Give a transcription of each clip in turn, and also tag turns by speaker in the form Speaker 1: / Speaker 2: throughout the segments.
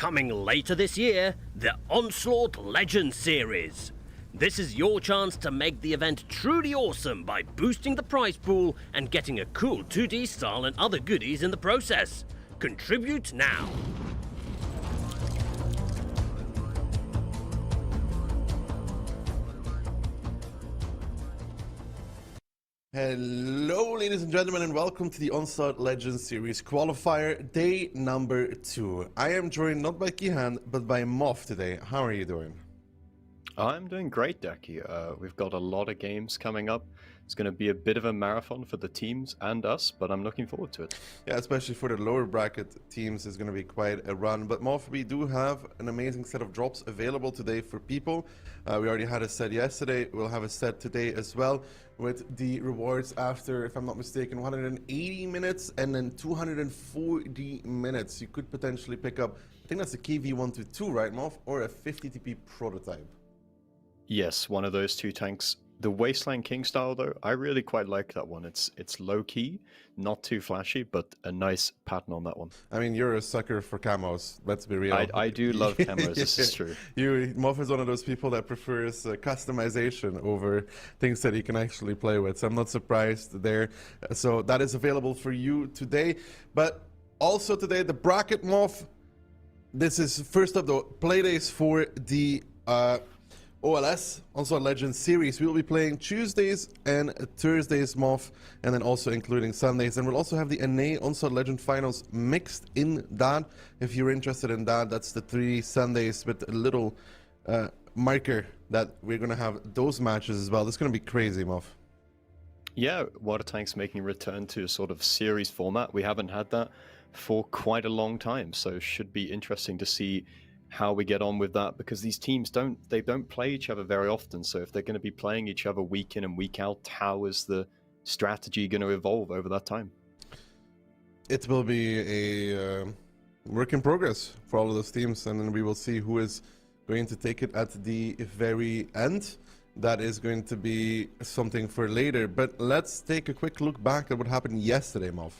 Speaker 1: Coming later this year, the Onslaught Legends Series. This is your chance to make the event truly awesome by boosting the prize pool and getting a cool 2D style and other goodies in the process. Contribute now.
Speaker 2: Hello ladies and gentlemen, and welcome to the Onslaught Legends Series Qualifier, day number 2. I am joined not by Kihan, but by Moff today. How are you doing?
Speaker 3: I'm doing great, Daki. We've got a lot of games coming up. It's going to be a bit of a marathon for the teams and us, but I'm looking forward to it.
Speaker 2: Yeah, especially for the lower bracket teams, is going to be quite a run. But Moff, we do have an amazing set of drops available today for people. We already had a set yesterday. We'll have a set today as well, with the rewards after, if I'm not mistaken, 180 minutes and then 240 minutes. You could potentially pick up, I think that's a KV-122, right, Moff? Or a 50 TP prototype.
Speaker 3: Yes, one of those two tanks. The Wasteland King style, though, I really quite like that one. It's low-key, not too flashy, but a nice pattern on that one.
Speaker 2: I mean, you're a sucker for camos, let's be real.
Speaker 3: I do love camos, this is true.
Speaker 2: Moff is one of those people that prefers customization over things that he can actually play with, so I'm not surprised there. So that is available for you today. But also today, the bracket, Moff. This is first up the playdays for the OLS, Onslaught Legends Series. We will be playing Tuesdays and Thursdays, Moff, and then also including Sundays. And we'll also have the NA Onslaught Legend Finals mixed in that. If you're interested in that, that's the 3 Sundays with a little marker that we're going to have those matches as well. It's going to be crazy, Moff.
Speaker 3: Yeah, Water Tanks making a return to a sort of series format. We haven't had that for quite a long time, so should be interesting to see how we get on with that, because these teams don't play each other very often. So if they're going to be playing each other week in and week out, how is the strategy going to evolve over that time?
Speaker 2: It will be a work in progress for all of those teams, and then we will see who is going to take it at the very end. That is going to be something for later, but let's take a quick look back at what happened yesterday, Moff.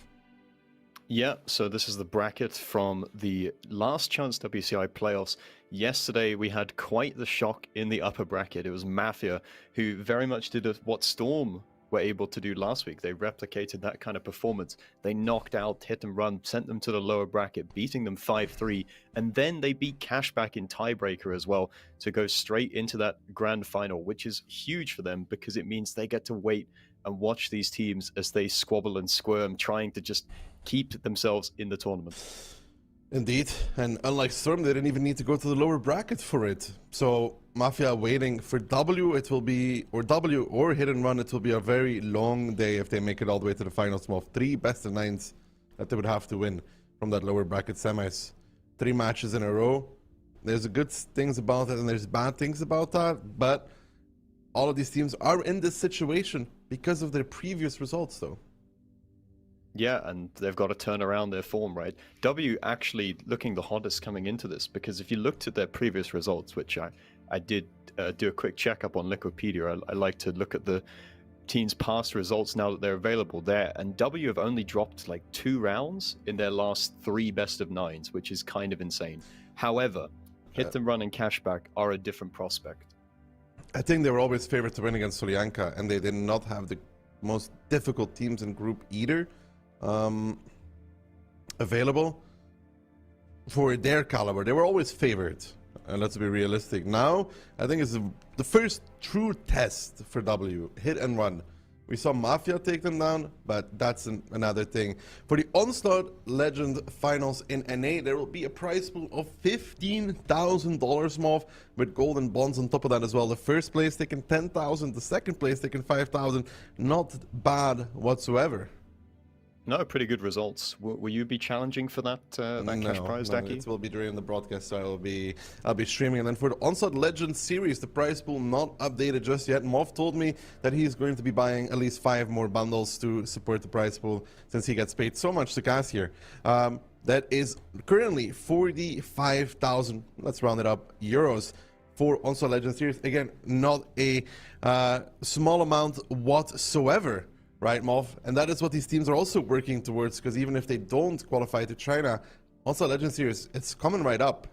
Speaker 3: Yeah, so this is the bracket from the last chance WCI playoffs. Yesterday we had quite the shock in the upper bracket. It was Mafia, who very much did what Storm were able to do last week. They replicated that kind of performance. They knocked out Hit and Run, sent them to the lower bracket, beating them 5-3, and then they beat Cashback in tiebreaker as well to go straight into that grand final, which is huge for them because it means they get to wait and watch these teams as they squabble and squirm, trying to just keep themselves in the tournament.
Speaker 2: Indeed, and unlike Storm, they didn't even need to go to the lower bracket for it. So Mafia waiting for W, it will be, or W or Hit and Run, it will be a very long day if they make it all the way to the finals. Of 3 best of 9s that they would have to win from that lower bracket semis. 3 matches in a row. There's good things about it and there's bad things about that, but all of these teams are in this situation because of their previous results, though.
Speaker 3: Yeah, and they've got to turn around their form, right? W actually looking the hottest coming into this, because if you looked at their previous results, which I did do a quick checkup on Liquipedia, I like to look at the teams' past results now that they're available there, and W have only dropped like 2 rounds in their last 3 best of 9s, which is kind of insane. However, Hit and Run and Cashback are a different prospect.
Speaker 2: I think they were always favored to win against Solyanka, and they did not have the most difficult teams in group either available for their caliber. They were always favored, and let's be realistic. Now, I think it's the first true test for W, Hit and Run. We saw Mafia take them down, but that's another thing. For the Onslaught Legend Finals in NA, there will be a prize pool of $15,000 more with golden bonds on top of that as well. The first place taking $10,000, the second place taking $5,000. Not bad whatsoever.
Speaker 3: No, pretty good results. Will you be challenging for that cash prize, Daki?
Speaker 2: It will be during the broadcast, so I'll be streaming. And then for the Onslaught Legends Series, the prize pool not updated just yet. Moff told me that he's going to be buying at least 5 more bundles to support the prize pool since he gets paid so much to cast here. That is currently 45,000, let's round it up, euros for Onslaught Legends Series. Again, not a small amount whatsoever. Right, Moff? And that is what these teams are also working towards, because even if they don't qualify to China, Onslaught Legends Series, it's coming right up.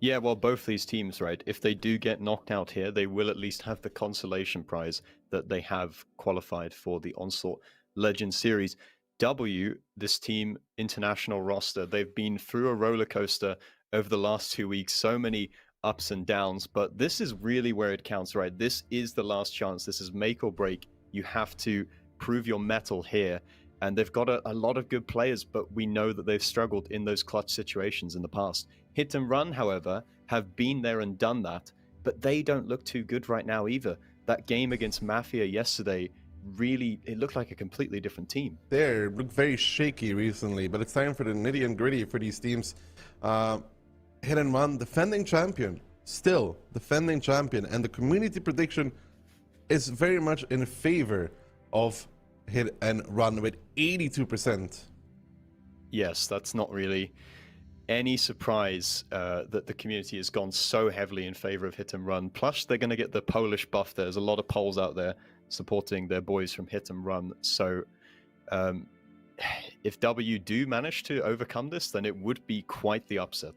Speaker 3: Yeah, well, both these teams, right? If they do get knocked out here, they will at least have the consolation prize that they have qualified for the Onslaught Legends Series. W, this team international roster, they've been through a roller coaster over the last 2 weeks, so many ups and downs, but this is really where it counts, right? This is the last chance. This is make or break. You have to prove your mettle here. And they've got a lot of good players, but we know that they've struggled in those clutch situations in the past. Hit and Run, however, have been there and done that, but they don't look too good right now either. That game against Mafia yesterday, really, it looked like a completely different team.
Speaker 2: They look very shaky recently, but it's time for the nitty and gritty for these teams. Hit and Run, defending champion, still defending champion, and the community prediction is very much in favor of Hit and Run with 82%.
Speaker 3: Yes, that's not really any surprise that the community has gone so heavily in favor of Hit and Run. Plus, they're going to get the Polish buff. There's a lot of Poles out there supporting their boys from Hit and Run. So if W do manage to overcome this, then it would be quite the upset.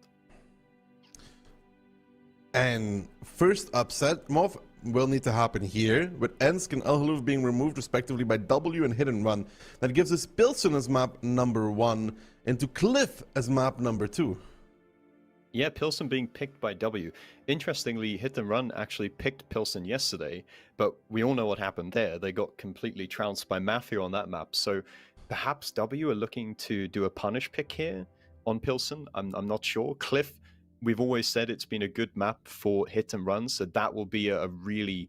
Speaker 2: And first upset, Mov, will need to happen here, with Ensk and El Haluf being removed respectively by W and Hit and Run. That gives us Pilsen as map number 1 and to Cliff as map number 2.
Speaker 3: Yeah, Pilsen being picked by W. Interestingly, Hit and Run actually picked Pilsen yesterday, but we all know what happened there. They got completely trounced by Mafia on that map. So perhaps W are looking to do a punish pick here on Pilsen. I'm not sure. Cliff, we've always said it's been a good map for Hit and Run, so that will be a really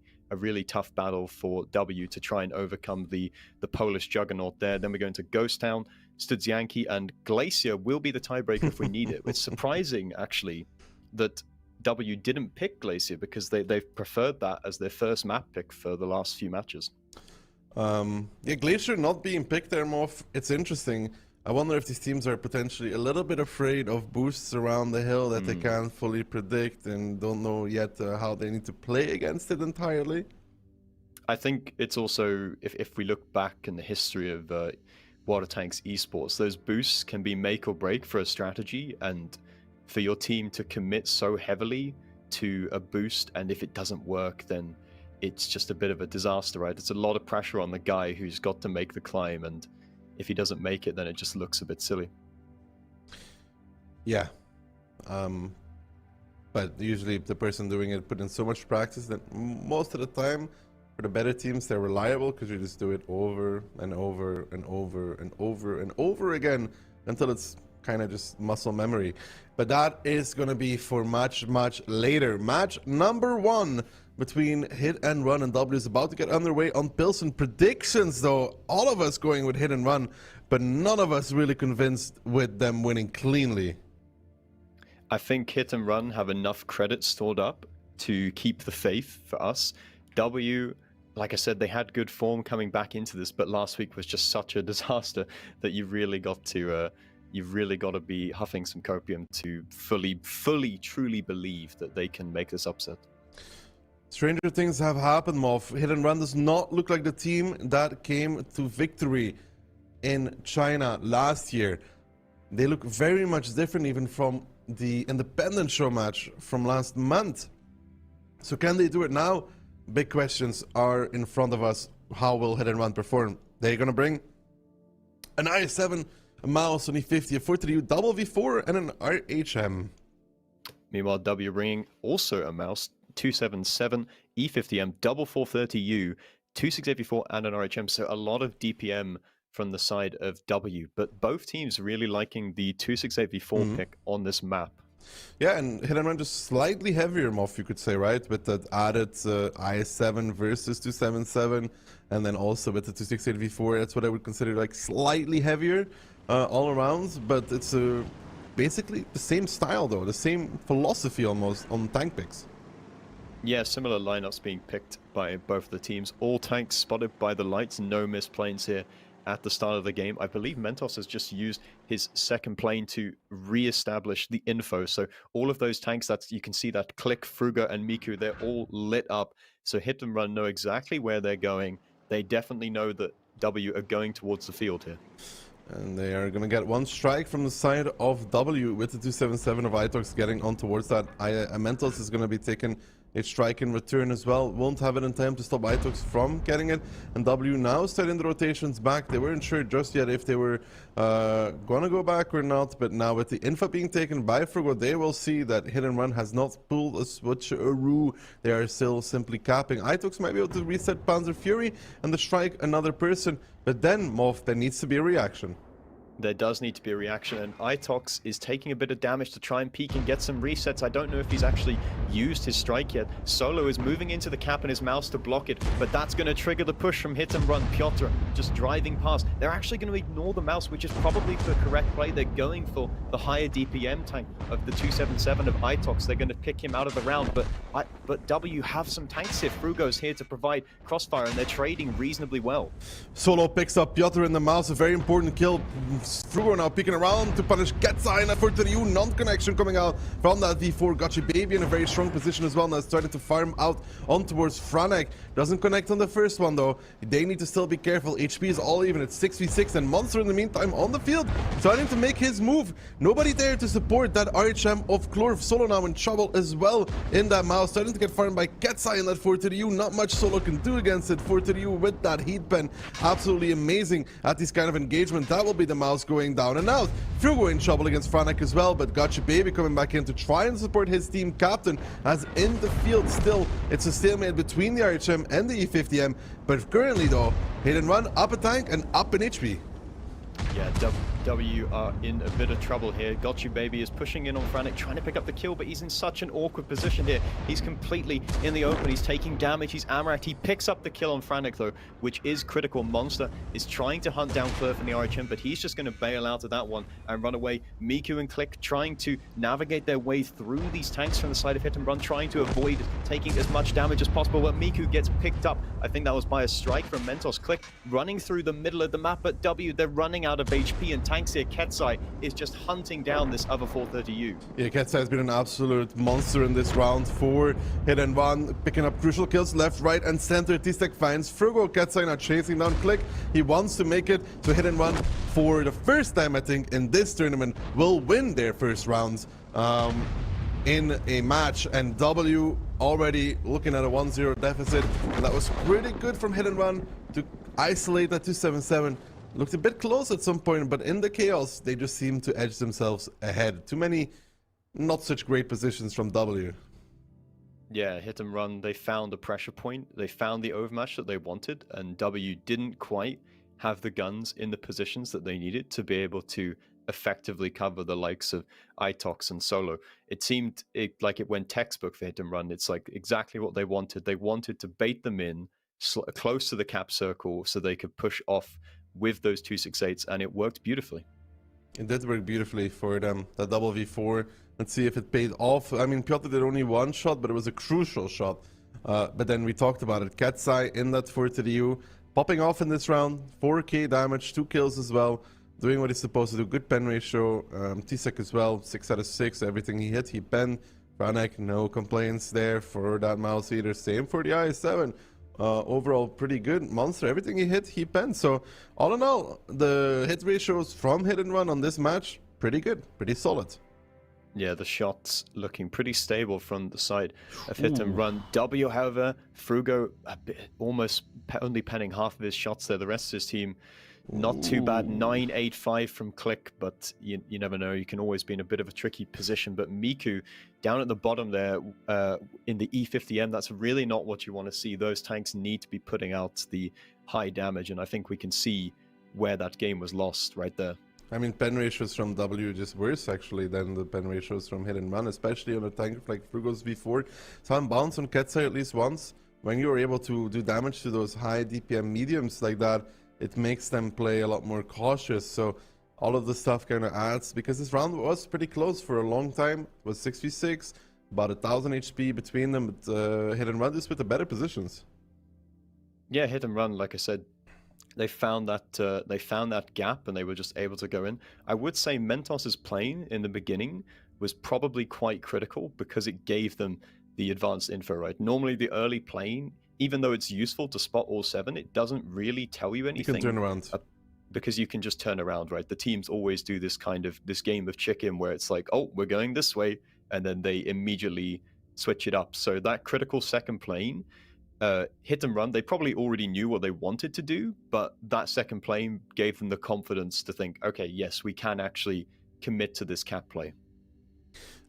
Speaker 3: tough battle for W to try and overcome the Polish juggernaut there. Then we go into Ghost Town, Studzianki, and Glacier will be the tiebreaker if we need it. It's surprising, actually, that W didn't pick Glacier because they've preferred that as their first map pick for the last few matches.
Speaker 2: Yeah, Glacier not being picked there, Morph, it's interesting. I wonder if these teams are potentially a little bit afraid of boosts around the hill that they can't fully predict and don't know yet how they need to play against it entirely.
Speaker 3: I think it's also, if we look back in the history of Water Tanks esports, those boosts can be make or break for a strategy, and for your team to commit so heavily to a boost, and if it doesn't work, then it's just a bit of a disaster, right? It's a lot of pressure on the guy who's got to make the climb, and if he doesn't make it, then it just looks a bit silly.
Speaker 2: Yeah. But usually the person doing it put in so much practice that most of the time, for the better teams, they're reliable because you just do it over and over and over and over and over again until it's kind of just muscle memory. But that is going to be for much, much later. Match number 1 between Hit and Run and W is about to get underway on Pilsen. Predictions, though, all of us going with Hit and Run, but none of us really convinced with them winning cleanly.
Speaker 3: I think Hit and Run have enough credit stored up to keep the faith for us. W, like I said, they had good form coming back into this, but last week was just such a disaster that you've really got to be huffing some copium to fully, truly believe that they can make this upset.
Speaker 2: Stranger things have happened, Moff. Hit and Run does not look like the team that came to victory in China last year. They look very much different even from the independent show match from last month. So can they do it now? Big questions are in front of us. How will Hit and Run perform? They're going to bring an i7, a mouse, an E50, a 432, double V4, and an RHM.
Speaker 3: Meanwhile, W bringing also a mouse, 277, E50M, double 430U, 2684, and an RHM. So a lot of DPM from the side of W, but both teams really liking the 268v4 pick on this map.
Speaker 2: Yeah, and Hit and Run just slightly heavier, Moff, you could say, right? With that added i7 versus 277, and then also with the 268v4, that's what I would consider like slightly heavier all around, but it's basically the same style though, the same philosophy almost on tank picks.
Speaker 3: Yeah, similar lineups being picked by both the teams. All tanks spotted by the lights, no missed planes here at the start of the game. I believe Mentos has just used his second plane to re-establish the info. So all of those tanks, that you can see that Click, Fruga, and Miku, they're all lit up. So Hit and Run know exactly where they're going. They definitely know that W are going towards the field here.
Speaker 2: And they are going to get one strike from the side of W with the 277 of Itox getting on towards that. Mentos is going to be taking a strike in return as well. Won't have it in time to stop Itox from getting it. And W now starting the rotations back. They weren't sure just yet if they were going to go back or not. But now with the info being taken by Frugo, they will see that Hit and Run has not pulled a switcheroo. They are still simply capping. Itox might be able to reset Panzer Fury and the strike another person. But then, Moff, there needs to be a reaction.
Speaker 3: There does need to be a reaction, and Itox is taking a bit of damage to try and peek and get some resets. I don't know if he's actually used his strike yet. Solo is moving into the cap and his mouse to block it, but that's going to trigger the push from Hit and Run. Piotr just driving past. They're actually going to ignore the mouse, which is probably the correct play. They're going for the higher DPM tank of the 277 of Itox. They're going to pick him out of the round, but W have some tanks here. Frugo's here to provide crossfire, and they're trading reasonably well.
Speaker 2: Solo picks up Piotr in the mouse, a very important kill. Frugo now peeking around to punish Getza in effort to the U. Non-connection coming out from that V4. Gotcha Baby in a very strong position as well. Now starting to farm out on towards Franek. Doesn't connect on the first one though. They need to still be careful. HP is all even at 6v6, and Monster in the meantime on the field starting to make his move. Nobody there to support that RHM of Clorf. Solo now in trouble as well in that mouse. Starting to get farmed by Getza in that 4 to the U. Not much Solo can do against it. 4 to the U with that heat pen. Absolutely amazing at this kind of engagement. That will be the mouse going down and out. Frugo in trouble against Franek as well, but Gotcha Baby coming back in to try and support his team captain, as in the field still it's a stalemate between the RHM and the E50M, but currently though, Hit and Run up a tank and up in HP.
Speaker 3: Yeah, W are in a bit of trouble here. Gotcha Baby is pushing in on Franek, trying to pick up the kill, but he's in such an awkward position here. He's completely in the open. He's taking damage. He's Amarat. He picks up the kill on Franek, though, which is critical. Monster is trying to hunt down Clorf in the RHM, but he's just going to bail out of that one and run away. Miku and Click trying to navigate their way through these tanks from the side of Hit and Run, trying to avoid taking as much damage as possible, but Miku gets picked up. I think that was by a strike from Mentos. Click running through the middle of the map, but W, they're running out of HP, and tanks here. Ketsai is just hunting down this other 430U.
Speaker 2: Yeah, Ketsai has been an absolute monster in this round for Hit and Run, picking up crucial kills left, right, and center. T-Stack finds Frugo. Ketsai now chasing down Click. He wants to make it to Hit and Run for the first time, I think, in this tournament, will win their first rounds in a match, and W already looking at a 1-0 deficit, and that was pretty good from Hit and Run to isolate that 277. Looked a bit close at some point, but in the chaos, they just seem to edge themselves ahead. Too many not such great positions from W.
Speaker 3: Yeah, Hit and Run, they found a pressure point. They found the overmatch that they wanted, and W didn't quite have the guns in the positions that they needed to be able to effectively cover the likes of Itox and Solo. It seemed like it went textbook for Hit and Run. It's like exactly what they wanted. They wanted to bait them in close to the cap circle so they could push off with those 268s, and it worked beautifully.
Speaker 2: It did work beautifully for them, that double V4. Let's see if it paid off. I mean, Piotr did only one shot, but it was a crucial shot. But then we talked about it. Ketsai in that 4 to the U, popping off in this round. 4k damage, 2 kills as well. Doing what he's supposed to do. Good pen ratio. T-Sec as well, 6 out of 6. Everything he hit, he penned. Franek, no complaints there for that mouse either. Same for the IS-7. Overall pretty good. Monster, everything he hit, he penned. So all in all, the hit ratios from Hit and Run on this match, pretty good, pretty solid.
Speaker 3: Yeah, the shots looking pretty stable from the side of Hit and Run. W, however, Frugo almost only penning half of his shots there. The rest of his team, not too bad. 9-8-5 from Click, but you never know. You can always be in a bit of a tricky position. But Miku down at the bottom there in the E50M, that's really not what you want to see. Those tanks need to be putting out the high damage, and I think we can see where that game was lost right there.
Speaker 2: I mean, pen ratios from W just worse actually than the pen ratios from Hit and Run, especially on a tank like Frugo's V4. Some bounce on Ketsai at least once. When you're able to do damage to those high DPM mediums like that, it makes them play a lot more cautious. So all of the stuff kind of adds, because this round was pretty close for a long time. It was 6v6, about 1000 HP between them, but Hit and Run just with the better positions.
Speaker 3: Yeah, Hit and Run, like I said, they found that gap and they were just able to go in. I would say Mentos's plane in the beginning was probably quite critical because it gave them the advanced info, right? Normally the early plane, even though it's useful to spot all 7, it doesn't really tell you anything.
Speaker 2: You can turn around.
Speaker 3: because you can just turn around, right? The teams always do this game of chicken where it's like, oh, we're going this way, and then they immediately switch it up. So that critical second plane, hit and run, they probably already knew what they wanted to do, but that second plane gave them the confidence to think, okay, yes, we can actually commit to this cap play.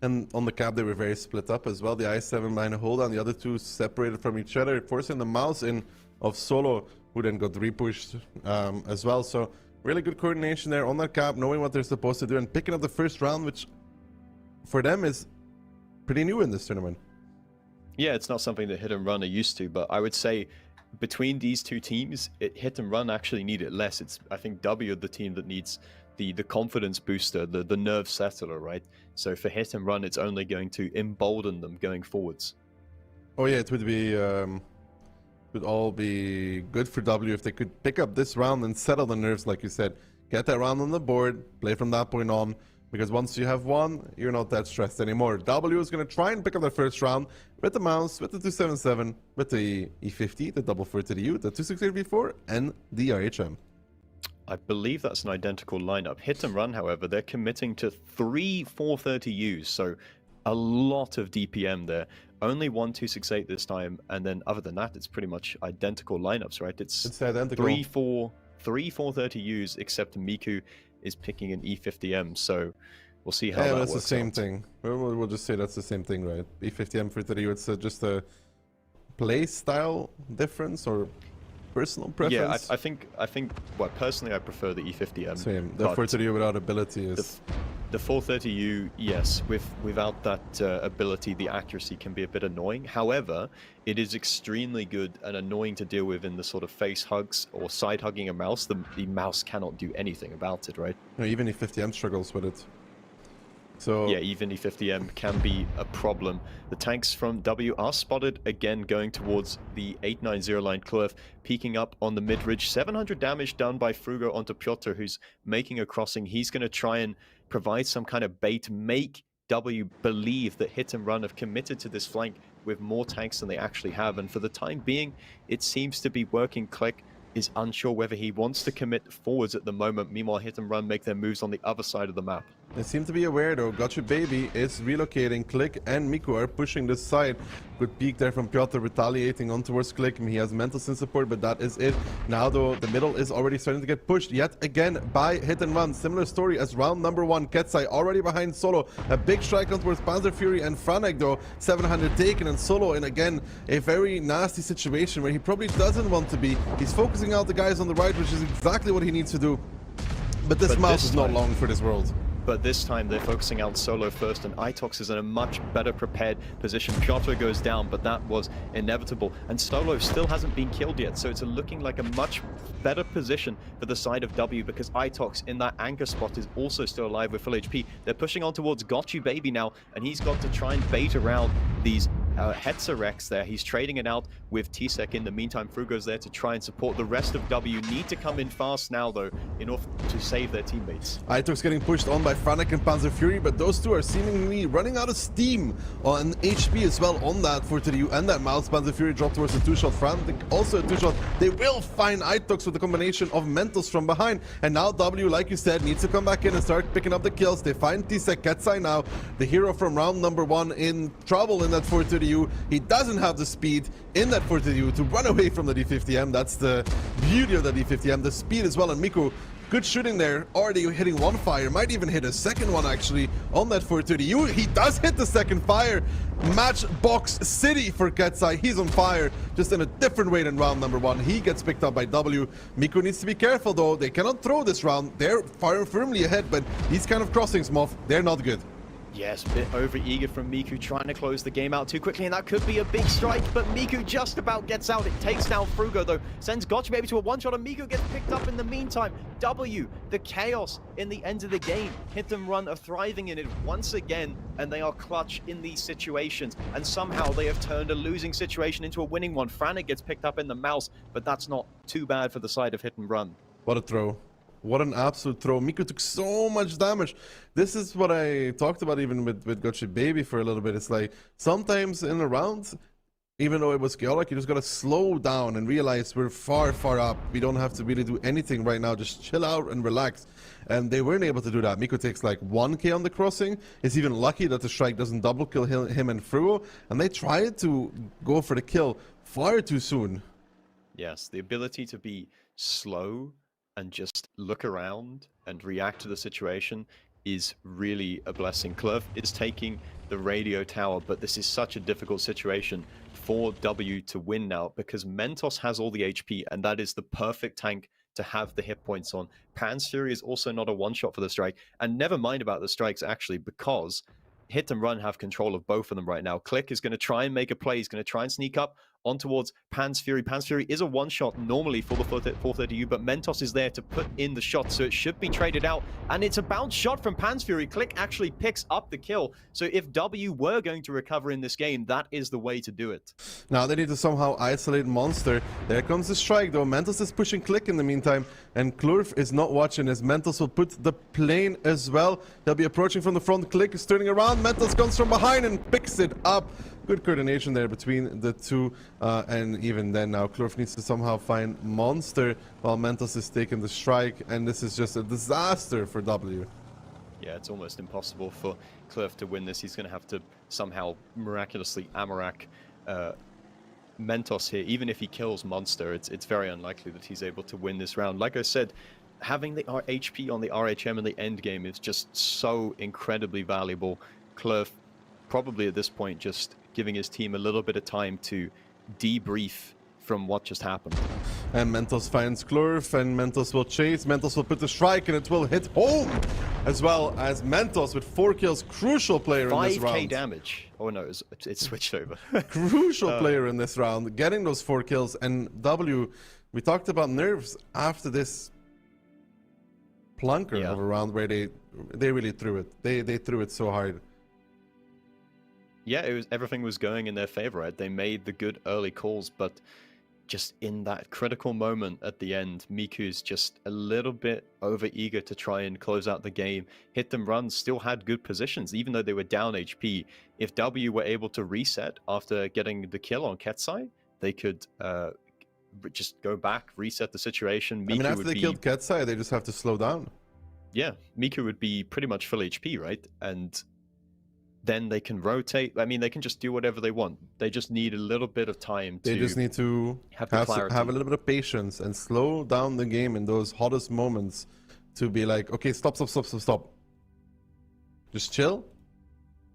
Speaker 2: And on the cap, they were very split up as well. The I7 behind a hold on, the other two separated from each other, forcing the mouse in of Solo, who then got repushed as well. So really good coordination there on that cap, knowing what they're supposed to do and picking up the first round, which for them is pretty new in this tournament. Yeah,
Speaker 3: it's not something that hit and run are used to, but I would say between these two teams, hit and run actually need it less. I think W, the team that needs the confidence booster, the nerve settler, right? So for hit and run, it's only going to embolden them going forwards.
Speaker 2: Oh yeah, it would be would all be good for W if they could pick up this round and settle the nerves, like you said. Get that round on the board, play from that point on, because once you have won, you're not that stressed anymore. W is going to try and pick up the first round with the mouse, with the 277, with the E50, the double 430U, the 268V4, and the RHM.
Speaker 3: I believe that's an identical lineup. Hit and run, however, they're committing to 3 430Us, so a lot of DPM there. Only 1 268 this time, and then other than that, it's pretty much identical lineups, right? It's
Speaker 2: identical.
Speaker 3: 3 430Us, except Miku is picking an E50M, so we'll see how that works.
Speaker 2: Yeah, that's the same thing. We'll just say that's the same thing, right? E50M for 30U, it's just a play style difference or personal preference?
Speaker 3: Yeah, I think. Well, personally, I prefer the E50M.
Speaker 2: Same. The 430U without ability is.
Speaker 3: The 430U, yes. Without that ability, the accuracy can be a bit annoying. However, it is extremely good and annoying to deal with in the sort of face hugs or side hugging a mouse. The mouse cannot do anything about it, right?
Speaker 2: No, even E50M struggles with it. So
Speaker 3: yeah, even E50M can be a problem. The tanks from W are spotted again going towards the 890 line. Klurf peeking up on the mid-ridge. 700 damage done by Frugo onto Piotr, who's making a crossing. He's going to try and provide some kind of bait, make W believe that Hit and Run have committed to this flank with more tanks than they actually have. And for the time being, it seems to be working. Click is unsure whether he wants to commit forwards at the moment. Meanwhile, Hit and Run make their moves on the other side of the map.
Speaker 2: They seem to be aware though. Gotcha Baby is relocating. Click and Miku are pushing this side. Good peek there from Piotr, retaliating on towards Click. He has mental sin support, but that is it. Now though, the middle is already starting to get pushed yet again by Hit and Run. Similar story as round number 1. Ketsai already behind Solo. A big strike on towards Panzer Fury and Franek though. 700 taken, and Solo in again a very nasty situation where he probably doesn't want to be. He's focusing out the guys on the right, which is exactly what he needs to do. But this mouse is not long for this world.
Speaker 3: But this time they're focusing out Solo first, and Itox is in a much better prepared position. Piotr goes down, but that was inevitable. And Solo still hasn't been killed yet, so it's looking like a much better position for the side of W, because Itox in that anchor spot is also still alive with full HP. They're pushing on towards Gotchu Baby now, and he's got to try and bait around these Hetzerex there. He's trading it out with T-Sec. In the meantime, Frugo's there to try and support. The rest of W need to come in fast now, though, in order to save their teammates.
Speaker 2: Itox getting pushed on by Franek and Panzer Fury, but those two are seemingly running out of steam on HP as well on that 430U and that mouse. Panzer Fury dropped towards the 2-shot. Franek also a 2-shot. They will find Itox with the combination of mentals from behind, and now W, like you said, needs to come back in and start picking up the kills. They find T-Sec. Ketsai now, the hero from round number 1, in trouble in that 430U. He doesn't have the speed in that 430U to run away from the D50M. That's the beauty of the D50M, the speed as well. And Miku, good shooting there, already hitting one fire, might even hit a second one actually on that 430U. He does hit the second fire. Matchbox City for Ketsai. He's on fire, just in a different way than round number 1. He gets picked up by W. Miku needs to be careful though. They cannot throw this round. They're firing firmly ahead, but these kind of crossings, Moff, they're not good.
Speaker 3: Yes, a bit over-eager from Miku, trying to close the game out too quickly, and that could be a big strike, but Miku just about gets out. It takes down Frugo, though, sends Gotcha Baby to a one-shot, and Miku gets picked up in the meantime. W, the chaos in the end of the game. Hit and Run are thriving in it once again, and they are clutch in these situations, and somehow they have turned a losing situation into a winning one. Franek gets picked up in the mouse, but that's not too bad for the side of Hit and Run.
Speaker 2: What a throw. What an absolute throw. Miku took so much damage. This is what I talked about even with Gotcha Baby for a little bit. It's like, sometimes in a round, even though it was chaotic, you just gotta slow down and realize we're far, far up. We don't have to really do anything right now. Just chill out and relax. And they weren't able to do that. Miko takes like 1k on the crossing. Is even lucky that the strike doesn't double kill him and Fruo. And they tried to go for the kill far too soon.
Speaker 3: Yes, the ability to be slow and just look around and react to the situation is really a blessing. Clove is taking the radio tower, but this is such a difficult situation for W to win now because Mentos has all the HP, and that is the perfect tank to have the hit points on. Pan's Fury is also not a one-shot for the strike, and never mind about the strikes actually, because Hit and Run have control of both of them right now. Click is going to try and make a play. He's going to try and sneak up on towards Pan's Fury. Pan's Fury is a one-shot normally for the 430U, but Mentos is there to put in the shot, so it should be traded out. And it's a bounce shot from Pan's Fury. Click actually picks up the kill. So if W were going to recover in this game, that is the way to do it.
Speaker 2: Now they need to somehow isolate Monster. There comes the strike though. Mentos is pushing Click in the meantime, and Klurf is not watching as Mentos will put the plane as well. They'll be approaching from the front. Click is turning around. Mentos comes from behind and picks it up. Good coordination there between the two, and even then now Klurf needs to somehow find Monster while Mentos is taking the strike, and this is just a disaster for W.
Speaker 3: Yeah, it's almost impossible for Klurf to win this. He's going to have to somehow miraculously Amarak Mentos here. Even if he kills Monster, it's very unlikely that he's able to win this round. Like I said, having the HP on the RHM in the end game is just so incredibly valuable. Klurf probably at this point just giving his team a little bit of time to debrief from what just happened.
Speaker 2: And Mentos finds Klurf, and Mentos will chase. Mentos will put the strike, and it will hit home, as well as Mentos with 4 kills. Crucial player in this round.
Speaker 3: 5k damage. Oh no, it switched over.
Speaker 2: Crucial player in this round, getting those 4 kills. And W, we talked about nerves after this plunker of a round where they really threw it. They threw it so hard.
Speaker 3: Yeah, everything was going in their favor, right? They made the good early calls, but just in that critical moment at the end, Miku's just a little bit over eager to try and close out the game. Hit and Run still had good positions, even though they were down HP. If W were able to reset after getting the kill on Ketsai, they could just go back, reset the situation. Miku
Speaker 2: after they killed Ketsai, they just have to slow down.
Speaker 3: Yeah, Miku would be pretty much full HP, right? And then they can rotate. I mean, they can just do whatever they want. They just need a little bit of time to.
Speaker 2: They just need to have a little bit of patience and slow down the game in those hottest moments to be like, okay, stop. Just chill.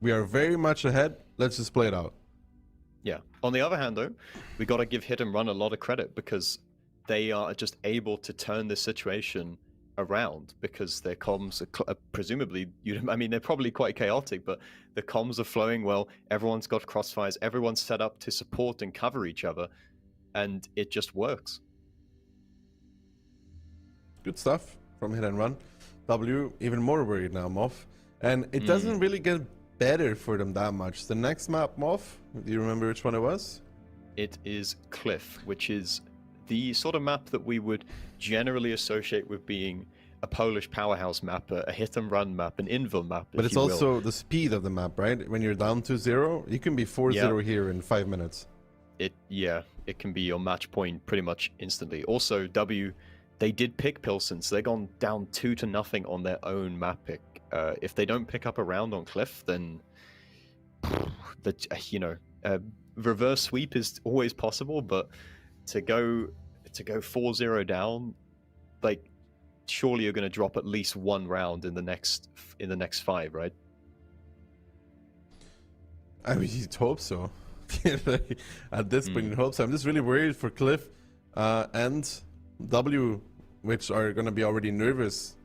Speaker 2: We are very much ahead. Let's just play it out.
Speaker 3: Yeah. On the other hand, though, we got to give Hit and Run a lot of credit because they are just able to turn this situation around because their comms are presumably, they're probably quite chaotic, but the comms are flowing well. Everyone's got crossfires. Everyone's set up to support and cover each other, and it just works.
Speaker 2: Good stuff from Hit and Run. W even more worried now, Moff, and it doesn't really get better for them that much. The next map, Moff, do you remember which one it was?
Speaker 3: It is Cliff, which is the sort of map that we would generally associate with being a Polish powerhouse map, a hit and run map, an invul map.
Speaker 2: But it's also the speed of the map, right? When you're down to 0, you can be 4-0 here in 5 minutes.
Speaker 3: It can be your match point pretty much instantly. Also, W, they did pick Pilsen, so they've gone down 2-0 on their own map pick. If they don't pick up a round on Cliff, then reverse sweep is always possible, but to go 4-0 down, like, surely you're going to drop at least 1 round in the next 5, right?
Speaker 2: I mean, you'd hope so. At this point, you'd hope so. I'm just really worried for Cliff and W, which are going to be already nervous,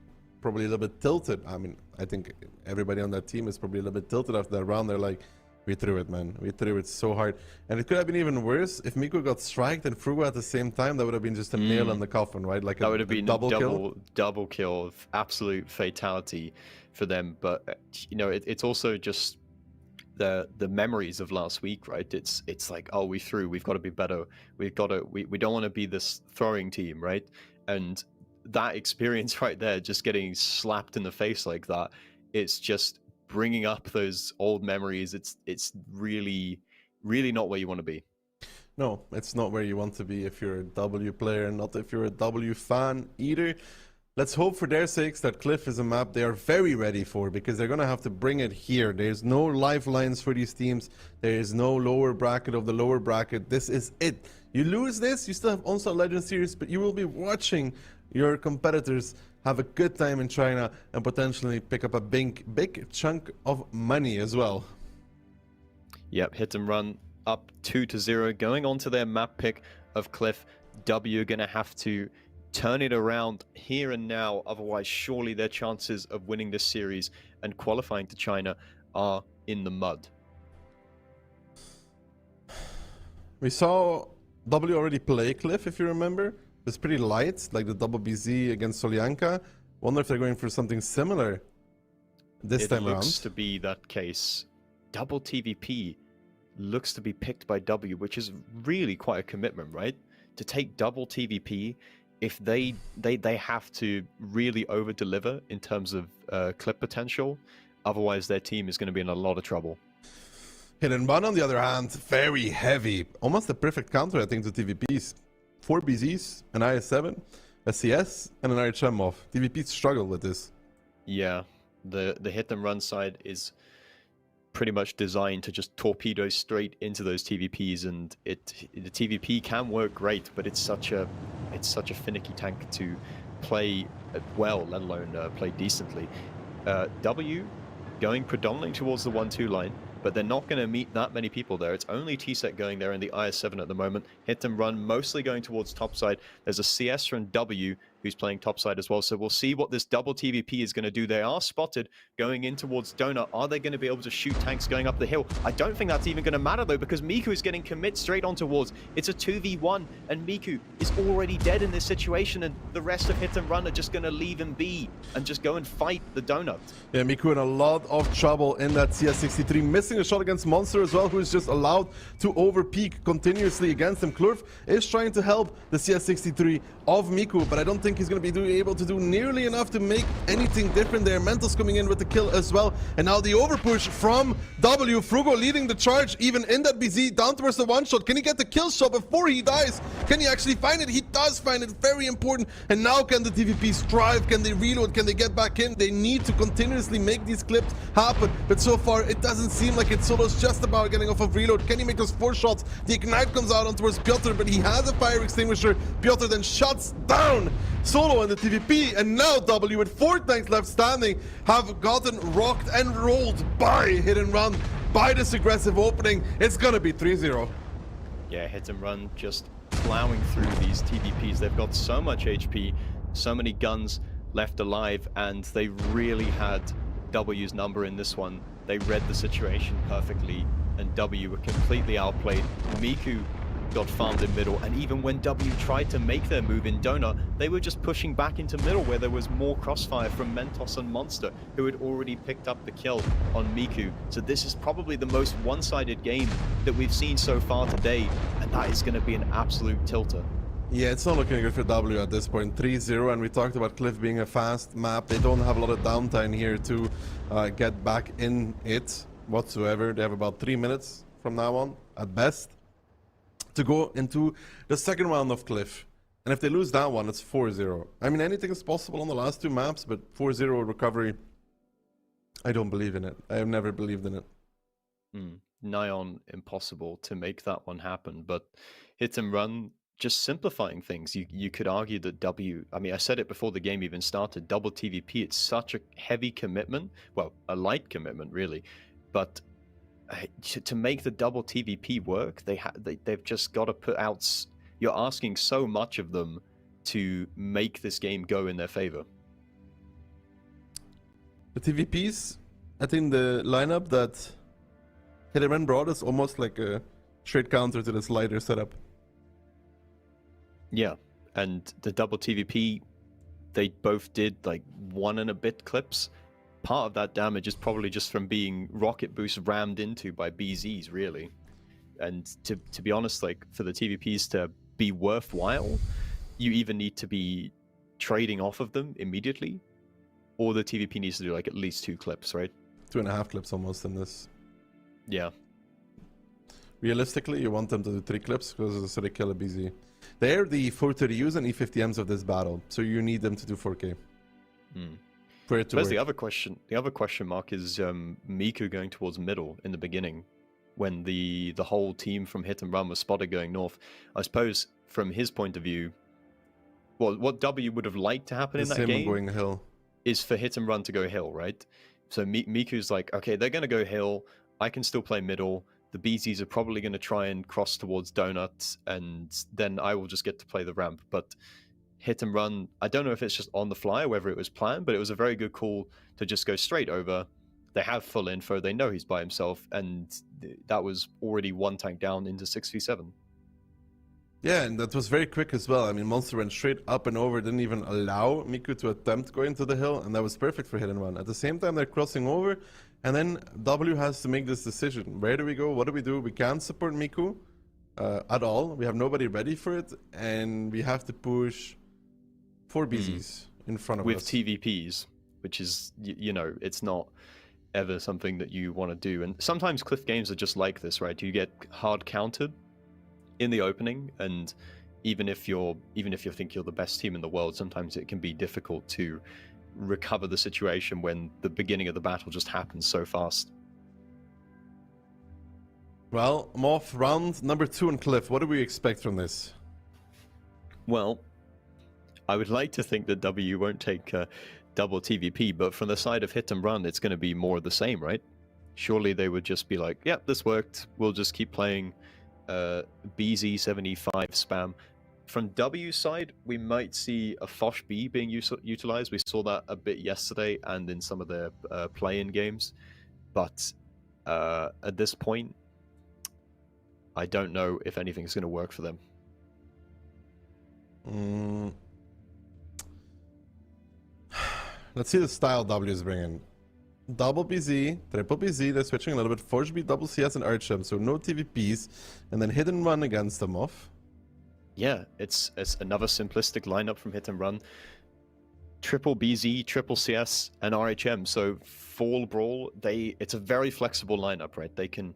Speaker 2: probably a little bit tilted. I mean, I think everybody on that team is probably a little bit tilted after that round. They're like, we threw it, man. We threw it so hard. And it could have been even worse if Miku got striked and Fruga at the same time. That would have been just a nail in the coffin, right? Like
Speaker 3: that would have been
Speaker 2: double kill.
Speaker 3: Double kill of absolute fatality for them. But it's also just the memories of last week, right? It's like, oh, we've got to be better. We don't want to be this throwing team, right? And that experience right there, just getting slapped in the face like that, it's just bringing up those old memories. It's really, really not where you want to be.
Speaker 2: No, it's not where you want to be if you're a W player, not if you're a W fan either. Let's hope for their sakes that Cliff is a map they are very ready for, because they're going to have to bring it here. There's no lifelines for these teams. There is no lower bracket of the lower bracket. This is it. You lose this, you still have Onslaught Legends Series, but you will be watching your competitors have a good time in China and potentially pick up a big chunk of money as well.
Speaker 3: Yep, hit and run up 2-0, going on to their map pick of Cliff. W are going to have to turn it around here and now, otherwise surely their chances of winning this series and qualifying to China are in the mud.
Speaker 2: We saw W already play Cliff, if you remember. It was pretty light, like the double BZ against Solyanka. Wonder if they're going for something similar this time around.
Speaker 3: It looks to be that case. Double TVP looks to be picked by W, which is really quite a commitment, right? To take double TVP, if they have to really over-deliver in terms of clip potential, otherwise their team is going to be in a lot of trouble.
Speaker 2: Hit and run, on the other hand, very heavy. Almost a perfect counter, I think, to TVPs. 4 BZs, an IS-7, a CS, and an RHM off. TVPs struggle with this.
Speaker 3: Yeah, the hit and run side is pretty much designed to just torpedo straight into those TVPs, and the TVP can work great, but it's such a finicky tank to play well, let alone play decently. W going predominantly towards the 1-2 line, but they're not going to meet that many people there. It's only T-Set going there in the IS-7 at the moment. Hit and run mostly going towards topside. There's a CS from W who's playing topside as well, so we'll see what this double TVP is going to do. They are spotted going in towards Donut. Are they going to be able to shoot tanks going up the hill? I don't think that's even going to matter though, because Miku is getting commit straight on towards. It's a 2v1 and Miku is already dead in this situation, and the rest of Hit and Run are just going to leave him be and just go and fight the Donut.
Speaker 2: Yeah, Miku in a lot of trouble in that CS63, missing a shot against Monster as well, who is just allowed to overpeak continuously against him. Klurf is trying to help the CS63 of Miku, but I don't think he's going to be able to do nearly enough to make anything different there. Mental's coming in with the kill as well, and now the overpush from W. Frugo leading the charge even in that BZ down towards the one shot. Can he get the kill shot before he dies? Can he actually find it? He does find it, very important. And now can the TVP strive? Can they reload? Can they get back in? They need to continuously make these clips happen, but so far it doesn't seem like it. Solo's just about getting off of reload. Can he make those 4 shots? The ignite comes out on towards Piotr, but he has a fire extinguisher. Piotr then shuts down Solo and the TVP, and now W with 4 tanks left standing have gotten rocked and rolled by Hit and Run, by this aggressive opening. It's gonna be 3-0.
Speaker 3: Yeah, Hit and Run just plowing through these TVPs. They've got so much HP, so many guns left alive, and they really had W's number in this one. They read the situation perfectly, and W were completely outplayed. Miku got farmed in middle, and even when W tried to make their move in Donut, they were just pushing back into middle where there was more crossfire from Mentos and Monster, who had already picked up the kill on Miku. So this is probably the most one-sided game that we've seen so far today, and that is going to be an absolute tilter.
Speaker 2: Yeah, it's not looking good for W at this point. 3-0, and we talked about Cliff being a fast map. They don't have a lot of downtime here to get back in it whatsoever. They have about 3 minutes from now on, at best, to go into the second round of Cliff. And if they lose that one, it's 4-0. I mean, anything is possible on the last 2 maps, but 4-0 recovery, I don't believe in it. I have never believed in it.
Speaker 3: Nigh on impossible to make that one happen, but Hit and Run just simplifying things. You could argue that W, I mean, I said it before the game even started, double TVP, it's such a heavy commitment, well, a light commitment really, but to make the double TVP work, they've just got to put out, you're asking so much of them to make this game go in their favor.
Speaker 2: The TVPs, I think the lineup that Hit and Run brought is almost like a straight counter to the slider setup.
Speaker 3: Yeah, and the double TVP, they both did like 1 and a bit clips. Part of that damage is probably just from being rocket boost rammed into by BZs, really. And to be honest, like for the TVPs to be worthwhile, you either need to be trading off of them immediately, or the TVP needs to do like at least 2 clips, right?
Speaker 2: 2.5 clips almost in this.
Speaker 3: Yeah.
Speaker 2: Realistically, you want them to do 3 clips because so they kill a BZ. They're the 430Us and E50Ms of this battle, so you need them to do 4K. For it to work.
Speaker 3: The other question mark is Miku going towards middle in the beginning, when the whole team from Hit and Run was spotted going north. I suppose from his point of view, well, what W would have liked to happen in that game
Speaker 2: going hill
Speaker 3: is for Hit and Run to go hill, right? So Miku's like, okay, they're going to go hill. I can still play middle. The BZs are probably going to try and cross towards Donut, and then I will just get to play the ramp. But Hit and Run, I don't know if it's just on the fly or whether it was planned, but it was a very good call to just go straight over. They have full info. They know he's by himself, and that was already 1 tank down into 6v7.
Speaker 2: Yeah, and that was very quick as well. I mean, Monster went straight up and over, didn't even allow Miku to attempt going to the hill, and that was perfect for Hit and Run. At the same time, they're crossing over, and then W has to make this decision. Where do we go? What do we do? We can't support Miku at all. We have nobody ready for it, and we have to push 4 BZs in front of us.
Speaker 3: With TVPs, which is, you know, it's not ever something that you want to do. And sometimes Cliff games are just like this, right? You get hard countered in the opening, and even if you think you're the best team in the world, sometimes it can be difficult to recover the situation when the beginning of the battle just happens so fast.
Speaker 2: Well, Moth, round number 2 on Cliff. What do we expect from this?
Speaker 3: Well, I would like to think that W won't take double TVP, but from the side of Hit and Run, it's going to be more of the same, right? Surely they would just be like, yep, this worked. We'll just keep playing BZ75 spam. From W's side, we might see a Fosh B being utilized. We saw that a bit yesterday and in some of their play-in games. But at this point, I don't know if anything's going to work for them.
Speaker 2: Let's see the style W is bringing. Double BZ, triple BZ, they're switching a little bit. Forge B, double CS, and Archem, so no TVPs. And then Hit and Run against them off.
Speaker 3: Yeah, it's another simplistic lineup from Hit and Run. Triple BZ, triple CS, and RHM. So Fall Brawl, it's a very flexible lineup, right? They can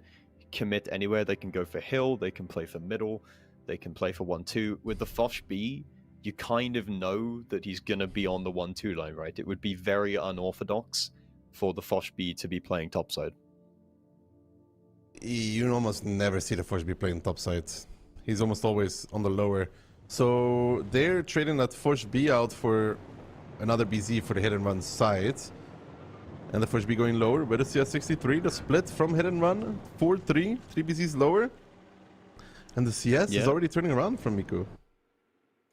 Speaker 3: commit anywhere. They can go for hill, they can play for middle, they can play for 1-2. With the Fosh B, you kind of know that he's going to be on the 1-2 line, right? It would be very unorthodox for the Fosh B to be playing topside.
Speaker 2: You almost never see the Fosh B playing topside. He's almost always on the lower. So they're trading that Fosh B out for another BZ for the Hit and Run side. And the Fosh B going lower with a CS63. The split from Hit and Run, 4-3, 3 BZs lower. And the CS is already turning around from Miku.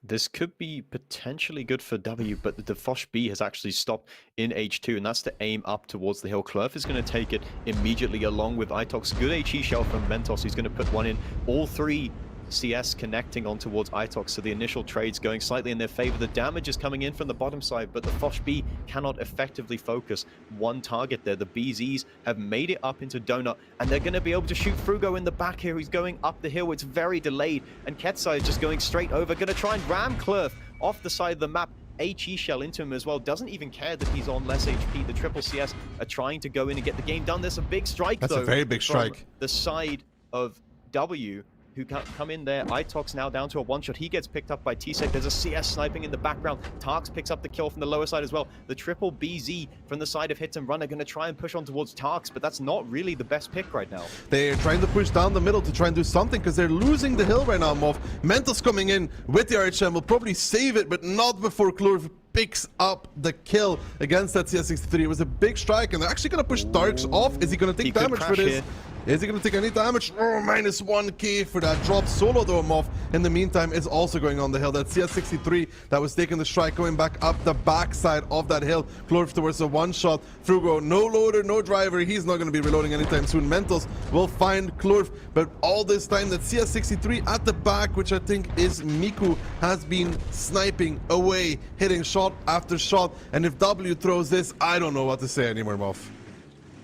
Speaker 3: This could be potentially good for W, but the Fosh B has actually stopped in H2, and that's to aim up towards the hill. Clurf is going to take it immediately along with Itox. Good HE shell from Mentos, who's going to put one in. All 3 CS connecting on towards Itox, so the initial trade's going slightly in their favor. The damage is coming in from the bottom side, but the Fosh B cannot effectively focus one target there. The BZs have made it up into Donut, and they're going to be able to shoot Frugo in the back here. He's going up the hill. It's very delayed, and Ketsai is just going straight over. Going to try and ram Clurf off the side of the map. HE shell into him as well. Doesn't even care that he's on less HP. The triple CS are trying to go in and get the game done. There's a big strike, though.
Speaker 2: That's a very big strike.
Speaker 3: From the side of W, who come in there. Itox now down to a one-shot. He gets picked up by T-Sec. There's a CS sniping in the background. Tarks picks up the kill from the lower side as well. The triple BZ from the side of Hit and Run are going to try and push on towards Tarks, but that's not really the best pick right now.
Speaker 2: They're trying to push down the middle to try and do something because they're losing the hill right now, Moff. Mentos coming in with the RHM will probably save it, but not before Clurf picks up the kill against that CS63. It was a big strike, and they're actually going to push Tarks off. Is he going to take damage for this? Here. Is he going to take any damage? Oh, minus 1k for that drop. Solo though, Moff, in the meantime, is also going on the hill. That CS63 that was taking the strike going back up the backside of that hill. Clurf towards a one-shot. Frugo, no loader, no driver. He's not going to be reloading anytime soon. Mentos will find Clurf, but all this time that CS63 at the back, which I think is Miku, has been sniping away, hitting shot after shot. And if W throws this, I don't know what to say anymore, Moff.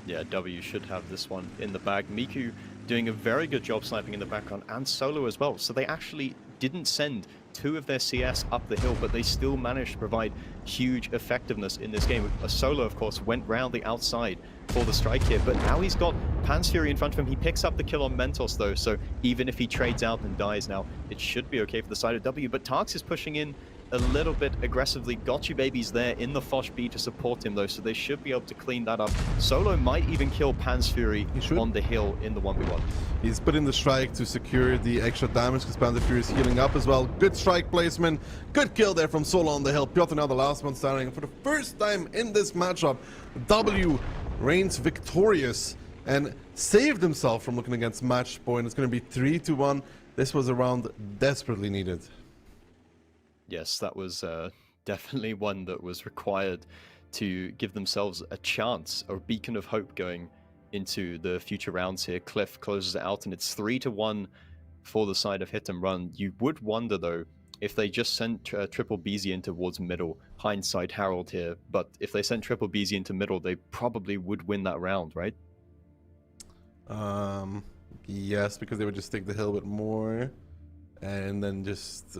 Speaker 3: Yeah, W should have this one in the bag. Miku doing a very good job sniping in the background, and Solo as well. So they actually didn't send 2 of their CS up the hill, but they still managed to provide huge effectiveness in this game. Solo, of course, went round the outside for the strike here, but now he's got Pan's Fury in front of him. He picks up the kill on Mentos, though, so even if he trades out and dies now, it should be okay for the side of W. But Tarks is pushing in a little bit aggressively. Gotcha Baby's there in the Foch B to support him, though, so they should be able to clean that up. Solo might even kill Pan's Fury on the hill in the 1v1.
Speaker 2: He's put in the strike to secure the extra damage because Pan's Fury is healing up as well. Good strike placement. Good kill there from Solo on the hill. Piotr now the last one standing. For the first time in this matchup, W reigns victorious and saved himself from looking against match point. It's going to be 3-1. This was a round desperately needed.
Speaker 3: Yes, that was definitely one that was required to give themselves a chance, or a beacon of hope going into the future rounds here. Cliff closes it out, and it's 3-1 for the side of Hit and Run. You would wonder, though, if they just sent Triple BZ in towards middle. Hindsight Harold here, but if they sent Triple BZ into middle, they probably would win that round, right?
Speaker 2: Yes, because they would just take the hill a bit more, and then just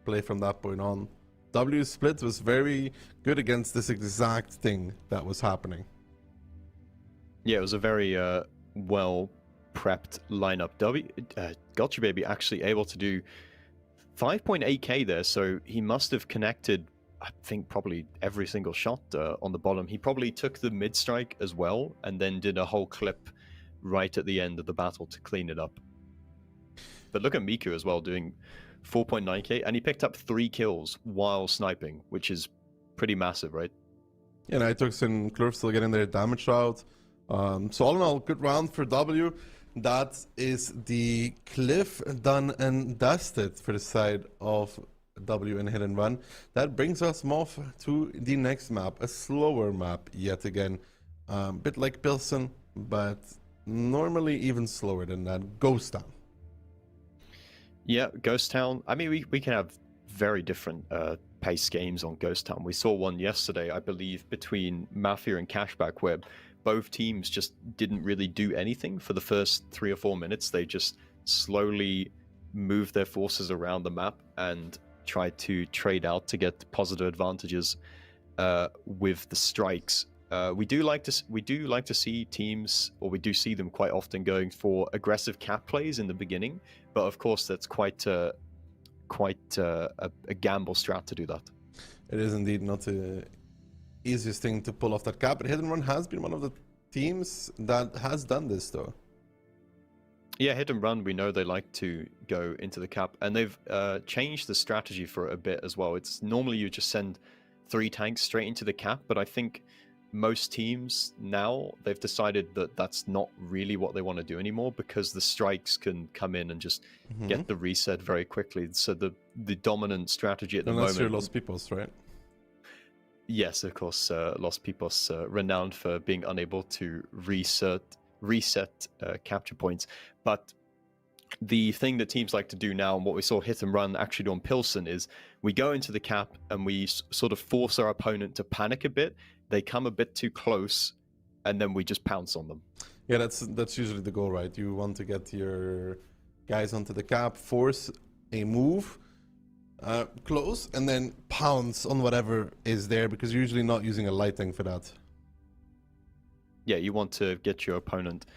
Speaker 2: play from that point on. W split was very good against this exact thing that was happening.
Speaker 3: Yeah, it was a very well prepped lineup. Gotcha Baby actually able to do 5.8k there, so he must have connected, I think, probably every single shot on the bottom. He probably took the mid strike as well, and then did a whole clip right at the end of the battle to clean it up. But look at Miku as well, doing 4.9k, and he picked up 3 kills while sniping, which is pretty massive, right?
Speaker 2: Yeah, Nitrox and Klurf still getting their damage out. So all in all, good round for W. That is the Cliff done and dusted for the side of W in Hit and Run. That brings us, Moff, to the next map, a slower map yet again. Bit like Pilsen, but normally even slower than that. Ghost Town.
Speaker 3: Yeah, Ghost Town. I mean, we can have very different pace games on Ghost Town. We saw one yesterday, I believe, between Mafia and Cashback, where both teams just didn't really do anything for the first 3 or 4 minutes. They just slowly moved their forces around the map and tried to trade out to get positive advantages with the strikes. We do like to see teams, or we do see them quite often going for aggressive cap plays in the beginning, but of course that's quite a gamble strat to do that.
Speaker 2: It is indeed not the easiest thing to pull off that cap, but Hit and Run has been one of the teams that has done this, though.
Speaker 3: Yeah, Hit and Run, we know they like to go into the cap, and they've changed the strategy for a bit as well. It's normally you just send 3 tanks straight into the cap, but I think most teams now, they've decided that that's not really what they want to do anymore, because the strikes can come in and just get the reset very quickly. So the dominant strategy at the moment... Unless
Speaker 2: you're Los Pipos, right?
Speaker 3: Yes, of course, Los Pipos, renowned for being unable to reset capture points. But the thing that teams like to do now, and what we saw Hit and Run actually do on Pilsen, is we go into the cap and we sort of force our opponent to panic a bit. They come a bit too close, and then we just pounce on them.
Speaker 2: Yeah, that's usually the goal, right? You want to get your guys onto the cap, force a move, close, and then pounce on whatever is there, because you're usually not using a lighting for that.
Speaker 3: Yeah, you want to get your opponent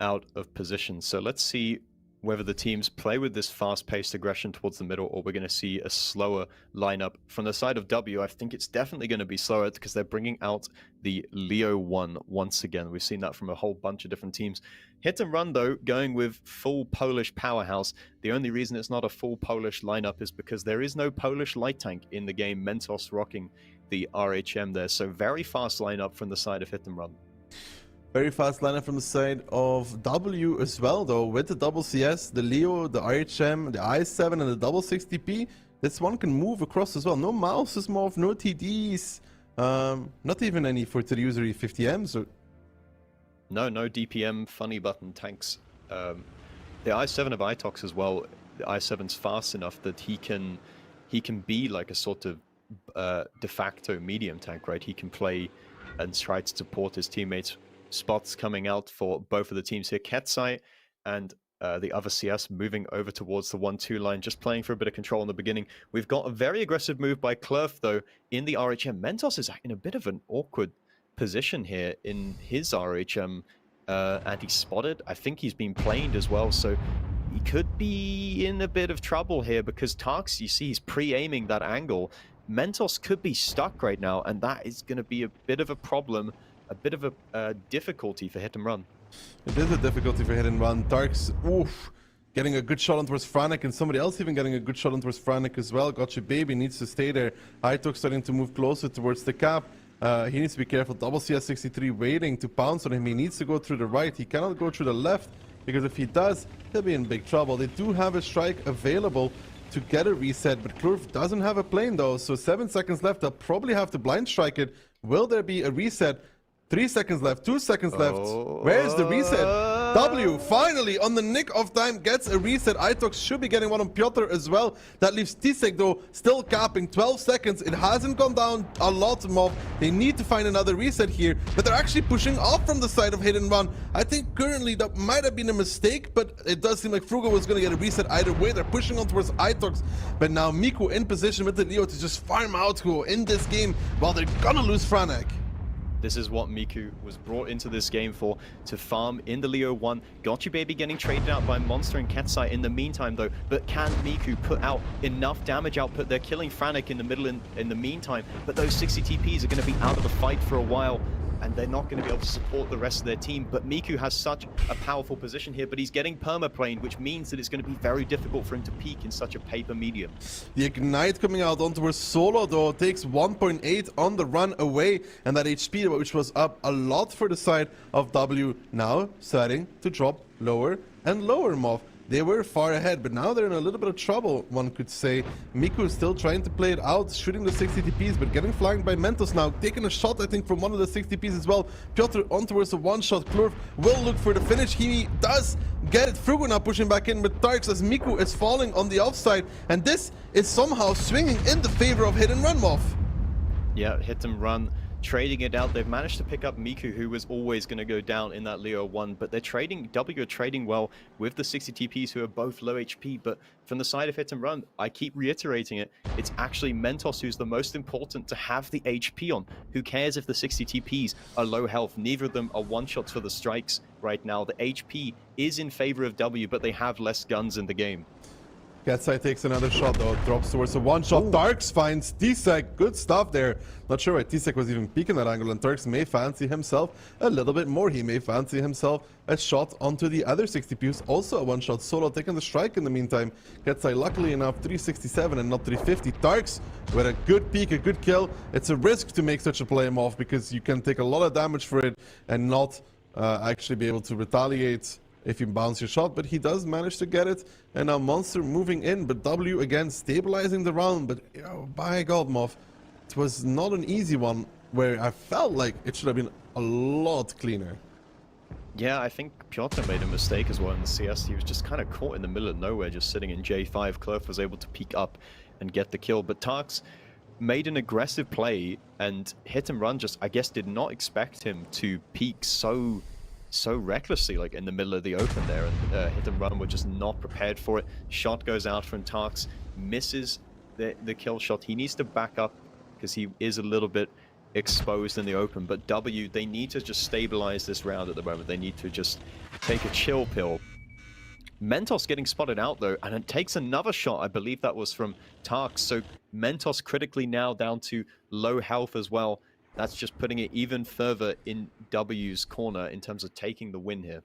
Speaker 3: out of position. So let's see whether the teams play with this fast-paced aggression towards the middle, or we're going to see a slower lineup. From the side of W, I think it's definitely going to be slower, because they're bringing out the Leo 1 once again. We've seen that from a whole bunch of different teams. Hit and Run, though, going with full Polish powerhouse. The only reason it's not a full Polish lineup is because there is no Polish light tank in the game. Mentos rocking the RHM there. So very fast lineup from the side of Hit and Run.
Speaker 2: Very fast lineup from the side of W as well, though, with the double CS, the Leo, the RHM, the i7, and the double 60p. This one can move across as well. No mouses, Mov, no TDs, not even any for Terusery 50Ms. Or...
Speaker 3: No DPM funny button tanks. The i7 of Itox as well. The i7's fast enough that he can be like a sort of de facto medium tank, right? He can play and try to support his teammates spots coming out for both of the teams here. Ketsai and the other CS moving over towards the 1-2 line, just playing for a bit of control in the beginning. We've got a very aggressive move by Klurf, though, in the RHM. Mentos is in a bit of an awkward position here in his RHM, and he's spotted. I think he's been planed as well, so he could be in a bit of trouble here because Tarks, you see, he's pre-aiming that angle. Mentos could be stuck right now, and that is going to be a bit of a problem, a bit of a difficulty for Hit and Run.
Speaker 2: It is a difficulty for Hit and Run. Tarks, oof, getting a good shot on towards Franek, and somebody else even getting a good shot on towards Franek as well. Gotcha Baby needs to stay there. Itok starting to move closer towards the cap. He needs to be careful. Double CS63 waiting to pounce on him. He needs to go through the right. He cannot go through the left, because if he does, he'll be in big trouble. They do have a strike available to get a reset, but Klurf doesn't have a plane though, so 7 seconds left. They'll probably have to blind strike it. Will there be a reset? 3 seconds left, 2 seconds left. Where's the reset? W finally on the nick of time gets a reset. Itox should be getting one on Piotr as well. That leaves Tisek though still capping 12 seconds. It hasn't gone down a lot, Mob. They need to find another reset here, but they're actually pushing off from the side of Hit and Run. I think currently that might have been a mistake, but it does seem like Frugal was going to get a reset either way. They're pushing on towards Itox, but now Miku in position with the Leo to just farm out who in this game while they're gonna lose Franek.
Speaker 3: This is what Miku was brought into this game for, to farm in the Leo 1. Gotcha Baby getting traded out by Monster and Ketsai in the meantime though, but can Miku put out enough damage output? They're killing Franek in the middle in the meantime, but those 60 TPs are going to be out of the fight for a while, and they're not going to be able to support the rest of their team. But Miku has such a powerful position here, but he's getting perma-planed, which means that it's going to be very difficult for him to peak in such a paper medium.
Speaker 2: The Ignite coming out onto her solo though takes 1.8 on the run away, and that HP, which was up a lot for the side of W, now starting to drop lower and lower, Moth. They were far ahead, but now they're in a little bit of trouble, one could say. Miku is still trying to play it out, shooting the 60 TPs, but getting flanked by Mentos now. Taking a shot, I think, from one of the 60 TPs as well. Piotr on towards the one-shot. Klurf will look for the finish. He does get it. Frugo now pushing back in with Tarks as Miku is falling on the offside. And this is somehow swinging in the favor of Hit and Run, Moff.
Speaker 3: Yeah, Hit and Run trading it out. They've managed to pick up Miku, who was always going to go down in that Leo 1, but they're trading, W are trading well with the 60 TPs who are both low HP, but from the side of Hit and Run, I keep reiterating it, it's actually Mentos who's the most important to have the HP on. Who cares if the 60 TPs are low health? Neither of them are one-shots for the strikes right now. The HP is in favor of W, but they have less guns in the game.
Speaker 2: Ketsai takes another shot though, drops towards a one-shot. Tarks finds Tisek, good stuff there. Not sure why Tisek was even peeking that angle, and Tarks may fancy himself a little bit more. He may fancy himself a shot onto the other 60 PUs, also a one-shot solo, taking the strike in the meantime. Ketsai luckily enough 367 and not 350. Tarks with a good peek, a good kill. It's a risk to make such a play off because you can take a lot of damage for it and not actually be able to retaliate if you bounce your shot, but he does manage to get it. And now Monster moving in, but W again stabilizing the round. But by God, Moth, it was not an easy one where I felt like it should have been a lot cleaner.
Speaker 3: Yeah, I think Piotr made a mistake as well in the CS. He was just kind of caught in the middle of nowhere, just sitting in J5. Klurf was able to peek up and get the kill, but Tarks made an aggressive play, and Hit and Run just, I guess, did not expect him to peek so recklessly, like in the middle of the open there, and Hit and Run were just not prepared for it. Shot goes out from Tarks, misses the kill shot. He needs to back up because he is a little bit exposed in the open, but W, they need to just stabilize this round at the moment. They need to just take a chill pill. Mentos getting spotted out though, and it takes another shot. I believe that was from Tarks, so Mentos critically now down to low health as well. That's just putting it even further in W's corner in terms of taking the win here.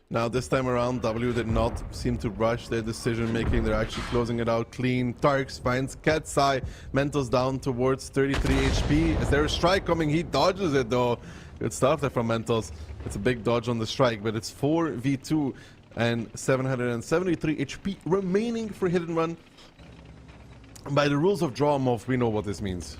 Speaker 2: Now this time around, W did not seem to rush their decision making. They're actually closing it out clean. Tarks finds Ketsai. Mentos down towards 33 HP. Is there a strike coming? He dodges it though. Good stuff there from Mentos. It's a big dodge on the strike, but it's 4v2 and 773 HP remaining for Hit and Run. By the rules of draw off, we know what this means.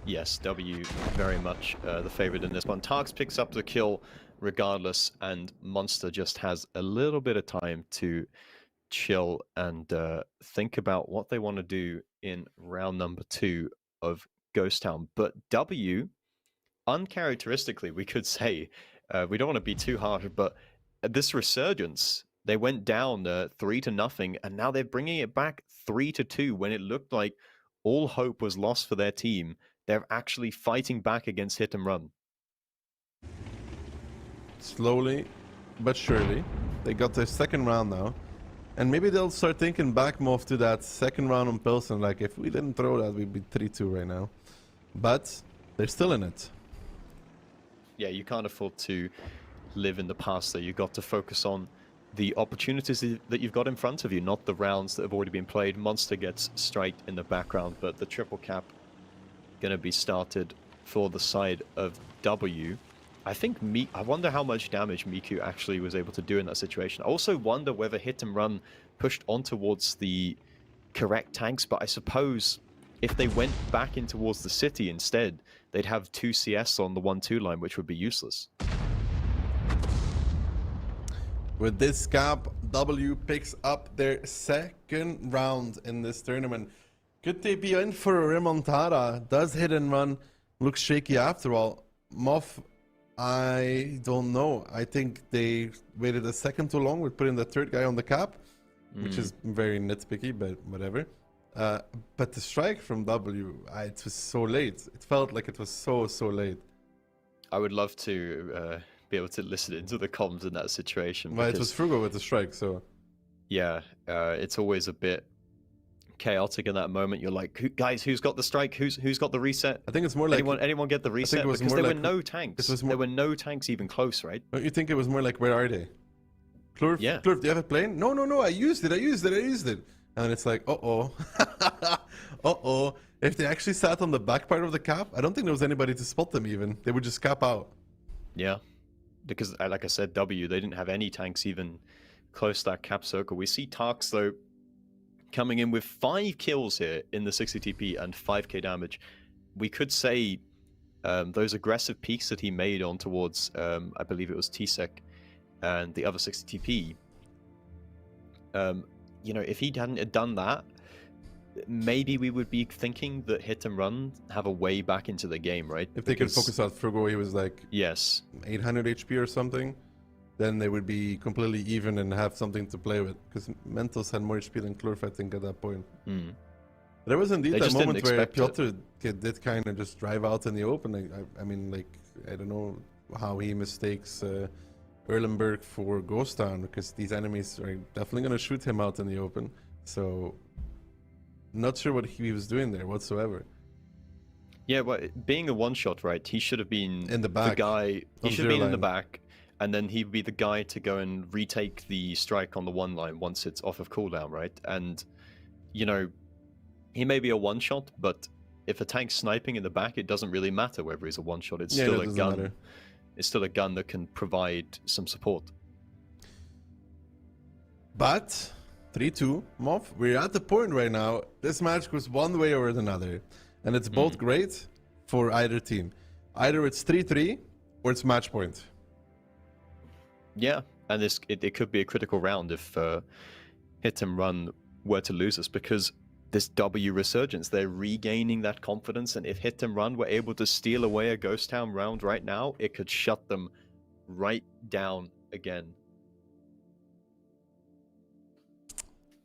Speaker 3: Yes, W very much the favorite in this one. Tarks picks up the kill regardless, and Monster just has a little bit of time to chill and think about what they want to do in round number 2 of Ghost Town. But W, uncharacteristically, we could say, We don't want to be too harsh, but this resurgence, they went down 3-0, and now they're bringing it back 3-2 when it looked like all hope was lost for their team. They're actually fighting back against hit and run.
Speaker 2: Slowly but surely, they got their second round now. And maybe they'll start thinking back more to that second round on Pilsen. Like, if we didn't throw that, we'd be 3-2 right now. But they're still in it.
Speaker 3: Yeah, you can't afford to live in the past, though. You've got to focus on the opportunities that you've got in front of you, not the rounds that have already been played. Monster gets striked in the background, but the triple cap going to be started for the side of W. I wonder how much damage Miku actually was able to do in that situation. I also wonder whether hit and run pushed on towards the correct tanks, but I suppose if they went back in towards the city instead, they'd have 2 CS on the 1-2 line, which would be useless.
Speaker 2: With this cap, W picks up their second round in this tournament. Could they be in for a remontada? Does hit and run look shaky after all? Moff, I don't know. I think they waited a second too long with putting the third guy on the cap, which is very nitpicky, but whatever. But the strike from W, it was so late. It felt like it was so late.
Speaker 3: I would love to be able to listen into the comms in that situation.
Speaker 2: Well, it was Frugal with the strike, so...
Speaker 3: Yeah, it's always a bit chaotic in that moment. You're like, guys, who's got the strike? Who's got the reset?
Speaker 2: I think it's more like...
Speaker 3: Anyone get the reset? Because there were no tanks. There were no tanks even close, right?
Speaker 2: Don't you think it was more like, where are they? Klurf,
Speaker 3: yeah.
Speaker 2: Klurf, do you have a plane? No, I used it. And it's like, uh-oh. Uh-oh. If they actually sat on the back part of the cap, I don't think there was anybody to spot them even. They would just cap out.
Speaker 3: Yeah. Because, like I said, W, they didn't have any tanks even close to that cap circle. We see Tarks, though, coming in with 5 kills here in the 60 TP and 5k damage. We could say those aggressive peaks that he made on towards, I believe it was T-Sec and the other 60 TP, you know, if he hadn't done that, maybe we would be thinking that hit and run have a way back into the game, right?
Speaker 2: If they could focus on Frugo, he was like 800 HP or something, then they would be completely even and have something to play with. Because Mentos had more HP than Klurf, I think, at that point. There was indeed that moment where Piotr did kind of just drive out in the open. I mean, like, I don't know how he mistakes Erlenberg for Ghost Town, because these enemies are definitely going to shoot him out in the open. So, not sure what he was doing there whatsoever.
Speaker 3: Yeah, but being a one-shot, right, he should have been
Speaker 2: in the back.
Speaker 3: He should have been in the back, and then he'd be the guy to go and retake the strike on the one line once it's off of cooldown, right? And, you know, he may be a one-shot, but if a tank's sniping in the back, it doesn't really matter whether he's a one-shot. It's still a gun. Matter. It's still a gun that can provide some support.
Speaker 2: But 3-2, Moff, we're at the point right now. This match goes one way or another, and it's both great for either team. Either it's 3-3 or it's match point.
Speaker 3: Yeah, and it could be a critical round if hit and run were to lose us, because this W resurgence, they're regaining that confidence, and if hit and run were able to steal away a Ghost Town round right now, it could shut them right down again.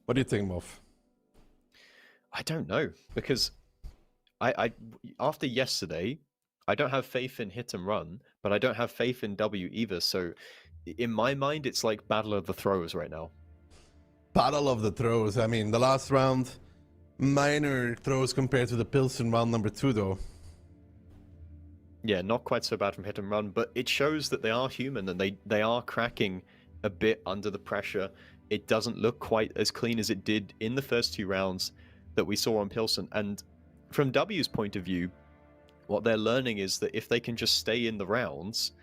Speaker 2: What do you think, Moff?
Speaker 3: I don't know, because I after yesterday, I don't have faith in hit and run, but I don't have faith in W either. So in my mind, it's like Battle of the Throws right now.
Speaker 2: Battle of the Throws. I mean, the last round, minor throws compared to the Pilsen round number 2, though.
Speaker 3: Yeah, not quite so bad from hit and run, but it shows that they are human and they are cracking a bit under the pressure. It doesn't look quite as clean as it did in the first 2 rounds that we saw on Pilsen. And from W's point of view, what they're learning is that if they can just stay in the rounds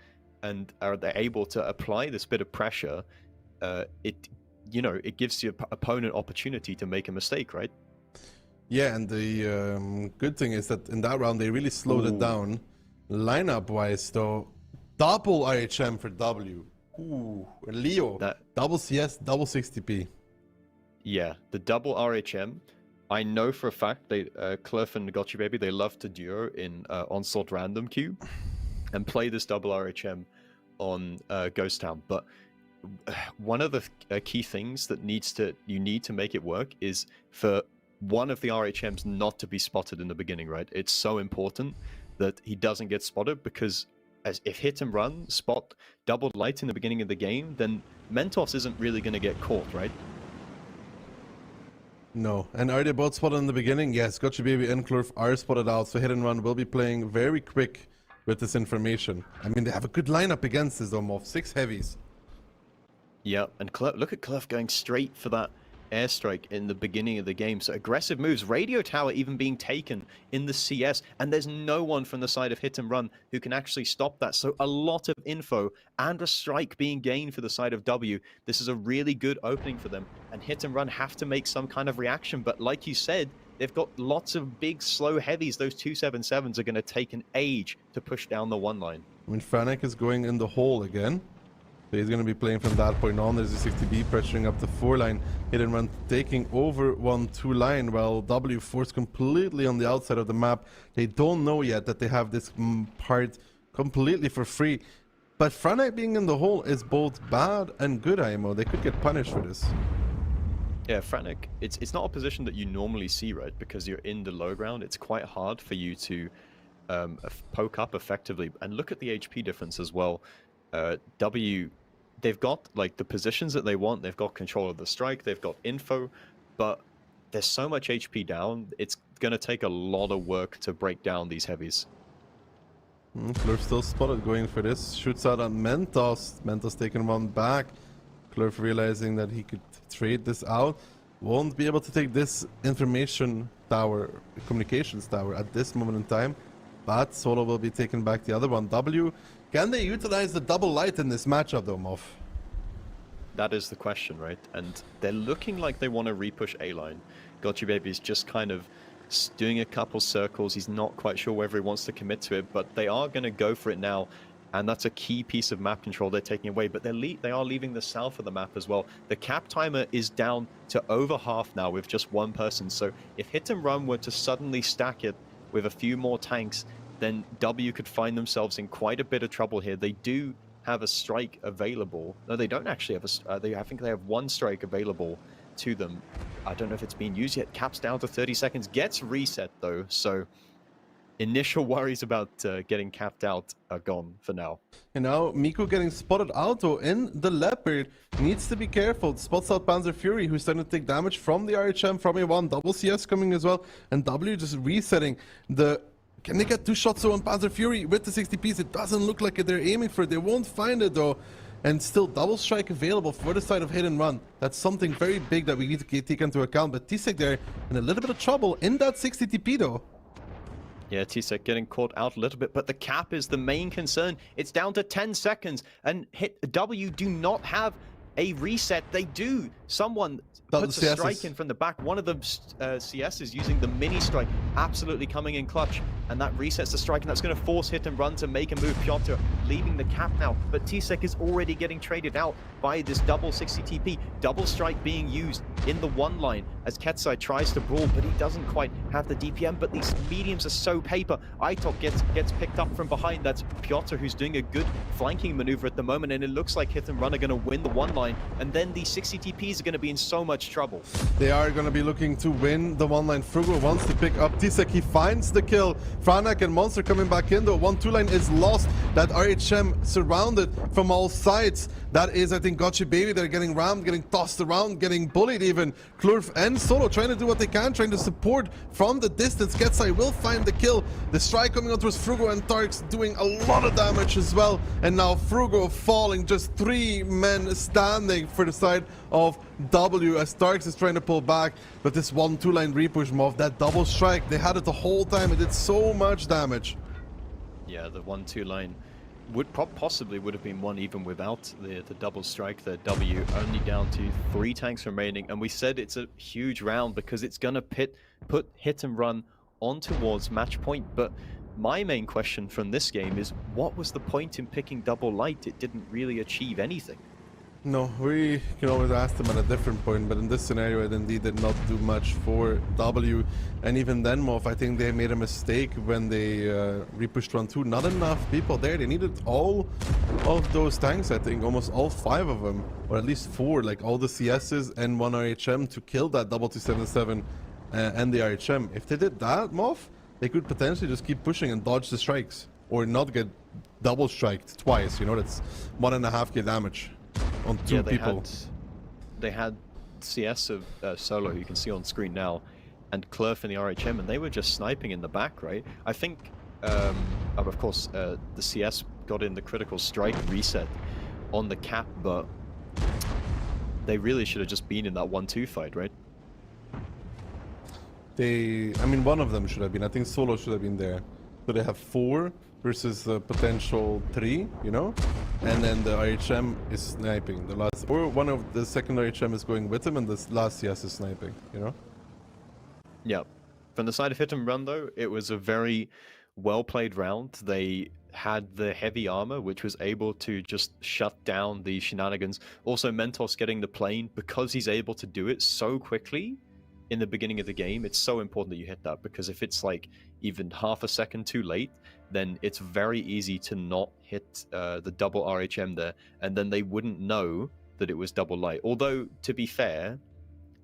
Speaker 3: and are they able to apply this bit of pressure, it gives the opponent opportunity to make a mistake, right? Yeah,
Speaker 2: and the good thing is that in that round they really slowed it down. Lineup-wise, though, double RHM for W. Ooh, Leo, double CS, double 60p.
Speaker 3: Yeah, the double RHM. I know for a fact they Cliff and Gotchi Baby, they love to duo in Onslaught random queue and play this double RHM on Ghost Town, but one of the key things that you need to make it work is for one of the RHMs not to be spotted in the beginning, right? It's so important that he doesn't get spotted, because if hit and run spot doubled light in the beginning of the game, then Mentos isn't really going to get caught, right?
Speaker 2: No. And are they both spotted in the beginning? Yes, Gotcha Baby and Klurf are spotted out, so Hit and Run will be playing very quick with this information. I mean, they have a good lineup against this, though, Moff. 6 heavies.
Speaker 3: Yeah, and look at Klurf going straight for that airstrike in the beginning of the game. So aggressive moves, radio tower even being taken in the CS, and there's no one from the side of Hit and Run who can actually stop that. So a lot of info and a strike being gained for the side of W. This is a really good opening for them, and Hit and Run have to make some kind of reaction. But like you said, they've got lots of big, slow heavies. Those 277s are going to take an age to push down the one line.
Speaker 2: I mean, Franek is going in the hole again. So he's going to be playing from that point on. There's a 60B pressuring up the 4 line. Hit and Run taking over 1-2 line, while W forced completely on the outside of the map. They don't know yet that they have this part completely for free. But Franek being in the hole is both bad and good, IMO. They could get punished for this.
Speaker 3: Yeah, Franek, it's not a position that you normally see, right? Because you're in the low ground. It's quite hard for you to poke up effectively. And look at the HP difference as well. W, they've got like the positions that they want. They've got control of the strike. They've got info, but there's so much HP down. It's going to take a lot of work to break down these heavies.
Speaker 2: Klurf still spotted going for this. Shoots out on Mentos. Mentos taking one back. Klurf realizing that he could trade this out. Won't be able to take this information tower, communications tower at this moment in time. But Solo will be taking back the other one. W, can they utilize the double light in this matchup though, Moff?
Speaker 3: That is the question, right? And they're looking like they want to repush A-line. Gotcha Baby's just kind of doing a couple circles. He's not quite sure whether he wants to commit to it, but they are going to go for it now. And that's a key piece of map control they're taking away. But they are leaving the south of the map as well. The cap timer is down to over half now with just one person. So if Hit and Run were to suddenly stack it with a few more tanks, then W could find themselves in quite a bit of trouble here. They do have a strike available. No, they don't actually have a... I think they have one strike available to them. I don't know if it's been used yet. Cap's down to 30 seconds. Gets reset, though. So initial worries about getting capped out are gone for now.
Speaker 2: And now Miku getting spotted out though in the Leopard. Needs to be careful. Spots out Panzer Fury, who's starting to take damage from the RHM, from A1. Double CS coming as well. And W just resetting the... Can they get 2 shots on Panzer Fury with the 60Ps? It doesn't look like it. They're aiming for it. They won't find it though. And still double strike available for the side of Hit and Run. That's something very big that we need to take into account. But T-Sec there in a little bit of trouble in that 60 TP though.
Speaker 3: Yeah, T-Sec getting caught out a little bit, but the cap is the main concern. It's down to 10 seconds, and W do not have a reset. They do. Someone puts a strike in from the back. One of the CS is using the mini strike, absolutely coming in clutch, and that resets the strike, and that's going to force Hit and Run to make a move. Piotr leaving the cap now, but T-Sec is already getting traded out by this double 60 TP. Double strike being used in the one line as Ketsai tries to brawl, but he doesn't quite have the DPM, but these mediums are so paper. Aitok gets picked up from behind. That's Piotr who's doing a good flanking maneuver at the moment, and it looks like Hit and Run are going to win the one line, and then these 60 TPs are going to be in so much trouble.
Speaker 2: They are going to be looking to win the one line. Frugo wants to pick up T-Sec. He finds the kill. Franek and Monster coming back in though. 1-2 line is lost. That RHM surrounded from all sides. That is, I think, Gotcha Baby. They're getting rammed, getting tossed around, getting bullied even. Klurf and Solo trying to do what they can, trying to support from the distance. Ketsai will find the kill. The strike coming out towards Frugo, and Tarks doing a lot of damage as well. And now Frugo falling, just 3 men standing for the side of W as Tarks is trying to pull back. But this 1-2 line repush move, that double strike, they had it the whole time. It did so much damage.
Speaker 3: Yeah, the 1-2 line possibly would have been won even without the double strike. The W only down to 3 tanks remaining, and we said it's a huge round because it's gonna put Hit and Run on towards match point. But my main question from this game is, what was the point in picking double light? It didn't really achieve anything.
Speaker 2: No, we can always ask them at a different point, but in this scenario it indeed did not do much for W. And even then, Moff, I think they made a mistake when they repushed round 2. Not enough people there. They needed all of those tanks, I think, almost all 5 of them, or at least 4, like all the CSs and 1 RHM to kill that 2277 and the RHM. If they did that, Moff, they could potentially just keep pushing and dodge the strikes, or not get double striked twice. You know, that's 1.5k damage on 2 people.
Speaker 3: They had CS of Solo, who you can see on screen now, and Clurf in the RHM, and they were just sniping in the back, right? I think, of course, the CS got in the critical strike reset on the cap, but they really should have just been in that 1-2 fight, right?
Speaker 2: I mean, one of them should have been. I think Solo should have been there. So they have 4 versus the potential 3, you know? And then the RHM is sniping. Or one of the second RHM is going with him, and the last CS is sniping, you know?
Speaker 3: Yeah. From the side of Hit and Run, though, it was a very well-played round. They had the heavy armor, which was able to just shut down the shenanigans. Also, Mentos getting the plane, because he's able to do it so quickly in the beginning of the game, it's so important that you hit that, because if it's like even half a second too late, then it's very easy to not hit the double RHM there, and then they wouldn't know that it was double light. Although, to be fair,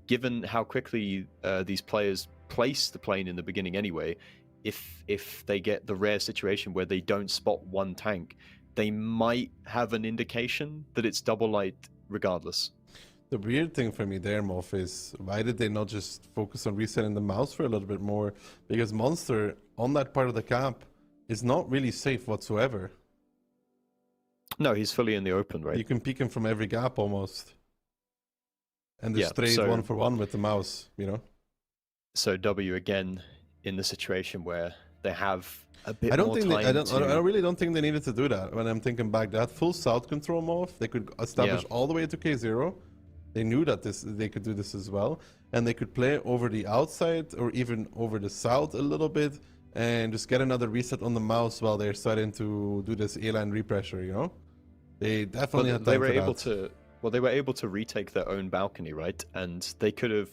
Speaker 3: given how quickly these players place the plane in the beginning anyway, if they get the rare situation where they don't spot one tank, they might have an indication that it's double light regardless.
Speaker 2: The weird thing for me there, Moff, is why did they not just focus on resetting the mouse for a little bit more? Because Monster, on that part of the cap, is not really safe whatsoever.
Speaker 3: No, he's fully in the open, right?
Speaker 2: You can peek him from every gap almost. And just trade
Speaker 3: so
Speaker 2: 1-for-1 with the mouse, you know?
Speaker 3: So W again in the situation where they have a bit
Speaker 2: I really don't think they needed to do that. When I'm thinking back, that full south control move, they could establish all the way to K0. They knew that they could do this as well, and they could play over the outside or even over the south a little bit, and just get another reset on the mouse while they're starting to do this A-line repressure. You know, they definitely had time for that.
Speaker 3: Well, they were able to retake their own balcony, right? And they could have,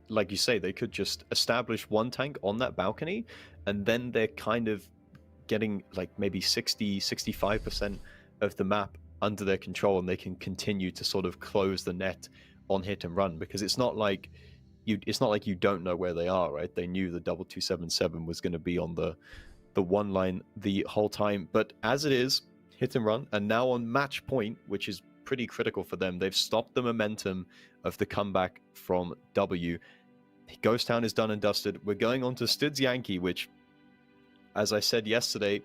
Speaker 3: like you say, they could just establish one tank on that balcony, and then they're kind of getting like maybe 60-65% of the map under their control, and they can continue to sort of close the net on Hit and Run, because it's not like you don't know where they are, right? They knew the 2277 was going to be on the one line the whole time. But as it is, Hit and Run, and now on match point, which is pretty critical for them, they've stopped the momentum of the comeback from W. Ghost Town is done and dusted. We're going on to Studs Yankee, which, as I said yesterday,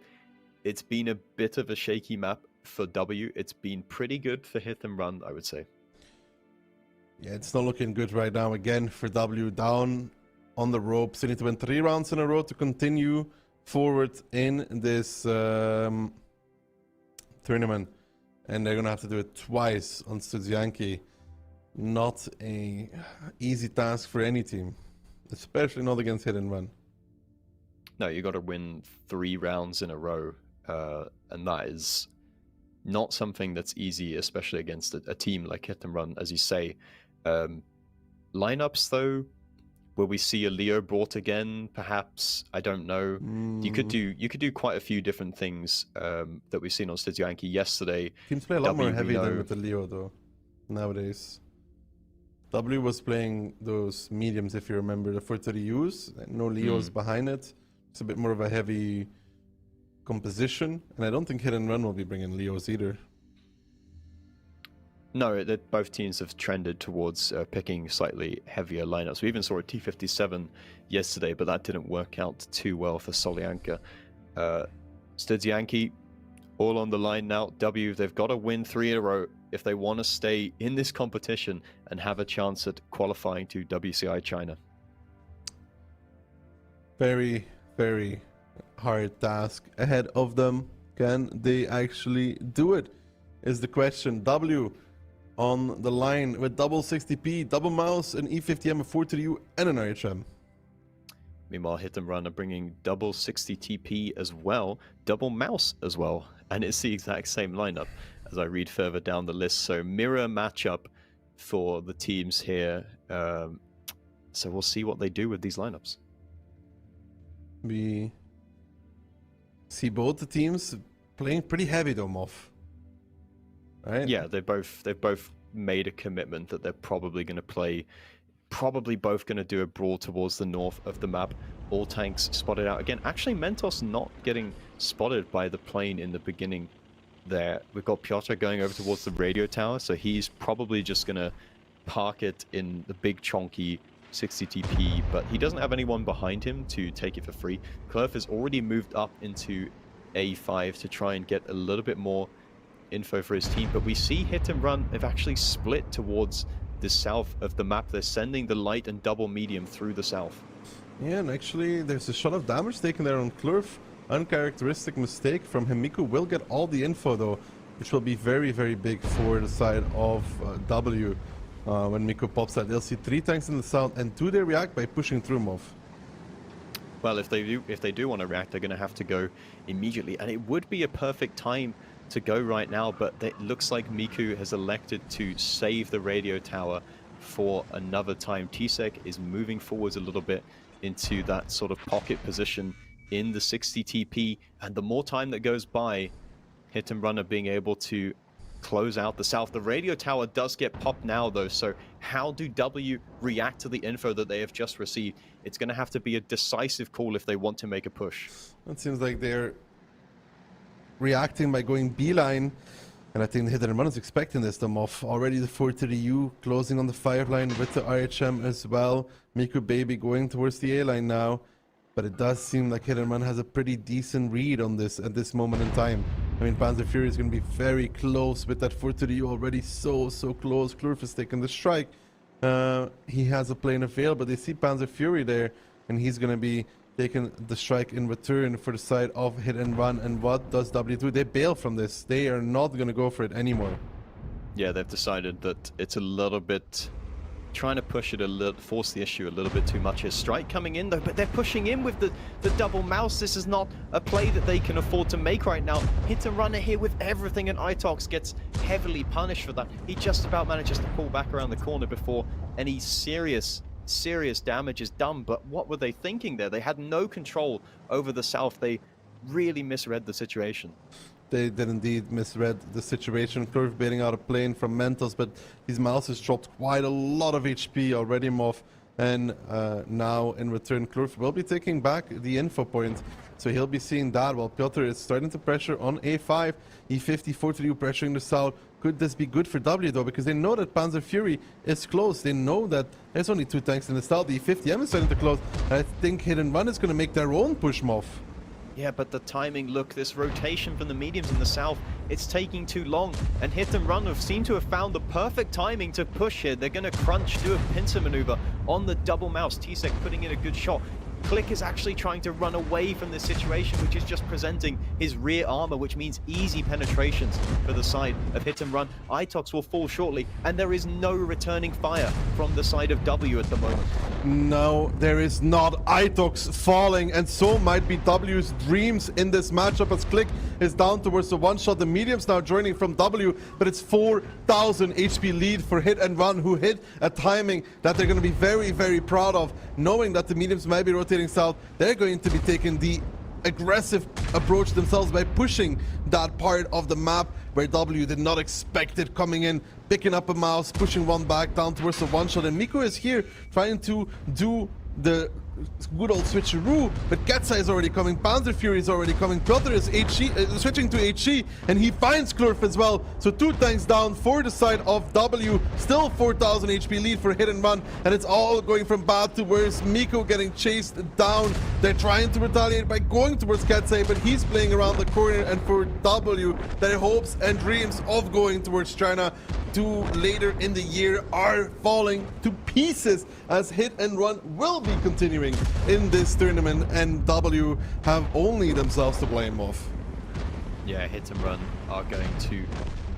Speaker 3: it's been a bit of a shaky map for W. It's been pretty good for Hit and Run, I would say.
Speaker 2: Yeah, it's not looking good right now. Again, for W, down on the ropes. They need to win 3 rounds in a row to continue forward in this tournament. And they're going to have to do it twice on Studs Yankee. Not a easy task for any team, especially not against Hit and Run.
Speaker 3: No, you got to win 3 rounds in a row, and that is not something that's easy, especially against a team like Hit and Run, as you say. Lineups, though, will we see a Leo brought again? Perhaps, I don't know. You could do quite a few different things that we've seen on Studs Yankee yesterday.
Speaker 2: Teams play a lot more heavy than with the Leo, though, nowadays. W was playing those mediums, if you remember, the 430Us, no Leos behind it. It's a bit more of a heavy composition, and I don't think Hit and Run will be bringing Leos either.
Speaker 3: No, both teams have trended towards picking slightly heavier lineups. We even saw a T57 yesterday, but that didn't work out too well for Solyanka. Studs Yankee, all on the line now. W, they've got to win 3 in a row if they want to stay in this competition and have a chance at qualifying to WCI China.
Speaker 2: Very, very hard task ahead of them. Can they actually do it? Is the question. W on the line with double 60p, double mouse, an E50M, a 430U, and an RHM.
Speaker 3: Meanwhile, Hit and Run are bringing double 60 TP as well, double mouse as well, and it's the exact same lineup as I read further down the list. So mirror matchup for the teams here. So we'll see what they do with these lineups.
Speaker 2: We see both the teams playing pretty heavy though, Moff. Right?
Speaker 3: Yeah, they've both made a commitment that they're probably going to play. Probably both going to do a brawl towards the north of the map. All tanks spotted out again. Actually, Mentos not getting spotted by the plane in the beginning there. We've got Piotr going over towards the radio tower, so he's probably just going to park it in the big chonky 60 TP, but he doesn't have anyone behind him to take it for free. Klurf has already moved up into A5 to try and get a little bit more info for his team, but we see Hit and Run have actually split towards the south of the map. They're sending the light and double medium through the south.
Speaker 2: Yeah, and actually there's a shot of damage taken there on Klurf. Uncharacteristic mistake from him. Miku will get all the info though, which will be very, very big for the side of W. When Miku pops that, they'll see 3 tanks in the south, and do they react by pushing through Moff?
Speaker 3: Well, if they do want to react, they're going to have to go immediately, and it would be a perfect time to go right now, but it looks like Miku has elected to save the radio tower for another time. Tsek is moving forwards a little bit into that sort of pocket position in the 60 TP, and the more time that goes by, Hit and Run are being able to close out the south. The radio tower does get popped now though, so how do W react to the info that they have just received? It's going to have to be a decisive call if they want to make a push.
Speaker 2: It seems like they're reacting by going beeline, and I think the Hit and Run is expecting this. Them off already. The 430U closing on the 5 line with the RHM as well. Miku Baby going towards the A line now, but it does seem like Hit and Run has a pretty decent read on this at this moment in time. I mean, Panzer Fury is going to be very close with that 430U already, so close. Klurf is taking the strike. He has a plane available, but they see Panzer Fury there, and he's going to be taking the strike in return for the side of Hit and Run. And what does W do? They bail from this. They are not going to go for it anymore.
Speaker 3: Yeah, they've decided that it's a little bit trying to push it a little, force the issue a little bit too much. His strike coming in though, but they're pushing in with the double mouse. This is not a play that they can afford to make right now. Hit and Run are here with everything, and Itox gets heavily punished for that. He just about manages to pull back around the corner before any serious damage is done. But what were they thinking there? They had no control over the south. They really misread the situation.
Speaker 2: They did indeed misread the situation. Klurf bailing out a plane from Mentos, but his mouse has dropped quite a lot of HP already, Moff. And now in return, Klurf will be taking back the info point. So he'll be seeing that while Piotr is starting to pressure on A5. E50, 4-3 pressuring the south. Could this be good for W though? Because they know that Panzer Fury is close. They know that there's only 2 tanks in the south. The E50M is starting to close. And I think Hit and Run is going to make their own push, Moff.
Speaker 3: Yeah, but the timing, look, this rotation from the mediums in the south, it's taking too long. And Hit and Run seem to have found the perfect timing to push here. They're going to crunch, do a pincer maneuver on the double mouse. Tsek putting in a good shot. Click is actually trying to run away from this situation, which is just presenting his rear armor, which means easy penetrations for the side of Hit and Run. Itox will fall shortly, and there is no returning fire from the side of W at the moment.
Speaker 2: No, there is not. Itox falling, and so might be W's dreams in this matchup as Click is down towards the one shot. The mediums now joining from W, but it's 4,000 HP lead for Hit and Run, who hit a timing that they're going to be very, very proud of, knowing that the mediums might be rotating south. They're going to be taking the aggressive approach themselves by pushing that part of the map where W did not expect it coming in, picking up a mouse, pushing one back down towards the one shot. And Miku is here trying to do the good old switcheroo, but Getza is already coming, Panzer Fury is already coming, Piotr is switching to HE, and he finds Klurf as well. So 2 tanks down for the side of W, still 4,000 HP lead for Hit and Run, and it's all going from bad to worse. Miku getting chased down. They're trying to retaliate by going towards Getza, but he's playing around the corner, and for W, their hopes and dreams of going towards China later in the year are falling to pieces, as Hit and Run will be continuing in this tournament, and W have only themselves to blame off.
Speaker 3: Yeah, Hit and Run are going to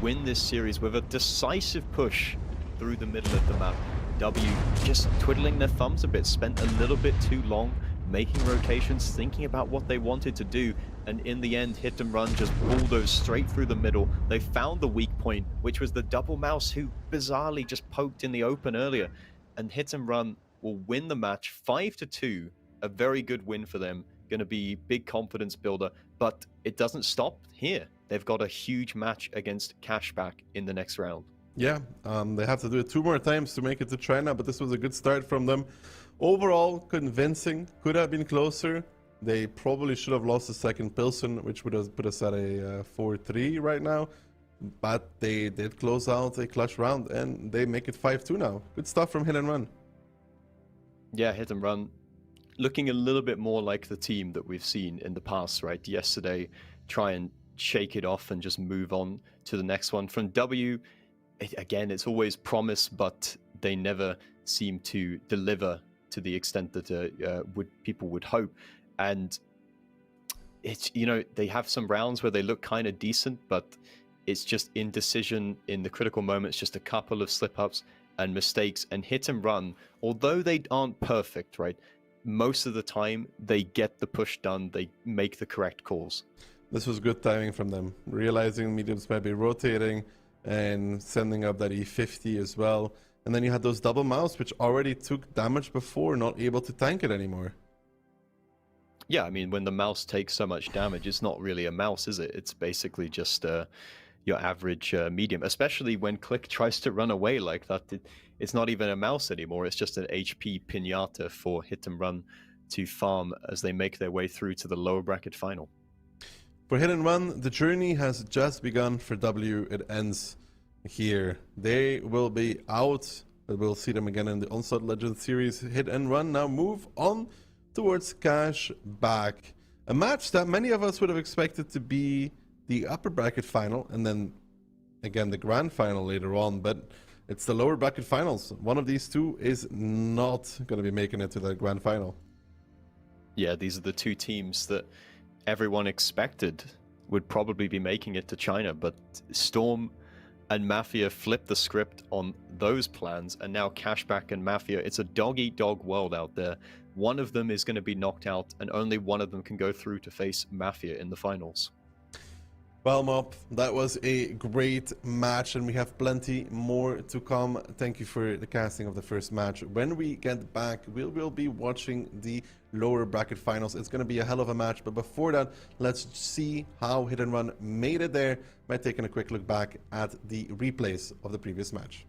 Speaker 3: win this series with a decisive push through the middle of the map. W just twiddling their thumbs a bit, spent a little bit too long making rotations, thinking about what they wanted to do, and in the end, Hit and Run just bulldozed straight through the middle. They found the weak point, which was the double mouse who bizarrely just poked in the open earlier, and Hit and Run will win the match 5-2. A very good win for them. Going to be big confidence builder, but it doesn't stop here. They've got a huge match against Cashback in the next round.
Speaker 2: Yeah, they have to do it 2 more times to make it to China, but this was a good start from them. Overall, convincing. Could have been closer. They probably should have lost the second Pilsen, which would have put us at a 4-3 right now. But they did close out a clutch round, and they make it 5-2 now. Good stuff from Hit and Run.
Speaker 3: Yeah, Hit and Run looking a little bit more like the team that we've seen in the past, right? Yesterday, try and shake it off and just move on to the next one. From W, again, it's always promise, but they never seem to deliver to the extent that people would hope. And it's, you know, they have some rounds where they look kind of decent, but it's just indecision in the critical moments, just a couple of slip-ups and mistakes. And Hit and Run, although they aren't perfect, right, most of the time they get the push done, they make the correct calls.
Speaker 2: This was good timing from them, realizing mediums might be rotating and sending up that E50 as well. And then you had those double mouse, which already took damage before, not able to tank it anymore.
Speaker 3: Yeah, I mean, when the mouse takes so much damage, it's not really a mouse, is it? It's basically just your average medium, especially when Click tries to run away like that. It's not even a mouse anymore. It's just an HP pinata for Hit and Run to farm as they make their way through to the lower bracket final.
Speaker 2: For Hit and Run, the journey has just begun. For W, it ends here. They will be out, but we'll see them again in the Onslaught Legends Series. Hit and Run now move on towards Cashback. A match that many of us would have expected to be the upper bracket final, and then again the grand final later on, but it's the lower bracket finals. One of these two is not going to be making it to the grand final.
Speaker 3: Yeah, these are the two teams that everyone expected would probably be making it to China, but Storm and Mafia flipped the script on those plans, and now Cashback and Mafia, it's a dog-eat-dog world out there. One of them is going to be knocked out, and only one of them can go through to face Mafia in the finals.
Speaker 2: Well, Mop, that was a great match, and we have plenty more to come. Thank you for the casting of the first match. When we get back, we will be watching the lower bracket finals. It's going to be a hell of a match, but before that, let's see how Hit and Run made it there by taking a quick look back at the replays of the previous match.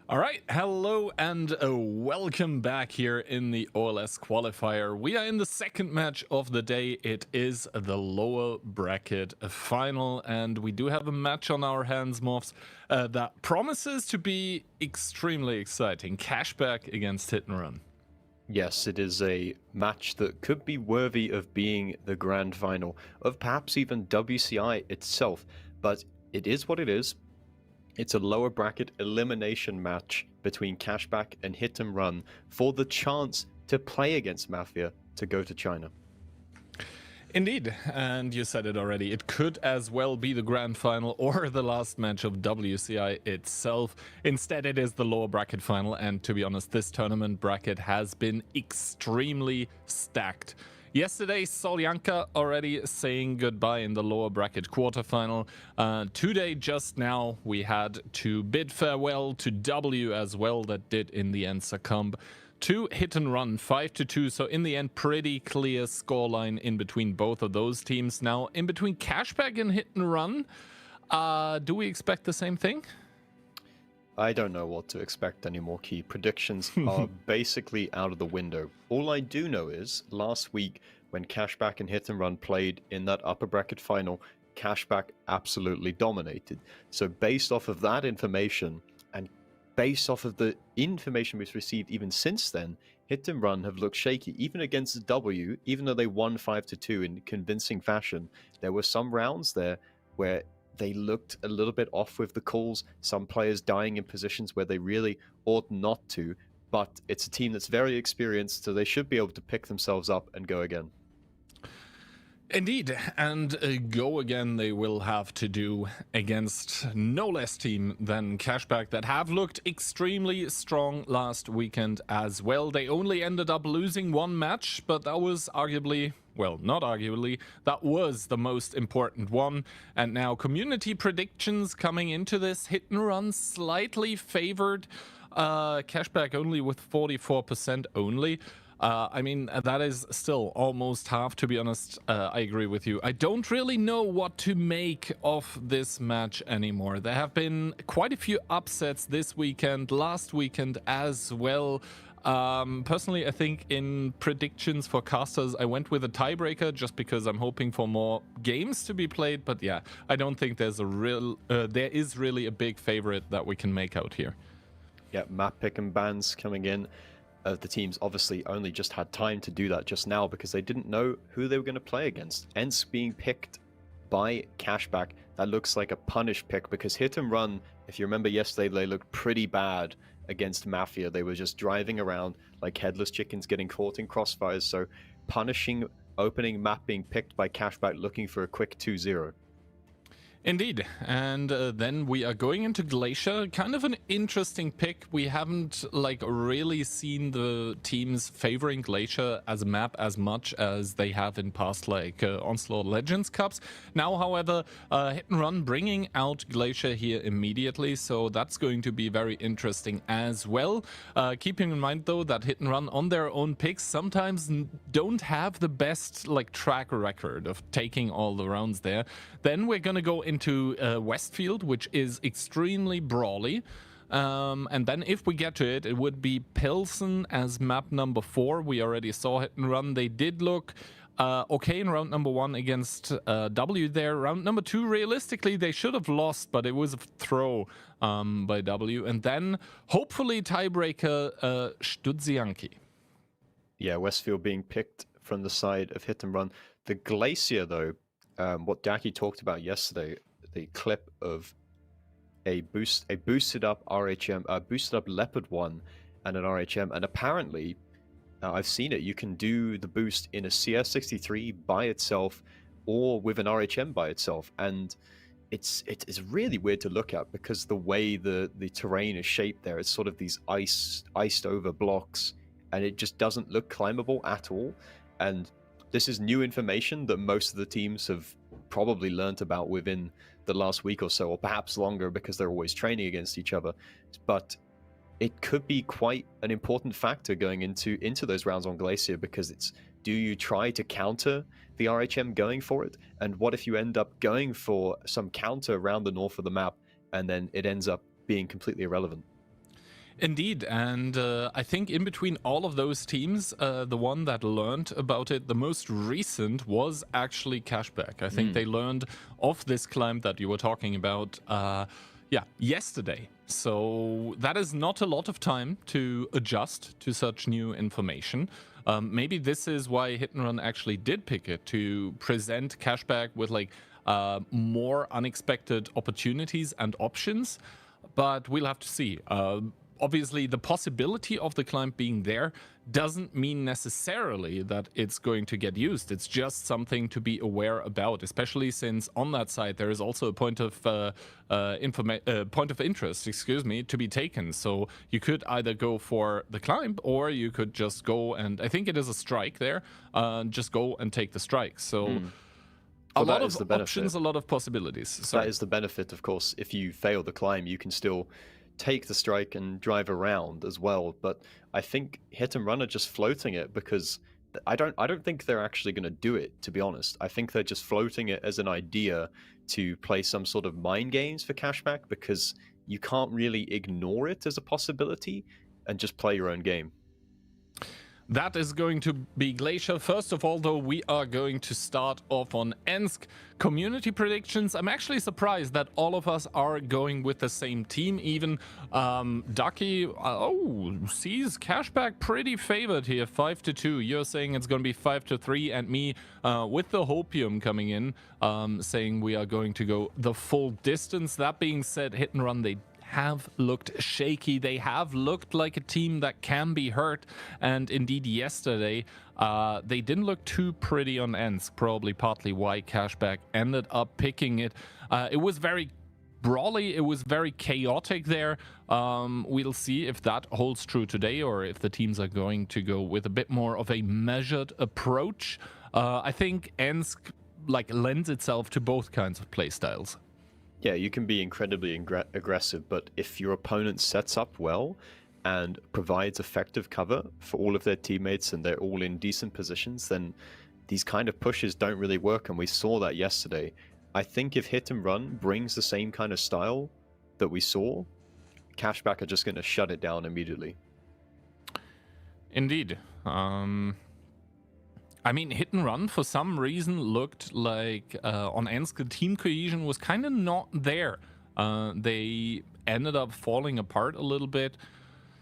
Speaker 4: All right, hello and welcome back here in the OLS Qualifier. We are in the second match of the day. It is the lower bracket final, and we do have a match on our hands, Morphs, that promises to be extremely exciting. Cashback against Hit and Run.
Speaker 3: Yes, it is a match that could be worthy of being the grand final, of perhaps even WCI itself, but it is what it is. It's a lower bracket elimination match between Cashback and Hit and Run for the chance to play against Mafia to go to China.
Speaker 4: Indeed, and you said it already, it could as well be the grand final or the last match of WCI itself. Instead, it is the lower bracket final, and to be honest, this tournament bracket has been extremely stacked. Yesterday, Solyanka already saying goodbye in the lower bracket quarterfinal. Today, just now, we had to bid farewell to W as well, that did in the end succumb to Hit and Run 5-2. So in the end, pretty clear scoreline in between both of those teams. Now, in between Cashback and Hit and Run, do we expect the same thing?
Speaker 3: I don't know what to expect anymore, Key. Predictions are basically out of the window. All I do know is, last week, when Cashback and Hit and Run played in that upper bracket final, Cashback absolutely dominated. So based off of that information, and based off of the information we've received even since then, Hit and Run have looked shaky. Even against W, even though they won 5-2 in convincing fashion, there were some rounds there where they looked a little bit off with the calls, some players dying in positions where they really ought not to, but it's a team that's very experienced, so they should be able to pick themselves up and go again.
Speaker 4: Indeed, and go again they will have to do against no less team than Cashback that have looked extremely strong last weekend as well. They only ended up losing one match, but that was arguably, well, not arguably, that was the most important one. And now community predictions coming into this. Hit and Run slightly favored, Cashback only with 44% only. I mean, that is still almost half, to be honest. I agree with you. I don't really know what to make of this match anymore. There have been quite a few upsets this weekend, last weekend as well. Personally, I think in predictions for casters, I went with a tiebreaker just because I'm hoping for more games to be played. But yeah, I don't think there's there is really a big favorite that we can make out here.
Speaker 3: Yeah, map pick and bans coming in. The teams obviously only just had time to do that just now because they didn't know who they were going to play against. Ents being picked by Cashback, that looks like a punish pick because Hit and Run, if you remember yesterday, they looked pretty bad against Mafia. They were just driving around like headless chickens getting caught in crossfires. So punishing opening map being picked by Cashback, looking for a quick 2-0.
Speaker 4: Indeed, and then we are going into Glacier, kind of an interesting pick. We haven't really seen the teams favoring Glacier as a map as much as they have in past Onslaught Legends Cups. Now, however, Hit and Run bringing out Glacier here immediately, so that's going to be very interesting as well. Keeping in mind though that Hit and Run on their own picks sometimes don't have the best track record of taking all the rounds there. Then we're gonna go into Westfield, which is extremely brawly. And then if we get to it, it would be Pilsen as map number 4. We already saw Hit and Run. They did look okay in round number 1 against W there. Round number 2, realistically, they should have lost, but it was a throw by W. And then, hopefully, tiebreaker Studzianki.
Speaker 3: Yeah, Westfield being picked from the side of Hit and Run. The Glacier, though, what Daki talked about yesterday, the clip of a boosted up RHM, boosted up Leopard 1 and an RHM, and apparently, I've seen it, you can do the boost in a CS63 by itself or with an RHM by itself, and it's really weird to look at because the way the terrain is shaped there, it's sort of these iced over blocks, and it just doesn't look climbable at all. And this is new information that most of the teams have probably learnt about within the last week or so, or perhaps longer because they're always training against each other. But it could be quite an important factor going into those rounds on Glacier, because it's, do you try to counter the RHM going for it? And what if you end up going for some counter around the north of the map and then it ends up being completely irrelevant?
Speaker 4: Indeed, and I think in between all of those teams, the one that learned about it the most recent was actually Cashback. I think they learned of this climb that you were talking about, yesterday. So that is not a lot of time to adjust to such new information. Maybe this is why Hit and Run actually did pick it, to present Cashback with like more unexpected opportunities and options. But we'll have to see. Obviously, the possibility of the climb being there doesn't mean necessarily that it's going to get used. It's just something to be aware about, especially since on that side there is also a point of interest, to be taken. So you could either go for the climb, or you could just go and, I think it is a strike there, just go and take the strike. So a lot of options, a lot of possibilities. So
Speaker 3: that is the benefit, of course. If you fail the climb, you can still take the strike and drive around as well. But I think Hit and Run are just floating it because I don't think they're actually going to do it, to be honest. I think they're just floating it as an idea to play some sort of mind games for Cashback, because you can't really ignore it as a possibility and just play your own game.
Speaker 4: That is going to be Glacier. First of all, though, we are going to start off on Ensk. Community predictions. I'm actually surprised that all of us are going with the same team. Even Ducky, sees Cashback pretty favored here, 5-2. You're saying it's going to be 5-3, and me with the Hopium coming in, saying we are going to go the full distance. That being said, Hit and Run, they have looked shaky. They have looked like a team that can be hurt, and indeed yesterday they didn't look too pretty on Ensk, probably partly why Cashback ended up picking it. It was very brawly, it was very chaotic there. We'll see if that holds true today, or if the teams are going to go with a bit more of a measured approach. I think Ensk lends itself to both kinds of playstyles.
Speaker 3: Yeah, you can be incredibly aggressive, but if your opponent sets up well and provides effective cover for all of their teammates and they're all in decent positions, then these kind of pushes don't really work, and we saw that yesterday. I think if Hit and Run brings the same kind of style that we saw, Cashback are just going to shut it down immediately.
Speaker 4: Indeed. I mean, Hit and Run for some reason looked like on Ensk the team cohesion was kind of not there. They ended up falling apart a little bit.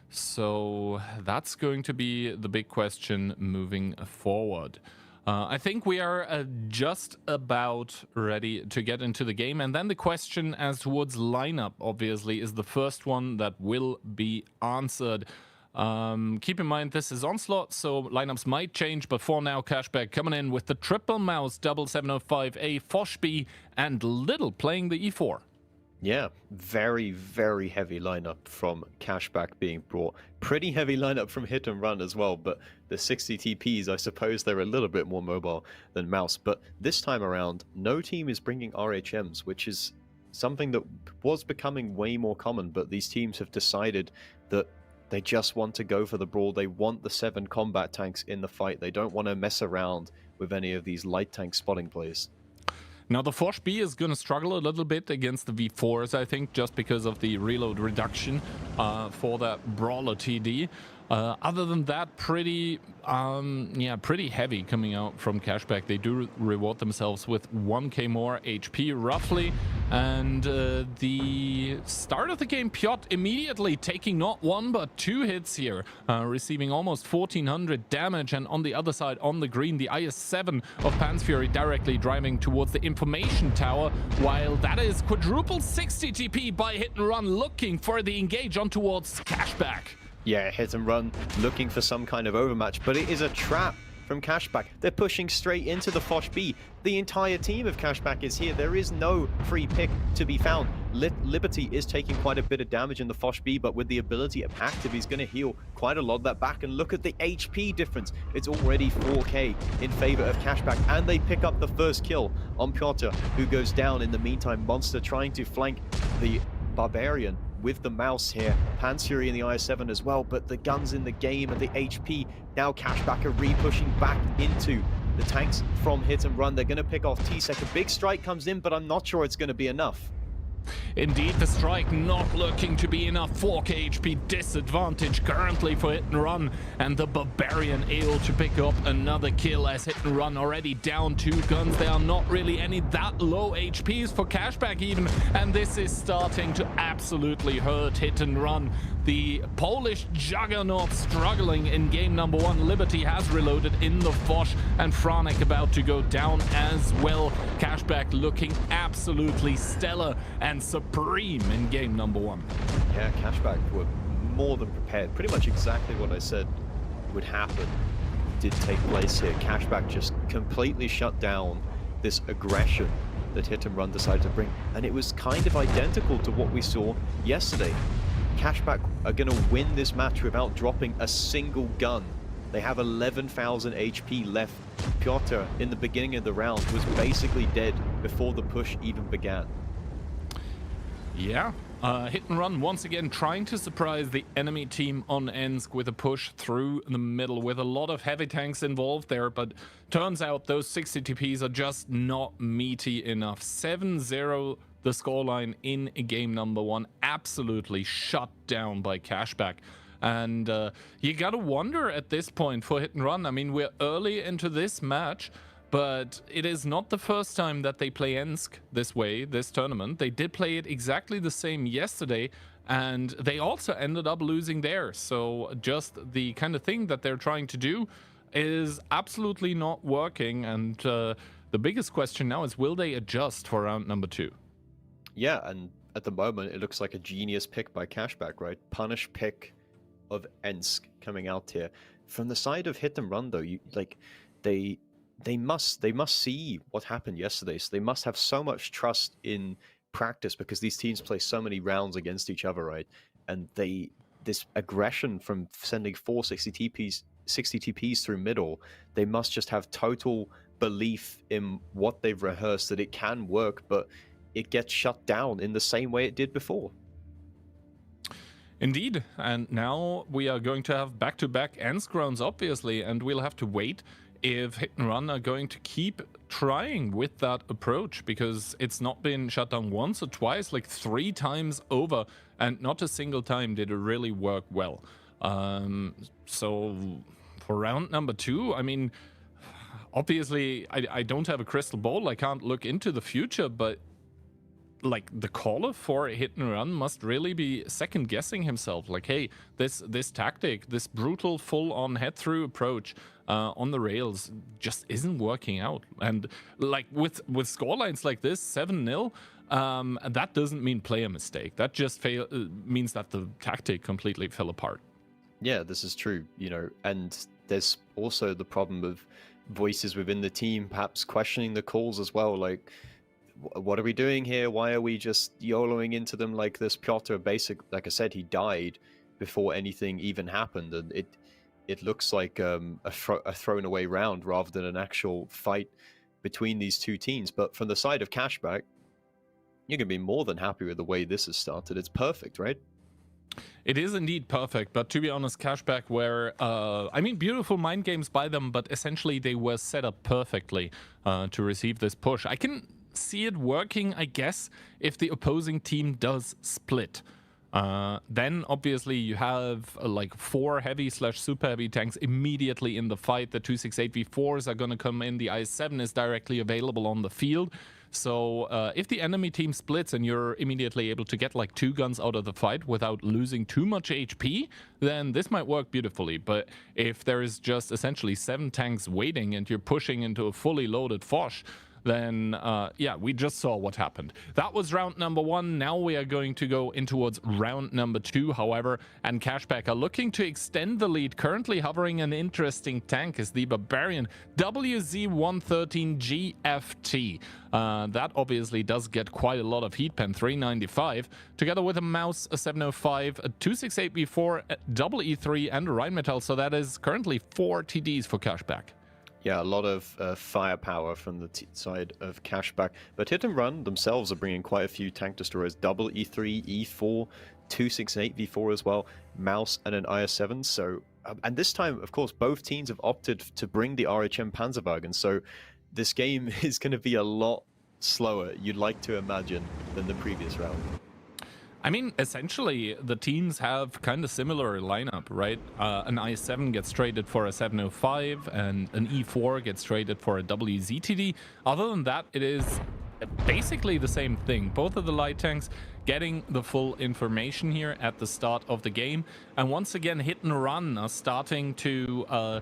Speaker 4: So that's going to be the big question moving forward. I think we are just about ready to get into the game. And then the question as towards lineup, obviously, is the first one that will be answered. Keep in mind this is Onslaught, so lineups might change, but for now Cashback coming in with the triple mouse, double 705A, Foshby, and Little playing the E4.
Speaker 3: Yeah, very, very heavy lineup from Cashback being brought. Pretty heavy lineup from Hit and Run as well, but the 60 TPs, I suppose they're a little bit more mobile than Mouse. But this time around, no team is bringing RHMs, which is something that was becoming way more common, but these teams have decided that they just want to go for the brawl. They want the 7 combat tanks in the fight. They don't want to mess around with any of these light tank spotting plays.
Speaker 4: Now the Force B is going to struggle a little bit against the V4s, I think, just because of the reload reduction for that Brawler TD. Other than that, pretty heavy coming out from Cashback. They do reward themselves with 1k more HP roughly, and the start of the game, Piotr immediately taking not 1 but 2 hits here, receiving almost 1400 damage, and on the other side on the green, the IS-7 of Pan's Fury directly driving towards the information tower, while that is quadruple 60 TP by Hit and Run, looking for the engage on towards Cashback.
Speaker 3: Yeah, Hit and Run looking for some kind of overmatch, but it is a trap from Cashback. They're pushing straight into the Fosh B. The entire team of Cashback is here. There is no free pick to be found. Liberty is taking quite a bit of damage in the Fosh B, but with the ability of active, he's going to heal quite a lot of that back. And look at the HP difference. It's already 4k in favor of Cashback, and they pick up the first kill on Piotr, who goes down. In the meantime, Monster trying to flank the Barbarian with the mouse here. Pan's Fury in the IS-7 as well, but the guns in the game and the HP. Now Cashback are re-pushing back into the tanks from Hit and Run. They're going to pick off T-Sec. A big strike comes in, but I'm not sure it's going to be enough.
Speaker 4: Indeed, the strike not looking to be enough. 4k HP disadvantage currently for Hit and Run, and the Barbarian able to pick up another kill as Hit and Run already down 2 guns. There are not really any that low HPs for Cashback even, and this is starting to absolutely hurt Hit and Run. The Polish juggernaut struggling in game number 1. Liberty has reloaded in the Foch, and Franek about to go down as well. Cashback looking absolutely stellar and supreme in game number 1.
Speaker 3: Yeah, Cashback were more than prepared. Pretty much exactly what I said would happen did take place here. Cashback just completely shut down this aggression that Hit and Run decided to bring, and it was kind of identical to what we saw yesterday. Cashback are going to win this match without dropping a single gun. They have 11,000 HP left. Piotr, in the beginning of the round, was basically dead before the push even began.
Speaker 4: Yeah, Hit and Run once again trying to surprise the enemy team on Ensk with a push through the middle with a lot of heavy tanks involved there, but turns out those 60 TPs are just not meaty enough. 7-0 the scoreline in game number 1, absolutely shut down by Cashback. And you gotta wonder at this point for Hit and Run. I mean, we're early into this match, but it is not the first time that they play Ensk this way, this tournament. They did play it exactly the same yesterday, and they also ended up losing there. So just the kind of thing that they're trying to do is absolutely not working. And the biggest question now is, will they adjust for round number 2?
Speaker 3: Yeah, and at the moment, it looks like a genius pick by Cashback, right? Punish pick of Ensk coming out here. From the side of Hit and Run, though, they must see what happened yesterday. So they must have so much trust in practice because these teams play so many rounds against each other, right? And this aggression from sending 460 TPs through middle, they must just have total belief in what they've rehearsed that it can work, but it gets shut down in the same way it did before.
Speaker 4: Indeed, and now we are going to have back-to-back Ensk rounds, obviously, and we'll have to wait if Hit and Run are going to keep trying with that approach, because it's not been shut down once or twice, like 3 times over, and not a single time did it really work well. So for round number 2, I mean, obviously I don't have a crystal ball, I can't look into the future, but like the caller for Hit and Run must really be second guessing himself, like, hey, this tactic, this brutal full-on head-through approach on the rails just isn't working out. And like with scorelines like this, 7-0, that doesn't mean player mistake. That just means that the tactic completely fell apart.
Speaker 3: Yeah, this is true, you know, and there's also the problem of voices within the team perhaps questioning the calls as well, like, what are we doing here? Why are we just YOLOing into them like this? Piotr, like I said, he died before anything even happened, and it looks like a thrown away round rather than an actual fight between these two teams. But from the side of Cashback, you're going to be more than happy with the way this has started. It's perfect, right?
Speaker 4: It is indeed perfect, but to be honest, Cashback were, I mean, beautiful mind games by them, but essentially they were set up perfectly to receive this push. I can see it working, I guess, if the opposing team does split. Then obviously you have like 4 heavy/super heavy tanks immediately in the fight. The 268v4s are going to come in. The IS-7 is directly available on the field. So if the enemy team splits and you're immediately able to get like 2 guns out of the fight without losing too much HP, then this might work beautifully. But if there is just essentially 7 tanks waiting and you're pushing into a fully loaded Foch, then yeah, we just saw what happened. That was round number 1. Now we are going to go in towards round number 2, however, and Cashback are looking to extend the lead. Currently hovering an interesting tank is the Barbarian WZ-113 GFT. That obviously does get quite a lot of heat pen, 395, together with a Mouse, a 705, a 268v4, double E3, and a Rheinmetall. So that is currently 4 TDs for Cashback.
Speaker 3: Yeah, a lot of firepower from the side of Cashback. But Hit and Run themselves are bringing quite a few tank destroyers. Double E3, E4, 268v4 as well, Mouse and an IS-7. So, and this time, of course, both teams have opted to bring the RHM Panzerwagen. So this game is going to be a lot slower, you'd like to imagine, than the previous round.
Speaker 4: I mean, essentially, the teams have kind of similar lineup, right? An i7 gets traded for a 705, and an E4 gets traded for a WZTD. Other than that, it is basically the same thing. Both of the light tanks getting the full information here at the start of the game. And once again, Hit and Run are starting to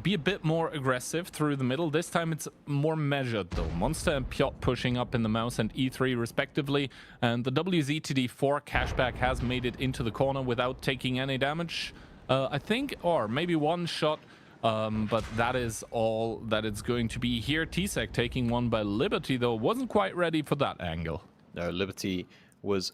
Speaker 4: be a bit more aggressive through the middle. This time it's more measured though. Monster and Piotr pushing up in the Mouse and E3 respectively, and the WZTD4 cashback has made it into the corner without taking any damage, I think, or maybe one shot, but that is all that it's going to be here. T-Sec taking one by Liberty though, wasn't quite ready for that angle.
Speaker 3: No, Liberty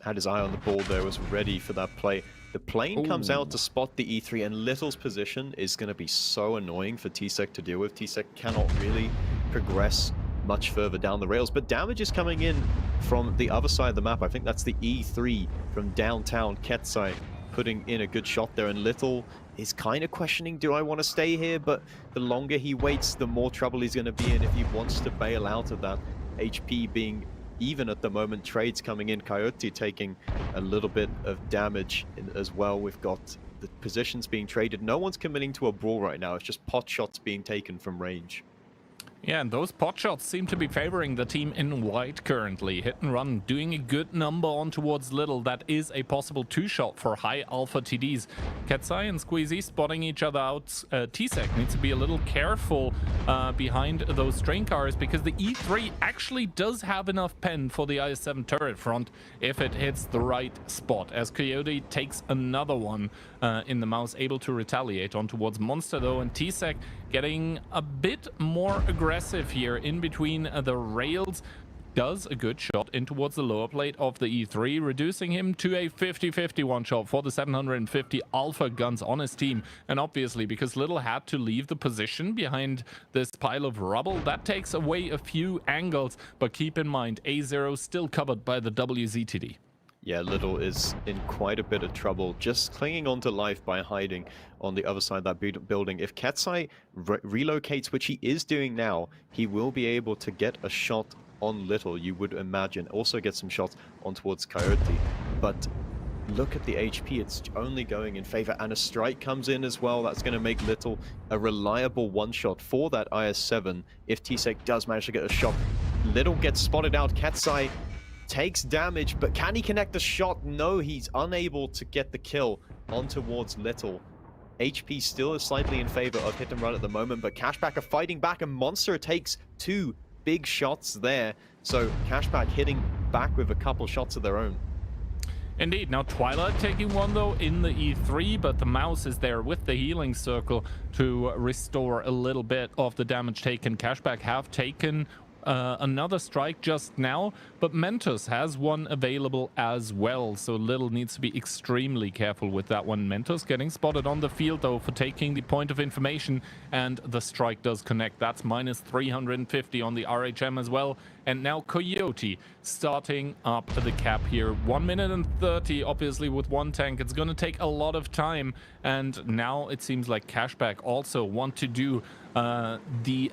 Speaker 3: had his eye on the ball there, was ready for that play. The plane comes out to spot the E3, and Little's position is going to be so annoying for T-Sec to deal with. T-Sec cannot really progress much further down the rails, but damage is coming in from the other side of the map. I think that's the E3 from downtown. Ketsai putting in a good shot there, and Little is kind of questioning, do I want to stay here? But the longer he waits, the more trouble he's going to be in if he wants to bail out of that. HP being even at the moment, trades coming in, Coyote taking a little bit of damage as well. We've got the positions being traded. No one's committing to a brawl right now. It's just pot shots being taken from range.
Speaker 4: Yeah, and those pot shots seem to be favoring the team in white currently. Hit and Run doing a good number on towards Little. That is a possible two-shot for high alpha TDs. Ketsai and Squeezy spotting each other out. T-Sec needs to be a little careful behind those train cars, because the E3 actually does have enough pen for the IS-7 turret front if it hits the right spot, as Coyote takes another one in the Mouse, able to retaliate on towards Monster though, and T-Sec getting a bit more aggressive here in between the rails. Does a good shot in towards the lower plate of the E3, reducing him to a 50-50 one shot for the 750 alpha guns on his team. And obviously, because Little had to leave the position behind this pile of rubble, that takes away a few angles. But keep in mind, A0 still covered by the WZTD.
Speaker 3: Yeah, Little is in quite a bit of trouble, just clinging on to life by hiding on the other side of that building. If Ketsai relocates, which he is doing now, he will be able to get a shot on Little, you would imagine. Also get some shots on towards Coyote. But look at the HP, it's only going in favor. And a strike comes in as well. That's going to make Little a reliable one-shot for that IS-7 if T-Sec does manage to get a shot. Little gets spotted out. Ketsai takes damage, but can he connect the shot? No, he's unable to get the kill on towards Little. HP still is slightly in favor of Hit and Run at the moment, but Cashback are fighting back, and Monster takes two big shots there. So Cashback hitting back with a couple shots of their own.
Speaker 4: Indeed. Now Twilight taking one though in the E3, but the Mouse is there with the healing circle to restore a little bit of the damage taken. Cashback have taken another strike just now, but Mentos has one available as well, so Little needs to be extremely careful with that one. Mentos getting spotted on the field though for taking the point of information, and the strike does connect. That's minus 350 on the RHM as well. And now Coyote starting up the cap here. 1 minute and 30, obviously with one tank. It's going to take a lot of time, and now it seems like Cashback also want to do the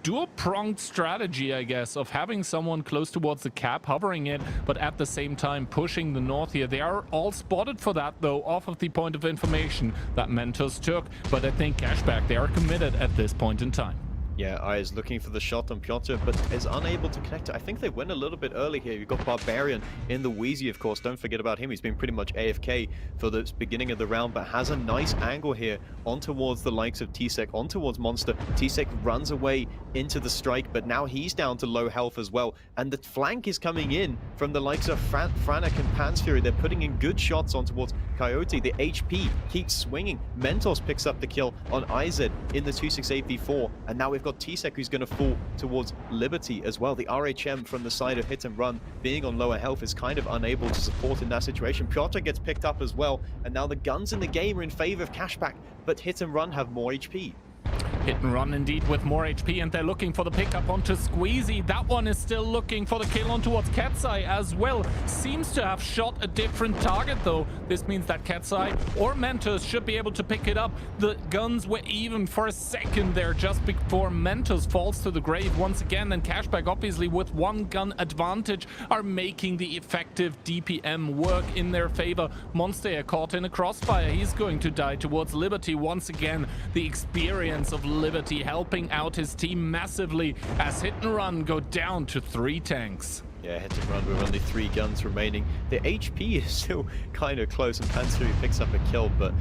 Speaker 4: dual-pronged strategy, I guess, of having someone close towards the cap, hovering it, but at the same time pushing the north here. They are all spotted for that, though, off of the point of information that Mentos took, but I think Cashback, they are committed at this point in time.
Speaker 3: Yeah, I is looking for the shot on Piotr, but is unable to connect it. I think they went a little bit early here. You've got Barbarian in the Wheezy, of course. Don't forget about him. He's been pretty much AFK for the beginning of the round, but has a nice angle here on towards the likes of T-Sec, on towards Monster. T-Sec runs away into the strike, but now he's down to low health as well. And the flank is coming in from the likes of Franak and Pansfury. They're putting in good shots on towards Coyote. The HP keeps swinging. Mentos picks up the kill on IZ in the 268v4, and now we've got T-Sec who's going to fall towards Liberty as well. The RHM from the side of Hit and Run, being on lower health, is kind of unable to support in that situation. Piotr gets picked up as well, and now the guns in the game are in favor of Cashback, but Hit and Run have more HP.
Speaker 4: Hit and Run indeed with more HP, and they're looking for the pickup onto Squeezy. That one is still looking for the kill on towards Katsai as well. Seems to have shot a different target though. This means that Katsai or Mentos should be able to pick it up. The guns were even for a second there just before Mentos falls to the grave once again, and Cashback obviously with one gun advantage are making the effective DPM work in their favor. Monster caught in a crossfire. He's going to die towards Liberty once again. The experience of Liberty helping out his team massively as Hit and Run go down to 3 tanks.
Speaker 3: Yeah, Hit and Run with only 3 guns remaining. The HP is still kind of close, and Pantsuri picks up a kill, but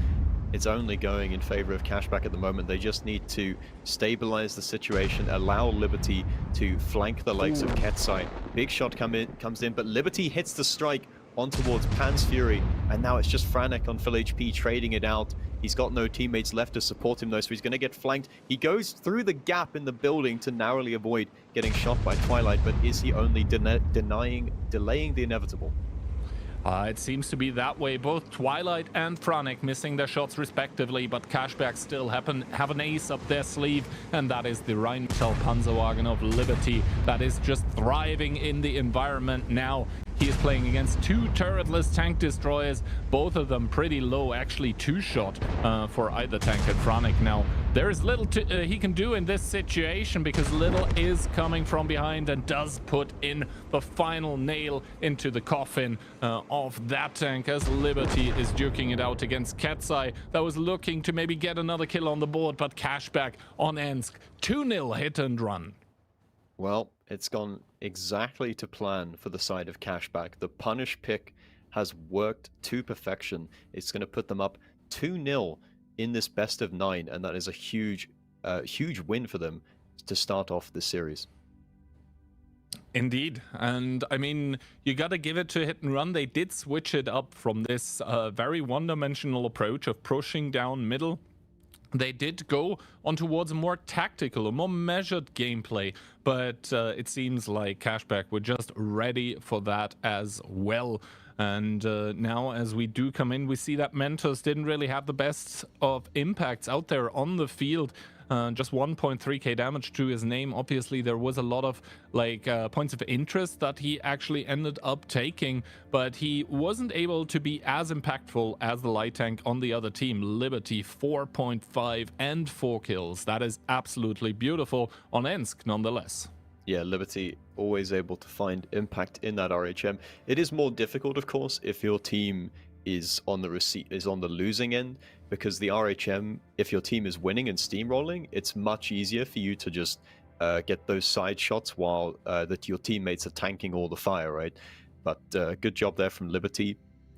Speaker 3: it's only going in favor of Cashback at the moment. They just need to stabilize the situation, allow Liberty to flank the likes of Ketsai. Big shot comes in, but Liberty hits the strike on towards Pan's Fury, and now it's just Franek on full HP trading it out. He's got no teammates left to support him though, so he's going to get flanked. He goes through the gap in the building to narrowly avoid getting shot by Twilight, but is he only delaying the inevitable?
Speaker 4: It seems to be that way. Both Twilight and Franek missing their shots respectively, but Cashback still have an ace up their sleeve, and that is the Rheinmetall Panzerwagen of Liberty that is just thriving in the environment now. He is playing against 2 turretless tank destroyers, both of them pretty low, actually 2-shot for either tank and Franek. Now, there is little he can do in this situation because Little is coming from behind and does put in the final nail into the coffin of that tank as Liberty is duking it out against Katsai that was looking to maybe get another kill on the board, but Cashback on Ensk. 2-0 Hit and Run.
Speaker 3: Well, it's gone exactly to plan for the side of Cashback. The punish pick has worked to perfection. It's going to put them up 2-0 in this best of 9, and that is a huge win for them to start off this series.
Speaker 4: Indeed, and I mean, you gotta give it to Hit and Run. They did switch it up from this very one-dimensional approach of pushing down middle. They did go on towards a more tactical, a more measured gameplay, but it seems like Cashback were just ready for that as well. And now as we do come in, we see that Mentos didn't really have the best of impacts out there on the field. Just 1.3k damage to his name. Obviously, there was a lot of points of interest that he actually ended up taking, but he wasn't able to be as impactful as the light tank on the other team. Liberty 4.5 and 4 kills. That is absolutely beautiful on Ensk, nonetheless.
Speaker 3: Yeah, Liberty always able to find impact in that RHM. It is more difficult, of course, if your team is on the losing end, because the RHM, if your team is winning and steamrolling, it's much easier for you to just get those side shots while that your teammates are tanking all the fire, right? But good job there from Liberty.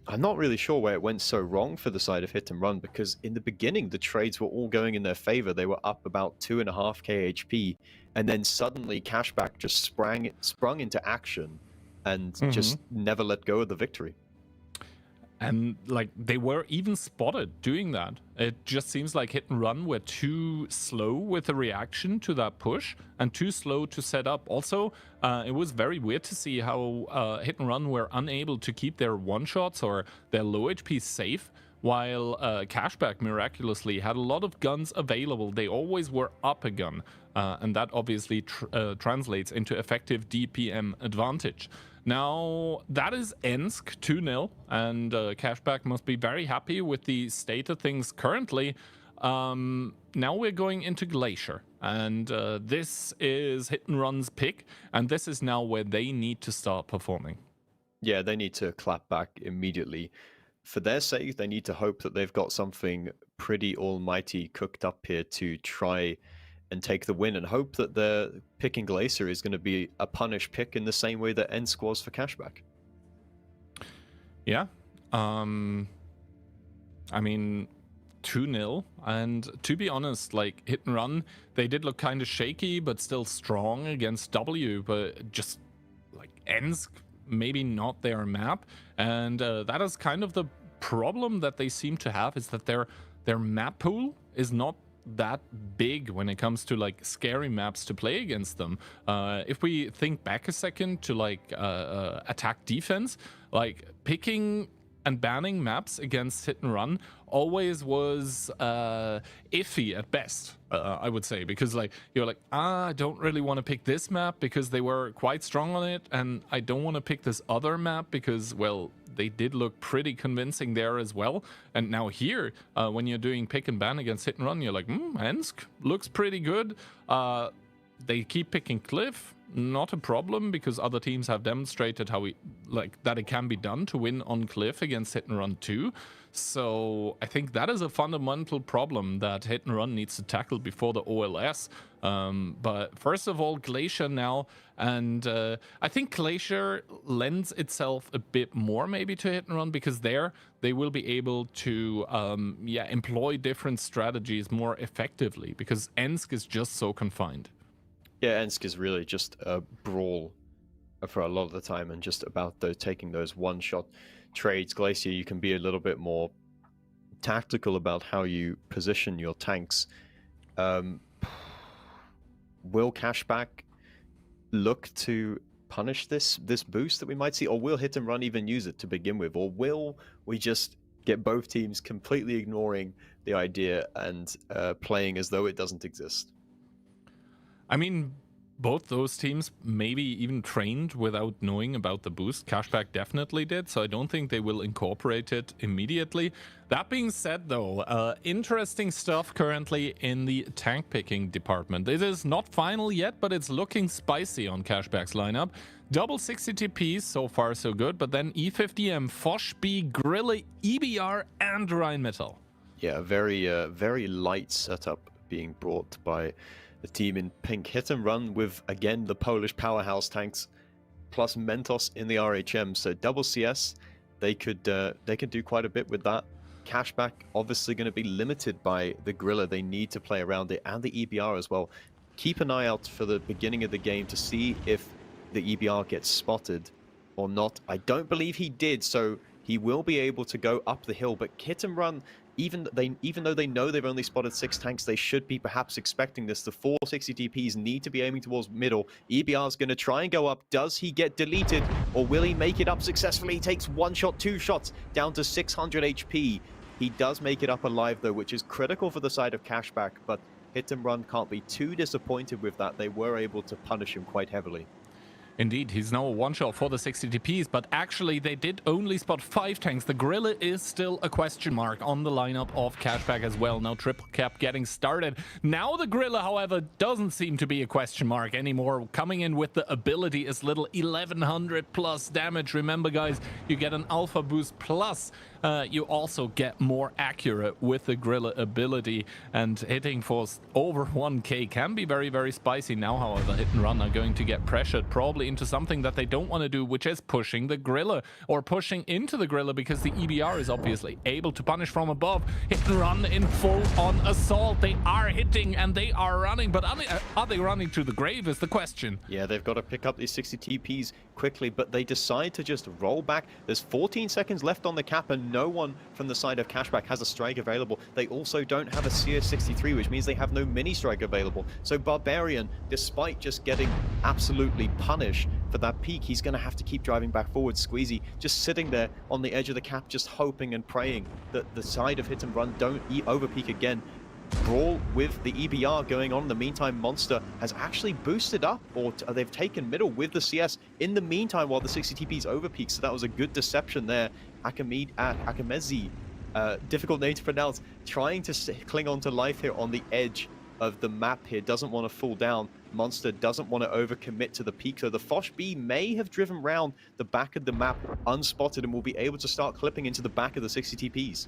Speaker 3: I'm not really sure where it went so wrong for the side of Hit and Run, because in the beginning the trades were all going in their favor. They were up about 2.5k HP, and then suddenly Cashback just sprung into action and just never let go of the victory.
Speaker 4: And they were even spotted doing that. It just seems like Hit and Run were too slow with the reaction to that push and too slow to set up. Also, it was very weird to see how Hit and Run were unable to keep their one-shots or their low HP safe, while Cashback miraculously had a lot of guns available. They always were up a gun, and that obviously translates into effective DPM advantage. Now, that is Ensk 2-0, and Cashback must be very happy with the state of things currently. Now we're going into Glacier, and this is Hit and Run's pick, and this is now where they need to start performing.
Speaker 3: Yeah, they need to clap back immediately. For their sake, they need to hope that they've got something pretty almighty cooked up here to try and take the win, and hope that their picking Glacier is going to be a punish pick in the same way that Ensk was for Cashback.
Speaker 4: Yeah. I mean, 2-0, and to be honest, Hit and Run, they did look kind of shaky but still strong against W, but just Ensk, maybe not their map, and that is kind of the problem that they seem to have, is that their map pool is not that big when it comes to scary maps to play against them. If we think back a second to attack defense, picking and banning maps against hit and run always was iffy at best, I would say, because like you're like, I don't really want to pick this map because they were quite strong on it, and I don't want to pick this other map because, well, they did look pretty convincing there as well. And now here, when you're doing pick and ban against hit and run, you're like, Ensk looks pretty good. They keep picking Cliff. Not a problem, because other teams have demonstrated that it can be done to win on Cliff against hit and run too. So I think that is a fundamental problem that hit and run needs to tackle before the OLS. But first of all, Glacier now, and I think Glacier lends itself a bit more maybe to hit and run, because there they will be able to employ different strategies more effectively, because Ensk is just so confined.
Speaker 3: Yeah, Ensk is really just a brawl for a lot of the time, and just about taking those one-shot trades. Glacier, you can be a little bit more tactical about how you position your tanks. Will Cashback look to punish this boost that we might see, or will Hit and Run even use it to begin with, or will we just get both teams completely ignoring the idea and playing as though it doesn't exist?
Speaker 4: I mean, both those teams maybe even trained without knowing about the boost. Cashback definitely did, so I don't think they will incorporate it immediately. That being said, though, interesting stuff currently in the tank picking department. It is not final yet, but it's looking spicy on Cashback's lineup. Double 60 TPs, so far so good, but then E50M, Foch B, Grille, EBR, and Rheinmetall.
Speaker 3: Yeah, very light setup being brought by the team in pink. Hit and Run with, again, the Polish powerhouse tanks, plus Mentos in the RHM. So double CS, they could do quite a bit with that. Cashback obviously going to be limited by the Grilla. They need to play around it, and the EBR as well. Keep an eye out for the beginning of the game to see if the EBR gets spotted or not. I don't believe he did, so he will be able to go up the hill. But Hit and Run, even though they know they've only spotted 6 tanks, they should be perhaps expecting this. The 460 DPs need to be aiming towards middle. EBR is going to try and go up. Does he get deleted, or will he make it up successfully? He takes 1 shot, 2 shots, down to 600 HP. He does make it up alive, though, which is critical for the side of Cashback, but Hit and Run can't be too disappointed with that. They were able to punish him quite heavily.
Speaker 4: Indeed, he's now a one-shot for the 60 TPs, but actually they did only spot 5 tanks. The Gorilla is still a question mark on the lineup of Cashback as well. Now triple cap getting started. Now the Gorilla, however, doesn't seem to be a question mark anymore. Coming in with the ability is little 1100 plus damage. Remember, guys, you get an alpha boost plus you also get more accurate with the Gorilla ability, and hitting for over 1k can be very, very spicy. Now, however, Hit and Run are going to get pressured probably into something that they don't want to do, which is pushing the Gorilla, or pushing into the Gorilla, because the EBR is obviously able to punish from above. Hit and Run in full on assault. They are hitting and they are running, but are they running to the grave is the question.
Speaker 3: Yeah, they've got to pick up these 60 TPs quickly, but they decide to just roll back. There's 14 seconds left on the cap, and no one from the side of Cashback has a strike available. They also don't have a CS63, which means they have no mini strike available. So Barbarian, despite just getting absolutely punished for that peak, he's going to have to keep driving back forward. Squeezy just sitting there on the edge of the cap, just hoping and praying that the side of Hit and Run don't overpeak again. Brawl with the EBR going on. In the meantime, Monster has actually boosted up, or they've taken middle with the CS in the meantime while the 60 TPs overpeak. So that was a good deception there. Akamezi, difficult name to pronounce, trying to cling on to life here on the edge of the map here. Doesn't want to fall down. Monster doesn't want to overcommit to the peak. So the Foch B may have driven round the back of the map unspotted and will be able to start clipping into the back of the 60 TPs.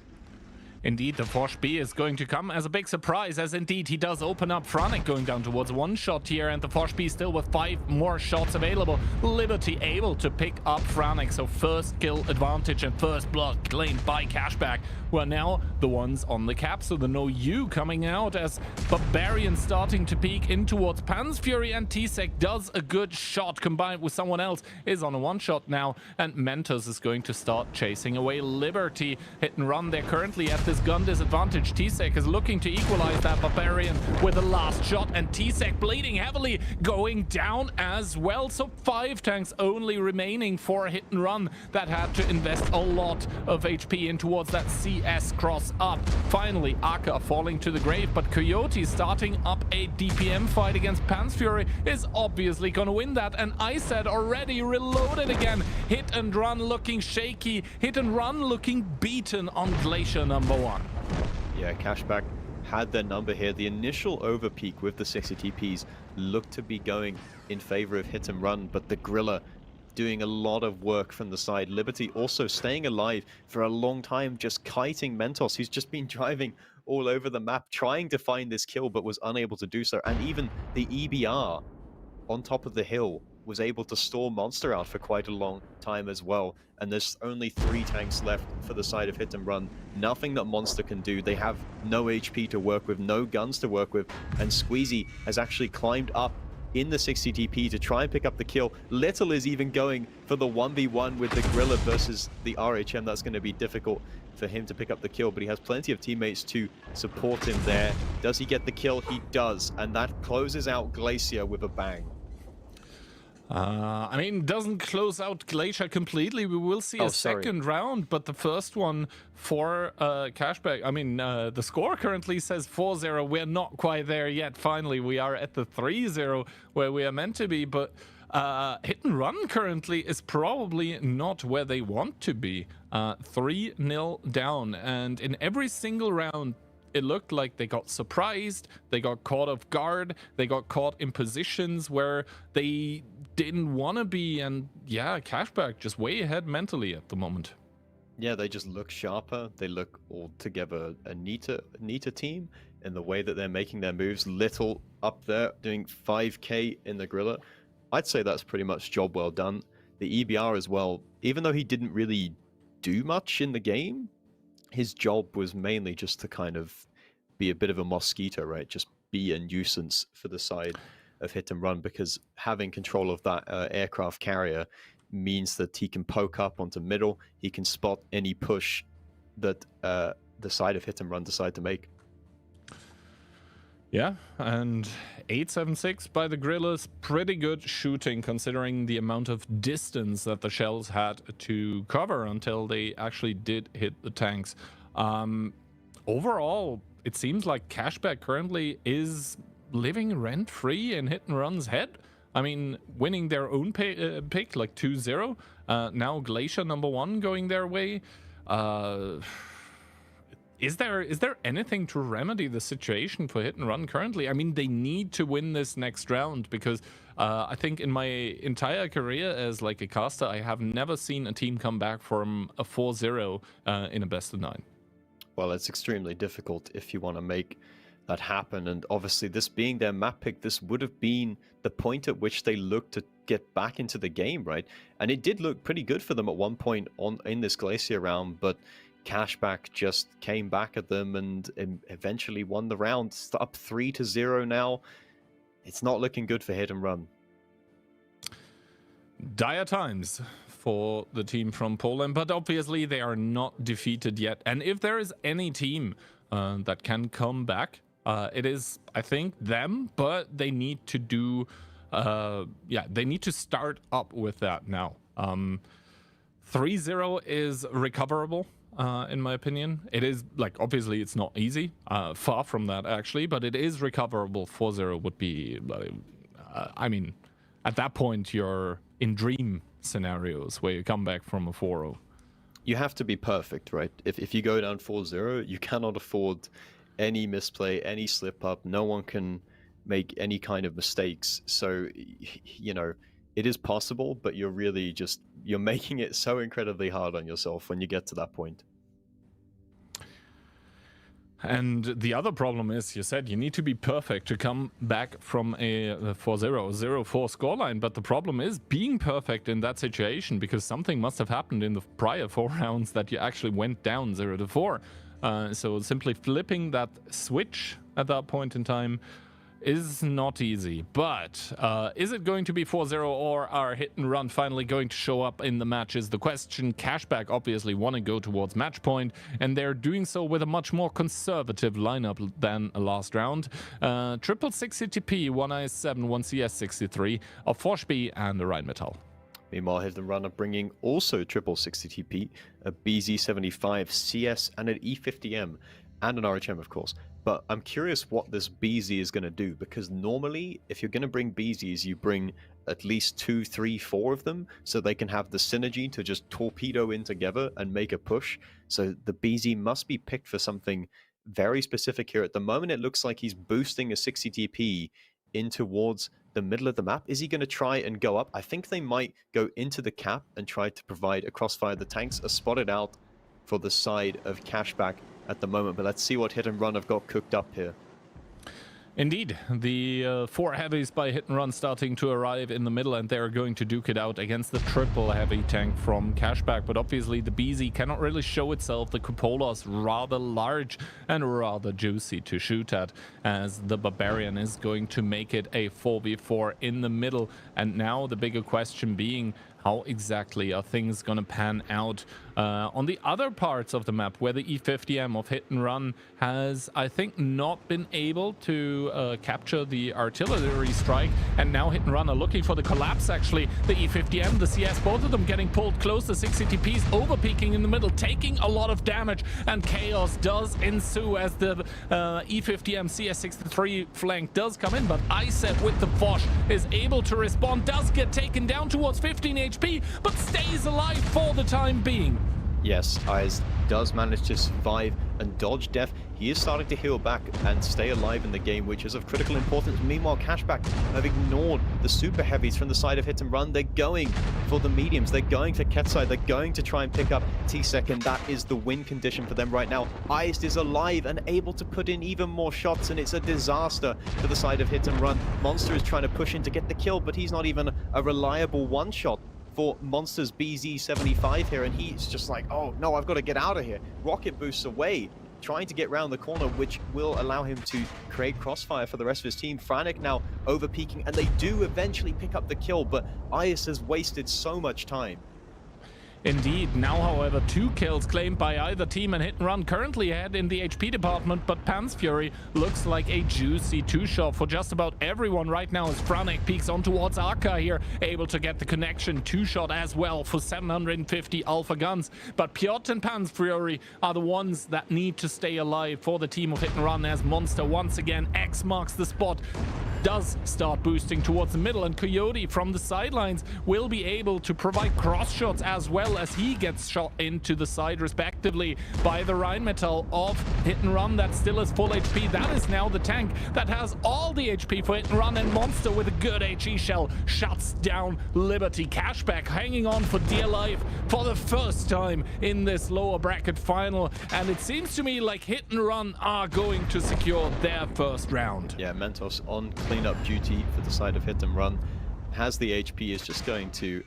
Speaker 4: Indeed, the Foch B is going to come as a big surprise, as indeed he does open up. Franek going down towards 1 shot here, and the Foch B still with 5 more shots available. Liberty able to pick up Franek, so first kill advantage and first blood claimed by Cashback, who are now the ones on the cap. So the No U coming out as Barbarian starting to peek in towards Pan's Fury, and T-Sec does a good shot combined with someone else, is on a 1 shot now, and Mentos is going to start chasing away Liberty. Hit and Run, they're currently at the this gun disadvantage. T-Sec is looking to equalize that Barbarian with the last shot, and T-Sec bleeding heavily, going down as well. So 5 tanks only remaining for Hit and Run that had to invest a lot of HP in towards that CS cross up. Finally, Aka falling to the grave, but Coyote starting up a DPM fight against Pans Fury is obviously gonna win that, and ISAD already reloaded again. Hit and Run looking shaky, Hit and Run looking beaten on Glacier number 1.
Speaker 3: Yeah, Cashback had their number here. The initial overpeak with the 60 TPs looked to be going in favor of Hit and Run, but the Gorilla doing a lot of work from the side. Liberty also staying alive for a long time, just kiting Mentos, who's just been driving all over the map, trying to find this kill, but was unable to do so. And even the EBR on top of the hill was able to stall Monster out for quite a long time as well. And there's only 3 tanks left for the side of Hit and Run. Nothing that Monster can do. They have no HP to work with, no guns to work with. And Squeezy has actually climbed up in the 60 TP to try and pick up the kill. Little is even going for the 1v1 with the Gorilla versus the RHM. That's going to be difficult for him to pick up the kill, but he has plenty of teammates to support him there. Does he get the kill? He does, and that closes out Glacier with a bang.
Speaker 4: I mean, doesn't close out Glacier completely. We will see a second round, but the first one for Cashback. I mean, the score currently says 4-0. We're not quite there yet. Finally, we are at the 3-0 where we are meant to be, but Hit and Run currently is probably not where they want to be. 3-0 down, and in every single round, it looked like they got surprised, they got caught off guard, they got caught in positions where they didn't want to be, and yeah, Cashback just way ahead mentally at the moment.
Speaker 3: Yeah, they just look sharper, they look altogether a neater team in the way that they're making their moves. Little up there doing 5k in the Gorilla. I'd say that's pretty much job well done. The EBR as well, even though he didn't really do much in the game, his job was mainly just to kind of be a bit of a mosquito, right? Just be a nuisance for the side of Hit and Run, because having control of that aircraft carrier means that he can poke up onto middle, he can spot any push that the side of Hit and Run decide to make.
Speaker 4: Yeah, and 876 by the Gorillas, pretty good shooting considering the amount of distance that the shells had to cover until they actually did hit the tanks. Overall, it seems like Cashback currently is living rent-free in Hit and Run's head. I mean, winning their own pick, like 2-0. Now Glacier number 1 going their way. Is there anything to remedy the situation for Hit and Run currently? I mean, they need to win this next round, because I think in my entire career as like a caster, I have never seen a team come back from a 4-0 in a best of 9.
Speaker 3: Well, it's extremely difficult if you want to make that happen, and obviously this being their map pick, this would have been the point at which they looked to get back into the game, right? And it did look pretty good for them at one point in this Glacier round, but Cashback just came back at them and eventually won the round. It's up 3-0 now. It's not looking good for Hit and Run.
Speaker 4: Dire times for the team from Poland, but obviously they are not defeated yet. And if there is any team that can come back, it is, I think, them, but they need to do, they need to start up with that now. 3-0 is recoverable. In my opinion, it is, like, obviously it's not easy, far from that actually, but it is recoverable. 4-0 would be, I mean, at that point you're in dream scenarios where you come back from a 4-0.
Speaker 3: You have to be perfect, right? If you go down 4-0, you cannot afford any misplay, any slip up. No one can make any kind of mistakes. So, you know, it is possible, but you're really just, you're making it so incredibly hard on yourself when you get to that point.
Speaker 4: And the other problem is, you said you need to be perfect to come back from a 4-0, 0-4 scoreline. But the problem is being perfect in that situation, because something must have happened in the prior 4 rounds that you actually went down 0-4. So simply flipping that switch at that point in time is not easy, but is it going to be 4-0 or are Hit and Run finally going to show up in the match is the question. Cashback obviously want to go towards match point, and they're doing so with a much more conservative lineup than last round. Triple 60TP, 1 IS7, 1 CS63, a Forsby, and a Rheinmetall.
Speaker 3: Meanwhile, Hit and Run are bringing also triple 60TP, a BZ75, CS, and an E50M, and an RHM, of course. But I'm curious what this BZ is going to do, because normally, if you're going to bring BZs, you bring at least 2, 3, 4 of them, so they can have the synergy to just torpedo in together and make a push. So the BZ must be picked for something very specific here. At the moment, it looks like he's boosting a 60 TP in towards the middle of the map. Is he going to try and go up? I think they might go into the cap and try to provide a crossfire. The tanks are spotted out for the side of Cashback at the moment, but let's see what Hit and Run have got cooked up here.
Speaker 4: Indeed, the 4 heavies by Hit and Run starting to arrive in the middle, and they're going to duke it out against the triple heavy tank from Cashback. But obviously the BZ cannot really show itself. The Cupola's rather large and rather juicy to shoot at, as the Barbarian is going to make it a 4v4 in the middle. And now the bigger question being, how exactly are things going to pan out on the other parts of the map, where the E50M of Hit and Run has, I think, not been able to capture the artillery strike, and now Hit and Run are looking for the collapse. Actually, the E50M, the CS, both of them getting pulled close. The 60 TPs over peaking in the middle, taking a lot of damage, and chaos does ensue as the E50M CS63 flank does come in, but Iset with the Foch is able to respond, does get taken down towards 15 HP, but stays alive for the time being.
Speaker 3: Yes, Eyes does manage to survive and dodge death. He is starting to heal back and stay alive in the game, which is of critical importance. Meanwhile, Cashback have ignored the super heavies from the side of Hit and Run. They're going for the mediums. They're going for Ketsai. They're going to try and pick up T-Second. That is the win condition for them right now. Eyes is alive and able to put in even more shots, and it's a disaster for the side of Hit and Run. Monster is trying to push in to get the kill, but he's not even a reliable one-shot for Monster's BZ75 here, and he's just like, oh no, I've got to get out of here. Rocket boosts away, trying to get round the corner, which will allow him to create crossfire for the rest of his team. Frantic now over peaking, and they do eventually pick up the kill, but Ias has wasted so much time.
Speaker 4: Indeed. Now, however, 2 kills claimed by either team, and Hit and Run currently ahead in the HP department, but Pan's Fury looks like a juicy 2-shot for just about everyone right now as Franek peeks on towards Arca here, able to get the connection. 2-shot as well for 750 Alpha guns, but Piotr and Pan's Fury are the ones that need to stay alive for the team of Hit and Run, as Monster once again X marks the spot, does start boosting towards the middle, and Coyote from the sidelines will be able to provide cross shots as well, as he gets shot into the side respectively by the Rheinmetall of Hit and Run that still has full HP. That is now the tank that has all the HP for Hit and Run, and Monster with a good HE shell shuts down Liberty. Cashback hanging on for dear life for the first time in this lower bracket final, and it seems to me like Hit and Run are going to secure their first round.
Speaker 3: Yeah, Mentos on cleanup duty for the side of Hit and Run. Has the HP, is just going to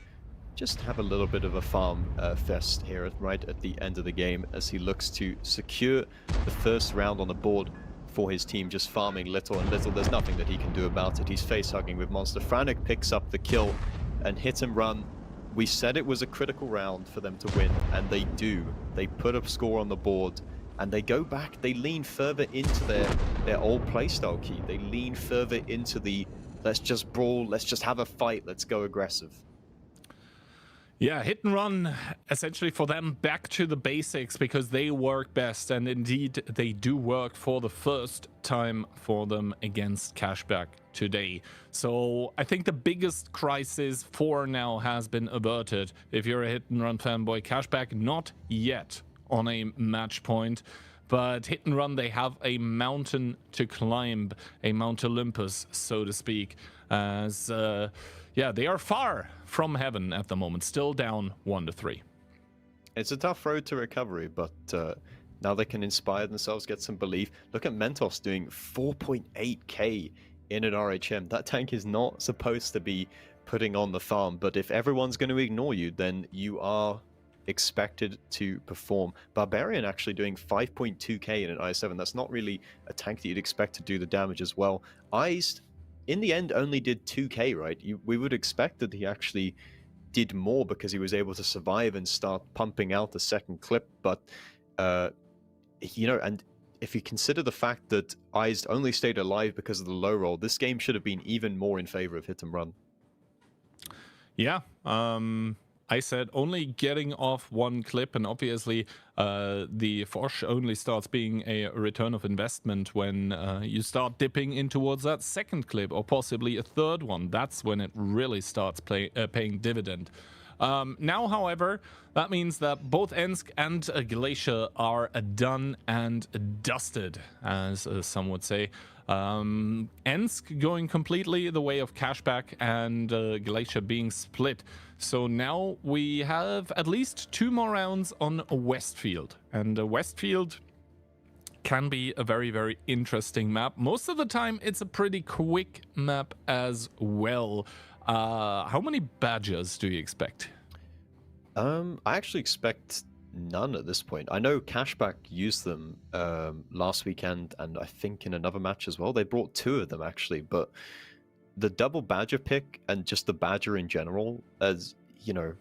Speaker 3: have a little bit of a farm fest here right at the end of the game, as he looks to secure the first round on the board for his team, just farming little and little. There's nothing that he can do about it. He's face-hugging with Monster. Frantic picks up the kill, and Hit and Run, we said it was a critical round for them to win, and they do. They put a score on the board, and they go back, they lean further into their old playstyle key. They lean further into the, let's just brawl, let's just have a fight, let's go aggressive.
Speaker 4: Yeah, Hit and Run, essentially for them, back to the basics, because they work best, and indeed they do work for the first time for them against Cashback today. So I think the biggest crisis for now has been averted. If you're a Hit and Run fanboy, Cashback not yet on a match point, but Hit and Run, they have a mountain to climb, a Mount Olympus, so to speak, as yeah, they are far from heaven at the moment, still down 1-3.
Speaker 3: It's a tough road to recovery, but now they can inspire themselves, get some belief. Look at Mentos doing 4.8k in an RHM. That tank is not supposed to be putting on the farm, but if everyone's going to ignore you, then you are expected to perform. Barbarian actually doing 5.2k in an IS-7. That's not really a tank that you'd expect to do the damage as well. Iced, in the end, only did 2k, right? We would expect that he actually did more because he was able to survive and start pumping out the second clip. But, you know, and if you consider the fact that Iced only stayed alive because of the low roll, this game should have been even more in favor of hit and run.
Speaker 4: Yeah, I said only getting off one clip, and obviously the Foch only starts being a return of investment when you start dipping in towards that second clip, or possibly a third one. That's when it really starts paying dividend. Now, however, that means that both Ensk and Glacier are done and dusted, as some would say. Ensk going completely the way of Cashback, and Glacier being split. So now we have at least 2 more rounds on Westfield, and Westfield can be a very, very interesting map. Most of the time it's a pretty quick map as well. How many badgers do you expect?
Speaker 3: I actually expect none at this point. I know Cashback used them last weekend, and I think in another match as well. They brought 2 of them actually, but the double badger pick and just the badger in general, as you know,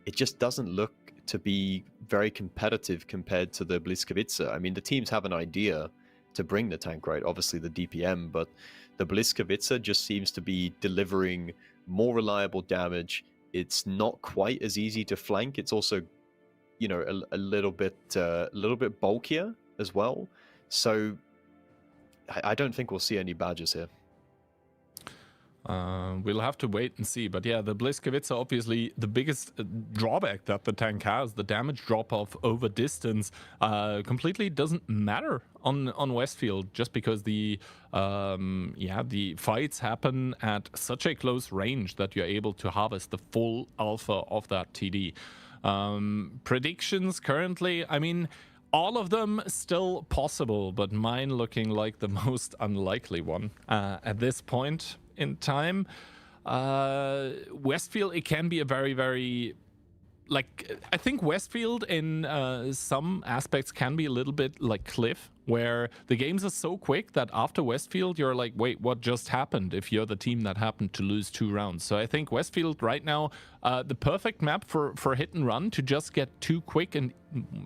Speaker 3: it just doesn't look to be very competitive compared to the Bliskovica. I mean, the teams have an idea to bring the tank, right? Obviously the DPM, but the Bliskovica just seems to be delivering more reliable damage. It's not quite as easy to flank. It's also, you know, a little bit bulkier as well. So I don't think we'll see any badgers here.
Speaker 4: We'll have to wait and see. But yeah, the Bliskovica, obviously the biggest drawback that the tank has, the damage drop-off over distance, completely doesn't matter on Westfield, just because the fights happen at such a close range that you're able to harvest the full alpha of that TD. Predictions currently, I mean, all of them still possible, but mine looking like the most unlikely one at this point in time. Westfield, it can be a very, very, like, I think Westfield in some aspects can be a little bit like Cliff, where the games are so quick that after Westfield you're like, wait, what just happened, if you're the team that happened to lose 2 rounds. So I think Westfield right now, the perfect map for hit and run, to just get 2 quick and,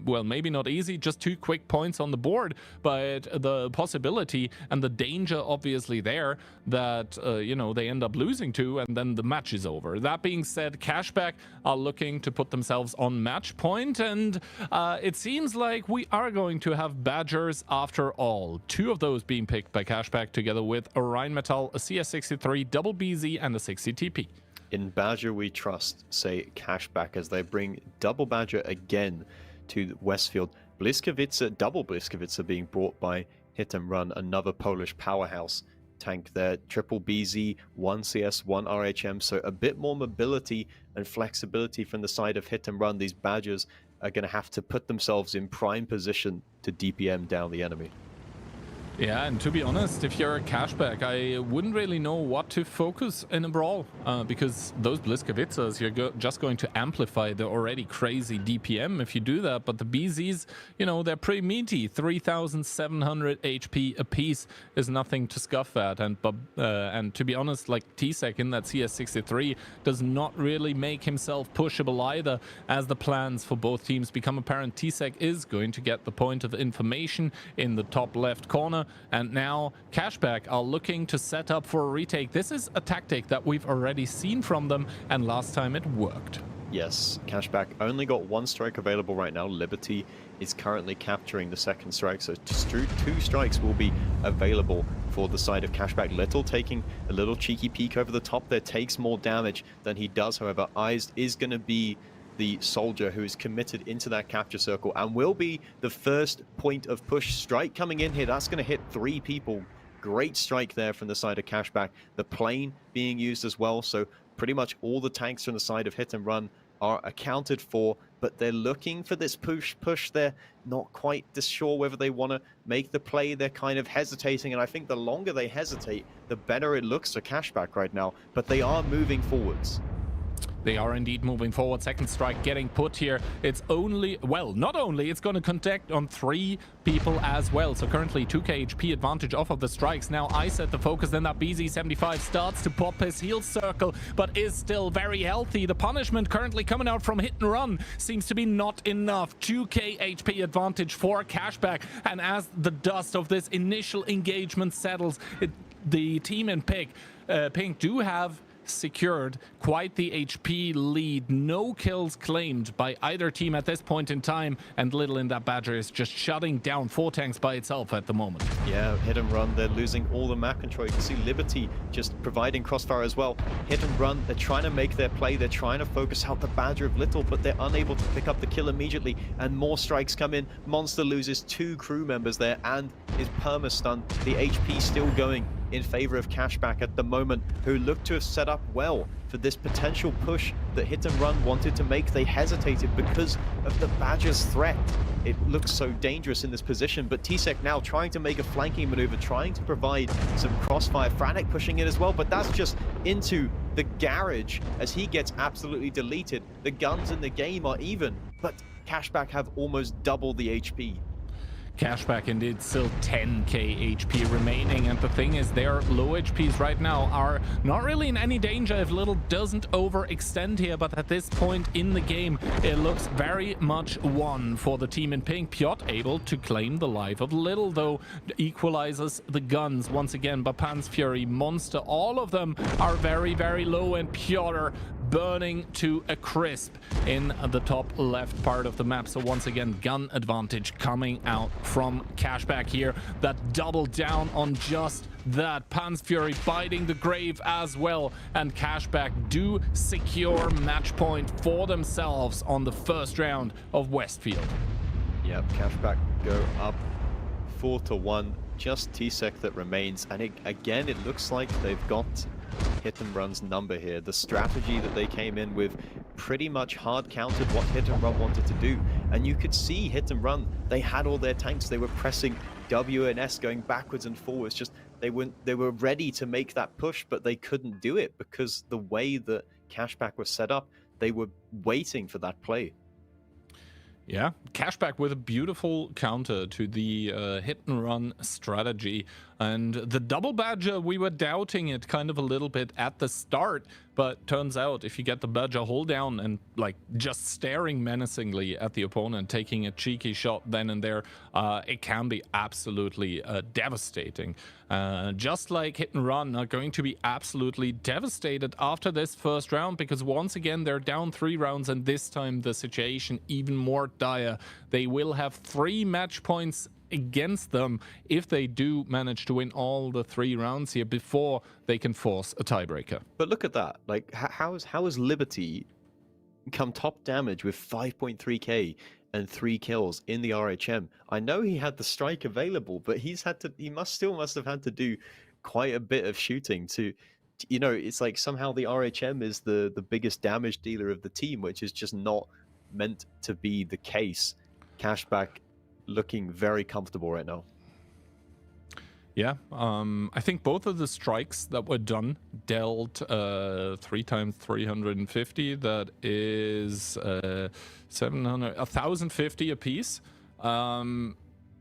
Speaker 4: well, maybe not easy, just 2 quick points on the board, but the possibility and the danger obviously there that, you know, they end up losing 2 and then the match is over. That being said, Cashback are looking to put themselves on match point, and it seems like we are going to have badgers after all. 2 of those being picked by Cashback, together with a Rheinmetall, a CS63, double BZ, and a 60 TP.
Speaker 3: In Badger we trust, say Cashback, as they bring double Badger again to Westfield. Bliskovica, double Bliskovica being brought by Hit and Run, another Polish powerhouse tank there. Triple BZ, 1 CS, 1 RHM, so a bit more mobility and flexibility from the side of Hit and Run. These Badgers are going to have to put themselves in prime position to DPM down the enemy.
Speaker 4: Yeah, and to be honest, if you're a Cashback, I wouldn't really know what to focus in a brawl, because those Bliskovicas, you're just going to amplify the already crazy DPM if you do that. But the BZs, you know, they're pretty meaty. 3,700 HP apiece is nothing to scoff at. And to be honest, like T-Sec in that CS63 does not really make himself pushable either, as the plans for both teams become apparent. T-Sec is going to get the point of information in the top left corner. And now Cashback are looking to set up for a retake. This is a tactic that we've already seen from them, and last time it worked.
Speaker 3: Yes, Cashback only got 1 strike available right now. Liberty is currently capturing the 2nd strike, so 2 strikes will be available for the side of Cashback. Little taking a little cheeky peek over the top there, takes more damage than he does. However, Eyes is going to be the soldier who is committed into that capture circle and will be the first point of push. Strike coming in here, that's going to hit 3 people. Great strike there from the side of Cashback. The plane being used as well, so pretty much all the tanks from the side of Hit and Run are accounted for, but they're looking for this push. They're not quite sure whether they want to make the play. They're kind of hesitating, and I think the longer they hesitate, the better it looks for Cashback right now, but they are moving forwards.
Speaker 4: They are indeed moving forward. Second strike getting put here. It's only, well, not only, it's going to connect on 3 people as well. So currently 2k HP advantage off of the strikes. Now Ice at the focus, then that BZ75 starts to pop his heal circle, but is still very healthy. The punishment currently coming out from Hit and Run seems to be not enough. 2k HP advantage for Cashback. And as the dust of this initial engagement settles, the team in Pink do have secured quite the HP lead. No kills claimed by either team at this point in time, and Little in that Badger is just shutting down 4 tanks by itself at the moment.
Speaker 3: Yeah, Hit and Run, they're losing all the map control. You can see Liberty just providing crossfire as well. Hit and Run, they're trying to make their play, they're trying to focus out the Badger of Little, but they're unable to pick up the kill immediately, and more strikes come in. Monster loses 2 crew members there and is perma-stunned. The HP still going in favor of Cashback at the moment, who look to have set up well for this potential push that Hit and Run wanted to make. They hesitated because of the Badger's threat. It looks so dangerous in this position, but Tsek now trying to make a flanking maneuver, trying to provide some crossfire. Frantic pushing in as well, but that's just into the garage as he gets absolutely deleted. The guns in the game are even, but Cashback have almost double the HP.
Speaker 4: Cashback indeed still 10k HP remaining, and the thing is their low HPs right now are not really in any danger if Little doesn't overextend here, but at this point in the game it looks very much won for the team in Pink. Piotr able to claim the life of Little, though equalizes the guns once again, but Pan's Fury, Monster, all of them are very, very low, and Piotr burning to a crisp in the top left part of the map. So once again, gun advantage coming out from Cashback here. That double down on just that. Pan's Fury biting the grave as well, and Cashback do secure match point for themselves on the first round of Westfield.
Speaker 3: Yep, Cashback go up 4-1. Just Tsek that remains, and again it looks like they've got Hit and Run's number here. The strategy that they came in with pretty much hard countered what Hit and Run wanted to do, and you could see Hit and Run, they had all their tanks, they were pressing W and S going backwards and forwards, just they were ready to make that push, but they couldn't do it because the way that Cashback was set up, they were waiting for that play.
Speaker 4: Yeah, Cashback with a beautiful counter to the hit and run strategy. And the double Badger, we were doubting it kind of a little bit at the start, but turns out if you get the Badger hold down and like just staring menacingly at the opponent, taking a cheeky shot then and there, it can be absolutely devastating. Just like Hit and Run are going to be absolutely devastated after this first round, because once again they're down 3 rounds, and this time the situation even more dire. They will have 3 match points against them if they do manage to win all the 3 rounds here before they can force a tiebreaker.
Speaker 3: But look at that, like how is Liberty come top damage with 5.3k and 3 kills in the RHM? I know he had the strike available, but he still must have had to do quite a bit of shooting to, you know, it's like somehow the RHM is the biggest damage dealer of the team, which is just not meant to be the case. Cashback looking very comfortable right now.
Speaker 4: Yeah, I think both of the strikes that were done dealt 3 times 350. That is 1,050 a piece.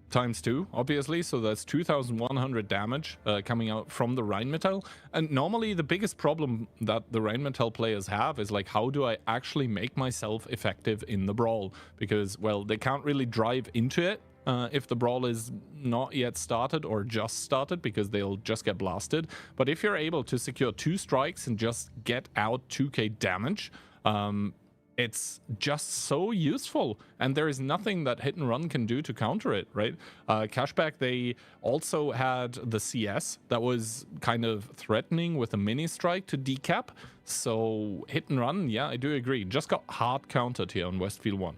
Speaker 4: Times 2, obviously, so that's 2,100 damage coming out from the Rheinmetall. And normally the biggest problem that the Rheinmetall players have is like, how do I actually make myself effective in the brawl? Because, well, they can't really drive into it if the brawl is not yet started or just started, because they'll just get blasted. But if you're able to secure 2 strikes and just get out 2k damage, it's just so useful, and there is nothing that Hit and Run can do to counter it, right? Cashback, they also had the CS that was kind of threatening with a mini strike to decap. So Hit and Run, yeah, I do agree, just got hard countered here on Westfield 1.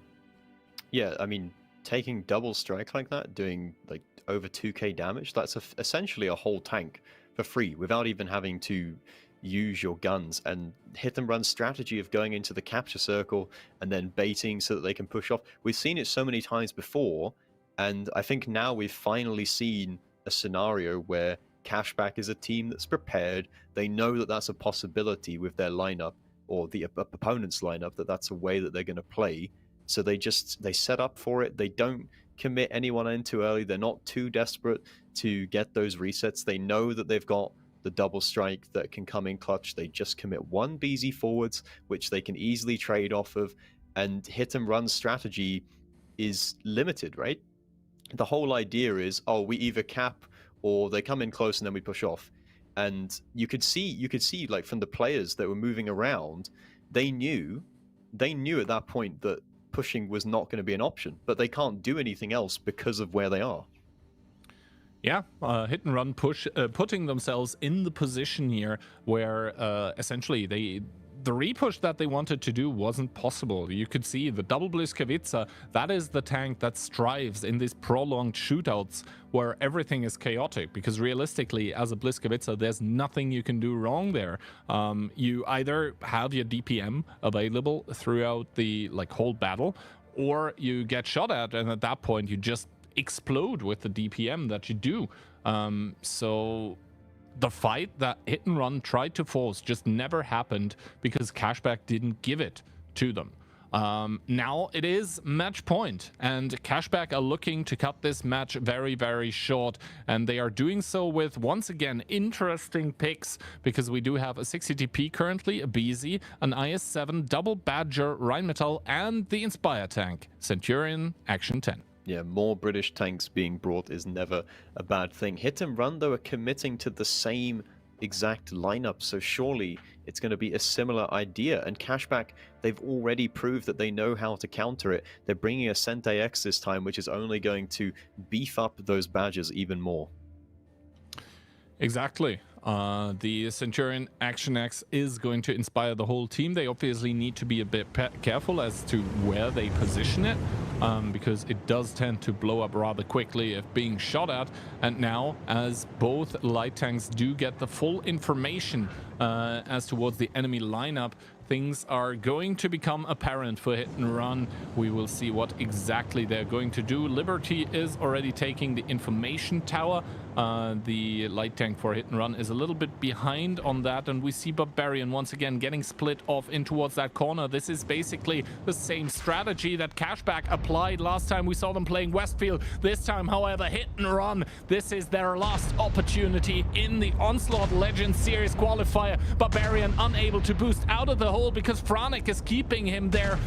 Speaker 3: Yeah, I mean, taking double strike like that, doing like over 2k damage, that's essentially a whole tank for free without even having to use your guns. And Hit and Run strategy of going into the capture circle and then baiting so that they can push off, we've seen it so many times before, and I think now we've finally seen a scenario where Cashback is a team that's prepared. They know that that's a possibility with their lineup, or the opponent's lineup, that's a way that they're going to play. So they set up for it. They don't commit anyone in too early. They're not too desperate to get those resets. They know that they've got the double strike that can come in clutch. They just commit one BZ forwards, which they can easily trade off of, and hit and run strategy is limited, right? The whole idea is, oh, we either cap or they come in close and then we push off. And you could see like from the players that were moving around, they knew at that point that pushing was not going to be an option, but they can't do anything else because of where they are.
Speaker 4: Yeah, hit and run push, putting themselves in the position here where essentially the repush that they wanted to do wasn't possible. You could see the double Bliskavitza, that is the tank that strives in these prolonged shootouts where everything is chaotic, because realistically, as a Bliskavitza, there's nothing you can do wrong there. You either have your DPM available throughout the whole battle, or you get shot at, and at that point you just explode with the DPM that you do. So the fight that Hit and Run tried to force just never happened because Cashback didn't give it to them. Now it is match point, and Cashback are looking to cut this match very, very short, and they are doing so with, once again, interesting picks, because we do have a 60TP currently, a BZ, an IS-7, double Badger, Rheinmetall, and the Inspire tank, Centurion Action 10.
Speaker 3: Yeah, more British tanks being brought is never a bad thing. Hit and Run, though, are committing to the same exact lineup, so surely it's going to be a similar idea. And Cashback, they've already proved that they know how to counter it. They're bringing a Sentei X this time, which is only going to beef up those badges even more.
Speaker 4: Exactly. The Centurion Action X is going to inspire the whole team. They obviously need to be a bit careful as to where they position it, because it does tend to blow up rather quickly if being shot at. And now, as both light tanks do get the full information as towards the enemy lineup, things are going to become apparent for Hit and Run. We will see what exactly they're going to do. Liberty is already taking the information tower. The light tank for Hit and Run is a little bit behind on that, and we see Barbarian once again getting split off in towards that corner. This is basically the same strategy that Cashback applied last time we saw them playing Westfield. This time, however, Hit and Run, this is their last opportunity in the Onslaught Legends Series qualifier. Barbarian unable to boost out of the hole because Franek is keeping him there,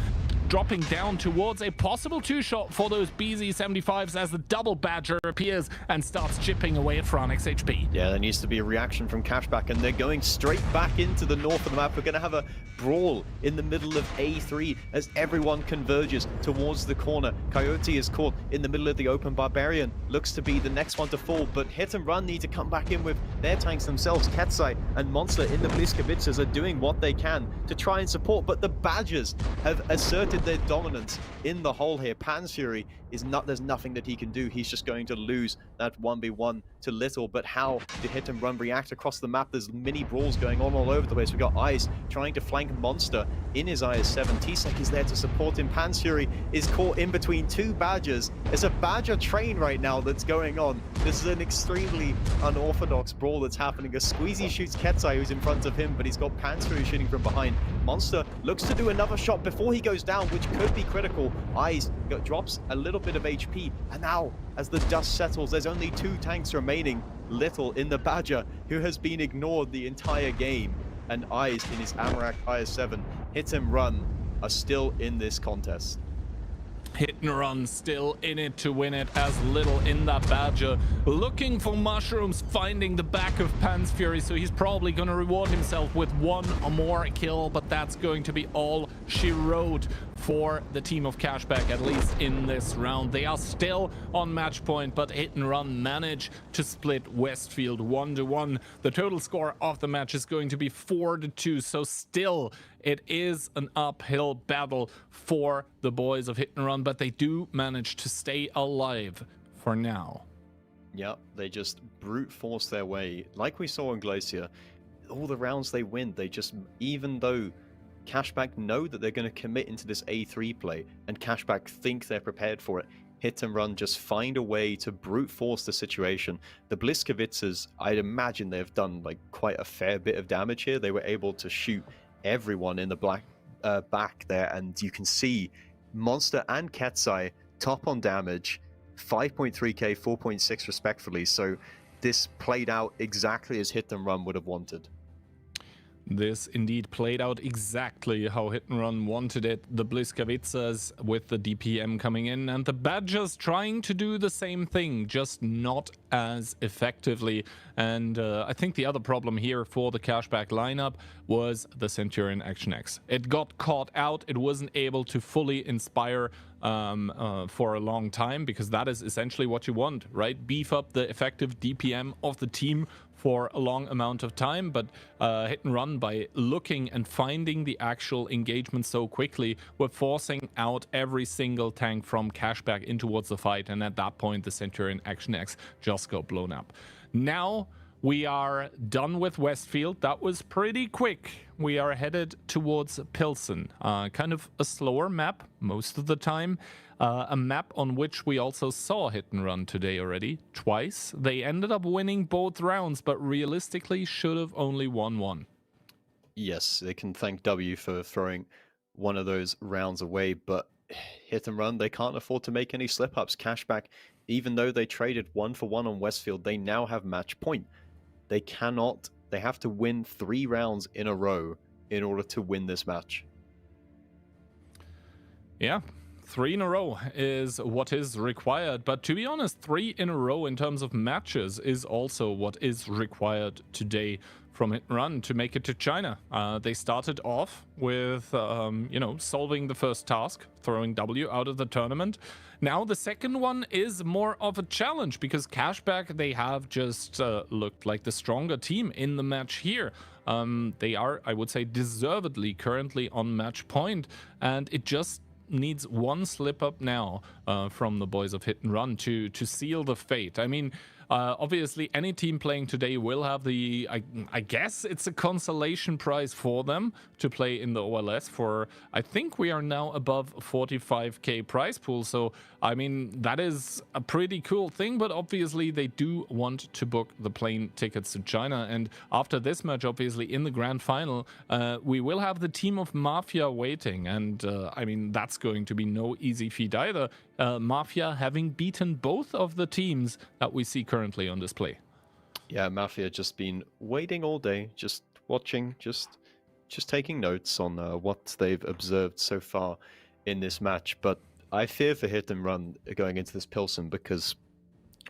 Speaker 4: dropping down towards a possible two-shot for those BZ-75s as the double Badger appears and starts chipping away at Franek's HP.
Speaker 3: Yeah, there needs to be a reaction from Cashback, and they're going straight back into the north of the map. We're going to have a brawl in the middle of A3 as everyone converges towards the corner. Coyote is caught in the middle of the open. Barbarian looks to be the next one to fall, but Hit and Run need to come back in with their tanks themselves. Ketsai and Monster in the Bliskavitzas are doing what they can to try and support, but the Badgers have asserted their dominance in the hole here. Pan's Fury is not, there's nothing that he can do. He's just going to lose that 1v1 to Little. But how do Hit and Run react across the map? There's mini brawls going on all over the place. We've got Ice trying to flank Monster in his IS-7. T-Sec is there to support him. Pan's Fury is caught in between two Badgers. There's a Badger train right now that's going on. This is an extremely unorthodox brawl that's happening. A Squeezy shoots Ketsai, who's in front of him, but he's got Pan's Fury shooting from behind. Monster looks to do another shot before he goes down, which could be critical. Eyes drops a little bit of HP, and now as the dust settles, there's only two tanks remaining. Little in the Badger, who has been ignored the entire game, and Eyes in his Amarak IS-7. Hit and Run are still in this contest.
Speaker 4: Hit and Run still in it to win it, as Little in that Badger, looking for mushrooms, finding the back of Pan's Fury, so he's probably going to reward himself with one or more kill, but that's going to be all she wrote for the team of Cashback, at least in this round. They are still on match point, but Hit and Run manage to split Westfield 1-1. The total score of the match is going to be 4-2, so still it is an uphill battle for the boys of Hit and Run, but they do manage to stay alive for now.
Speaker 3: Yep, they just brute force their way. Like we saw in Glacier, all the rounds they win, they just, even though Cashback know that they're going to commit into this A3 play, and Cashback think they're prepared for it, Hit and Run just find a way to brute force the situation. The Bliskavitzas, I'd imagine they've done like quite a fair bit of damage here. They were able to shoot everyone in the back there, and you can see Monster and Ketsai top on damage, 5.3k, 4.6 respectfully. So this played out exactly as Hit and Run would have wanted.
Speaker 4: This indeed played out exactly how Hit and Run wanted it. The Bliskavicas with the DPM coming in, and the Badgers trying to do the same thing, just not as effectively. And I think the other problem here for the Cashback lineup was the Centurion Action X. It got caught out. It wasn't able to fully inspire for a long time, because that is essentially what you want, right? Beef up the effective DPM of the team for a long amount of time, but Hit and Run, by looking and finding the actual engagement so quickly, were forcing out every single tank from Cashback in towards the fight, and at that point the Centurion Action X just got blown up. Now we are done with Westfield. That was pretty quick. We are headed towards Pilsen. Kind of a slower map most of the time. A map on which we also saw Hit and Run today already, twice. They ended up winning both rounds, but realistically should have only won one.
Speaker 3: Yes, they can thank W for throwing one of those rounds away, but Hit and Run, they can't afford to make any slip-ups. Cashback, even though they traded 1-for-1 on Westfield, they now have match point. They have to win 3 rounds in a row in order to win this match.
Speaker 4: Yeah. 3 in a row is what is required, but to be honest, 3 in a row in terms of matches is also what is required today from Hit and Run to make it to China. They started off with, solving the first task, throwing W out of the tournament. Now the second one is more of a challenge, because Cashback, they have just looked like the stronger team in the match here. They are, I would say, deservedly currently on match point, and it just needs one slip up now from the boys of Hit and Run to seal the fate. I mean, obviously any team playing today will have the, I guess it's a consolation prize for them to play in the OLS for, I think we are now above 45k prize pool. So, I mean, that is a pretty cool thing, but obviously they do want to book the plane tickets to China. And after this match, obviously in the grand final, we will have the team of Mafia waiting. And I mean, that's going to be no easy feat either. Mafia having beaten both of the teams that we see currently on display.
Speaker 3: Yeah, Mafia just been waiting all day, just watching, just taking notes on what they've observed so far in this match. But I fear for Hit and Run going into this Pilsen, because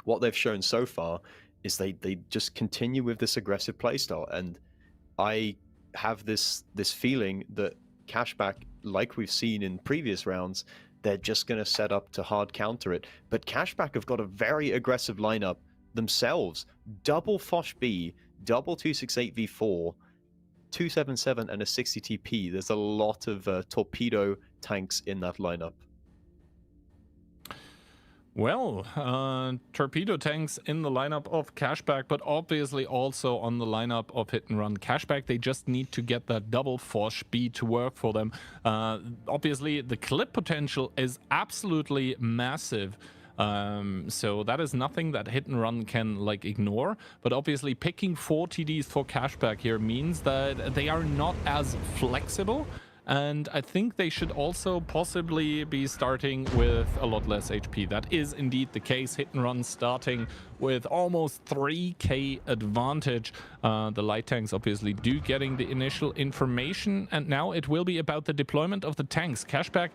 Speaker 3: what they've shown so far is they just continue with this aggressive playstyle, and I have this feeling that Cashback, like we've seen in previous rounds, they're just going to set up to hard counter it. But Cashback have got a very aggressive lineup themselves. Double Fosh B, double 268v4, 277 and a 60 TP. There's a lot of torpedo tanks in that lineup.
Speaker 4: Well, torpedo tanks in the lineup of Cashback, but obviously also on the lineup of Hit and Run. Cashback, they just need to get that double Fosh B to work for them. Obviously, the clip potential is absolutely massive. So that is nothing that Hit and Run can ignore, but obviously picking 4 TDs for Cashback here means that they are not as flexible, and I think they should also possibly be starting with a lot less HP. That is indeed the case. Hit and Run starting with almost 3k advantage. The light tanks obviously do getting the initial information, and now it will be about the deployment of the tanks. Cashback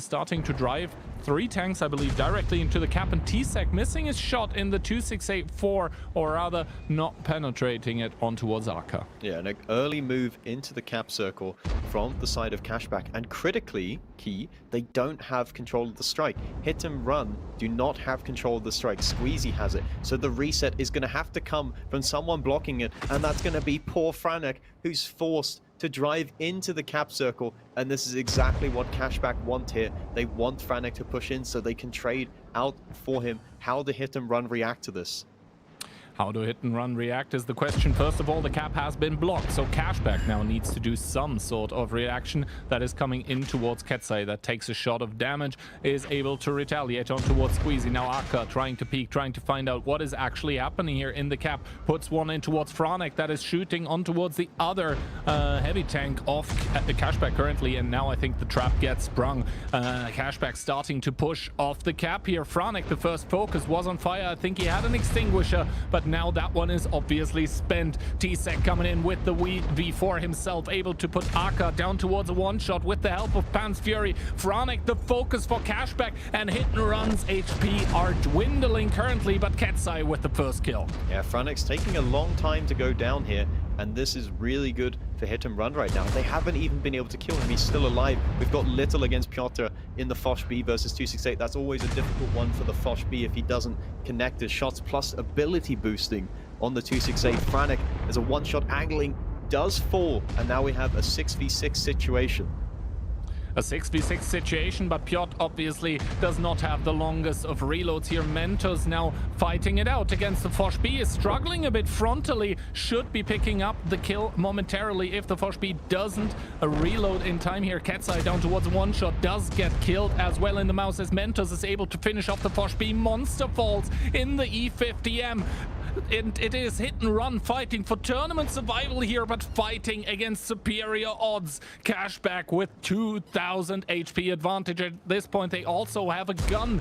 Speaker 4: starting to drive 3 tanks, I believe, directly into the cap, and T-Sec missing his shot in the 2684, or rather not penetrating it on towards Arca.
Speaker 3: Yeah, an early move into the cap circle from the side of Cashback, and critically key, they don't have control of the strike. Hit and Run do not have control of the strike. Squeezy has it, so the reset is going to have to come from someone blocking it, and that's going to be poor Franek, who's forced to drive into the cap circle, and this is exactly what Cashback want here. They want Franek to push in so they can trade out for him. How do Hit and Run react to this?
Speaker 4: How do Hit and Run react is the question. First of all, the cap has been blocked, so Cashback now needs to do some sort of reaction. That is coming in towards Ketsai, that takes a shot of damage, is able to retaliate on towards Squeezy. Now Akka trying to peek, trying to find out what is actually happening here in the cap. Puts one in towards Franek, that is shooting on towards the other heavy tank of the Cashback currently, and now I think the trap gets sprung. Cashback starting to push off the cap here. Franek, the first focus was on fire. I think he had an extinguisher, but now that one is obviously spent. T-Sec coming in with the V4 himself, able to put Akka down towards a one-shot with the help of Pan's Fury. Franek, the focus for Cashback, and Hit and Run's HP are dwindling currently, but Ketsai with the first kill.
Speaker 3: Yeah, Franek's taking a long time to go down here, and this is really good for Hit and Run right now. They haven't even been able to kill him. He's still alive. We've got Little against Piotr in the Foch B versus 268. That's always a difficult one for the Foch B if he doesn't connect his shots, plus ability boosting on the 268. Franek, as a one-shot angling, does fall, and now we have a 6v6 situation.
Speaker 4: A 6v6 situation, but Piotr obviously does not have the longest of reloads here. Mentos now fighting it out against the Foch B, is struggling a bit frontally, should be picking up the kill momentarily if the Foch B doesn't reload in time here. Ketsai down towards one shot, does get killed as well in the mouse as Mentos is able to finish off the Foch B. Monster falls in the E50M. It is Hit and Run fighting for tournament survival here, but fighting against superior odds. Cashback with 2000 HP advantage at this point. They also have a gun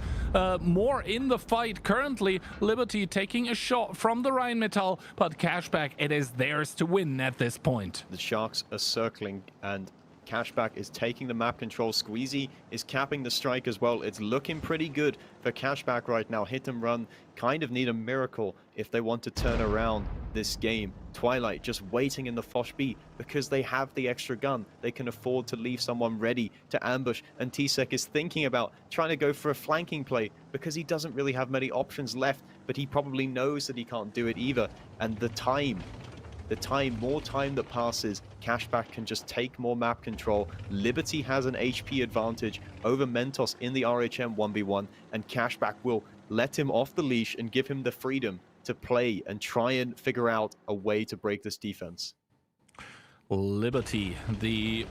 Speaker 4: more in the fight currently. Liberty taking a shot from the Rheinmetall, but Cashback, it is theirs to win at this point.
Speaker 3: The Sharks are circling, and Cashback is taking the map control. Squeezy is capping the strike as well. It's looking pretty good for Cashback right now. Hit and Run kind of need a miracle if they want to turn around this game. Twilight just waiting in the Foch B because they have the extra gun. They can afford to leave someone ready to ambush, and T-Sec is thinking about trying to go for a flanking play because he doesn't really have many options left, but he probably knows that he can't do it either. And more time that passes, Cashback can just take more map control. Liberty has an HP advantage over Mentos in the RHM 1v1, and Cashback will let him off the leash and give him the freedom to play and try and figure out a way to break this defense.
Speaker 4: Liberty,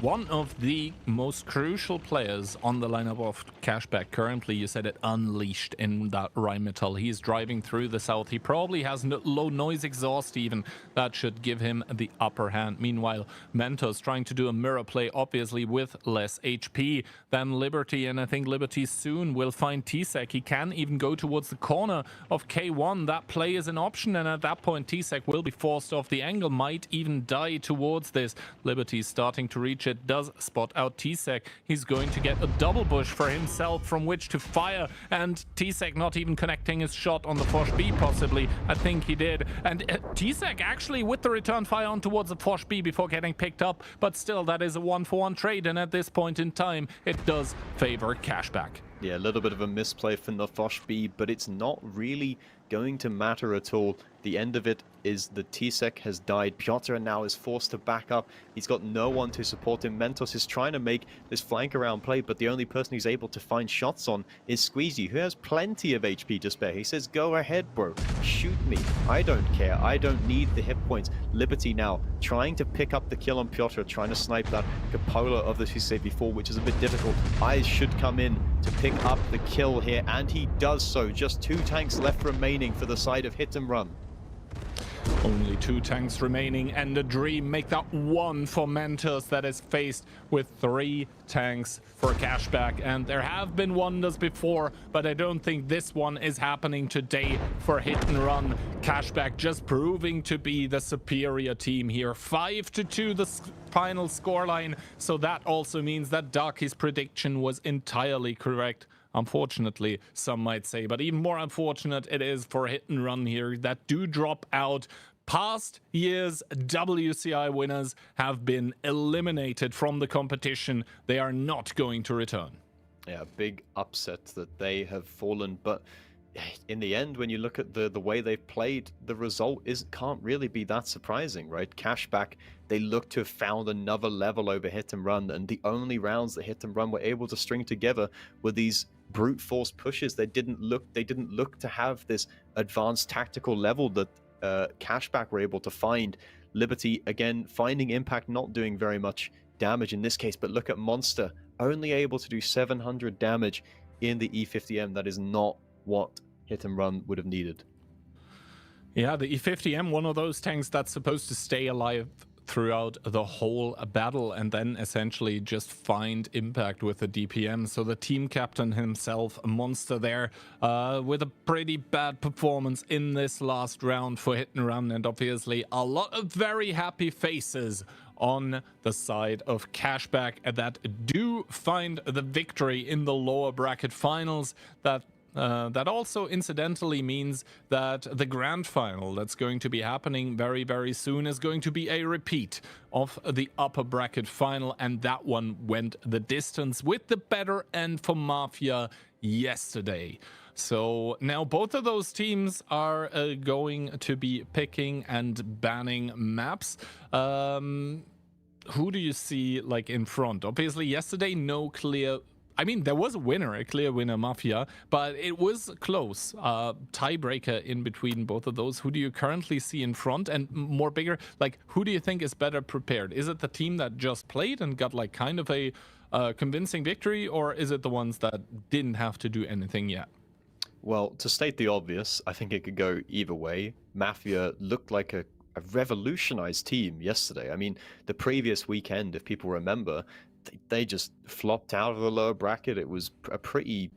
Speaker 4: one of the most crucial players on the lineup of Cashback currently. You said it, unleashed in that Rheinmetall. He's driving through the south. He probably has low noise exhaust even. That should give him the upper hand. Meanwhile, Mentos trying to do a mirror play, obviously with less HP than Liberty, and I think Liberty soon will find T-Sec. He can even go towards the corner of K1. That play is an option, and at that point T-Sec will be forced off the angle, might even die towards this. Liberty starting to reach it, does spot out T-Sec. He's going to get a double bush for himself from which to fire, and T-Sec not even connecting his shot on the Foch B possibly. I think he did. And T-Sec actually with the return fire on towards the Foch B before getting picked up, but still that is a 1-for-1 trade, and at this point in time it does favor Cashback.
Speaker 3: Yeah, a little bit of a misplay from the Foch B, but it's not really going to matter at all. The end of it is the T-Sec has died. Piotr now is forced to back up. He's got no one to support him. Mentos is trying to make this flank around play, but the only person he's able to find shots on is Squeezy, who has plenty of HP to spare. He says, go ahead, bro. Shoot me. I don't care. I don't need the hit points. Liberty now trying to pick up the kill on Piotr, trying to snipe that cupola of the 274, which is a bit difficult. Eyes should come in to pick up the kill here, and he does so. Just 2 tanks left remaining for the side of Hit and Run.
Speaker 4: Only 2 tanks remaining, and a dream make that 1 for Mentos that is faced with 3 tanks for Cashback. And there have been wonders before, but I don't think this one is happening today for Hit and Run. Cashback just proving to be the superior team here. 5-2 the final scoreline, so that also means that Darky's prediction was entirely correct. Unfortunately, some might say, but even more unfortunate it is for Hit and Run here that do drop out. Past year's WCI winners have been eliminated from the competition. They are not going to return.
Speaker 3: Yeah, big upset that they have fallen, but in the end, when you look at the way they've played, the result can't really be that surprising, right? Cashback, they look to have found another level over Hit and Run, and the only rounds that Hit and Run were able to string together were these brute force pushes. They didn't look to have this advanced tactical level that Cashback were able to find Liberty, again, finding Impact not doing very much damage in this case, but look at Monster, only able to do 700 damage in the E50M. That is not what Hit and Run would have needed.
Speaker 4: Yeah, the E50M, one of those tanks that's supposed to stay alive throughout the whole battle and then essentially just find impact with the DPM. So the team captain himself, Monster there, with a pretty bad performance in this last round for Hit and Run, and obviously a lot of very happy faces on the side of Cashback that do find the victory in the lower bracket finals. That also incidentally means that the grand final that's going to be happening very, very soon is going to be a repeat of the upper bracket final, and that one went the distance with the better end for Mafia yesterday. So now both of those teams are going to be picking and banning maps. Who do you see like in front? Obviously yesterday no clear, I mean, there was a winner, a clear winner, Mafia, but it was close. Tiebreaker in between both of those. Who do you currently see in front? And more bigger, like, who do you think is better prepared? Is it the team that just played and got like kind of a convincing victory, or is it the ones that didn't have to do anything yet?
Speaker 3: Well, to state the obvious, I think it could go either way. Mafia looked like a revolutionized team yesterday. I mean, the previous weekend, if people remember, they just flopped out of the lower bracket. It was a pretty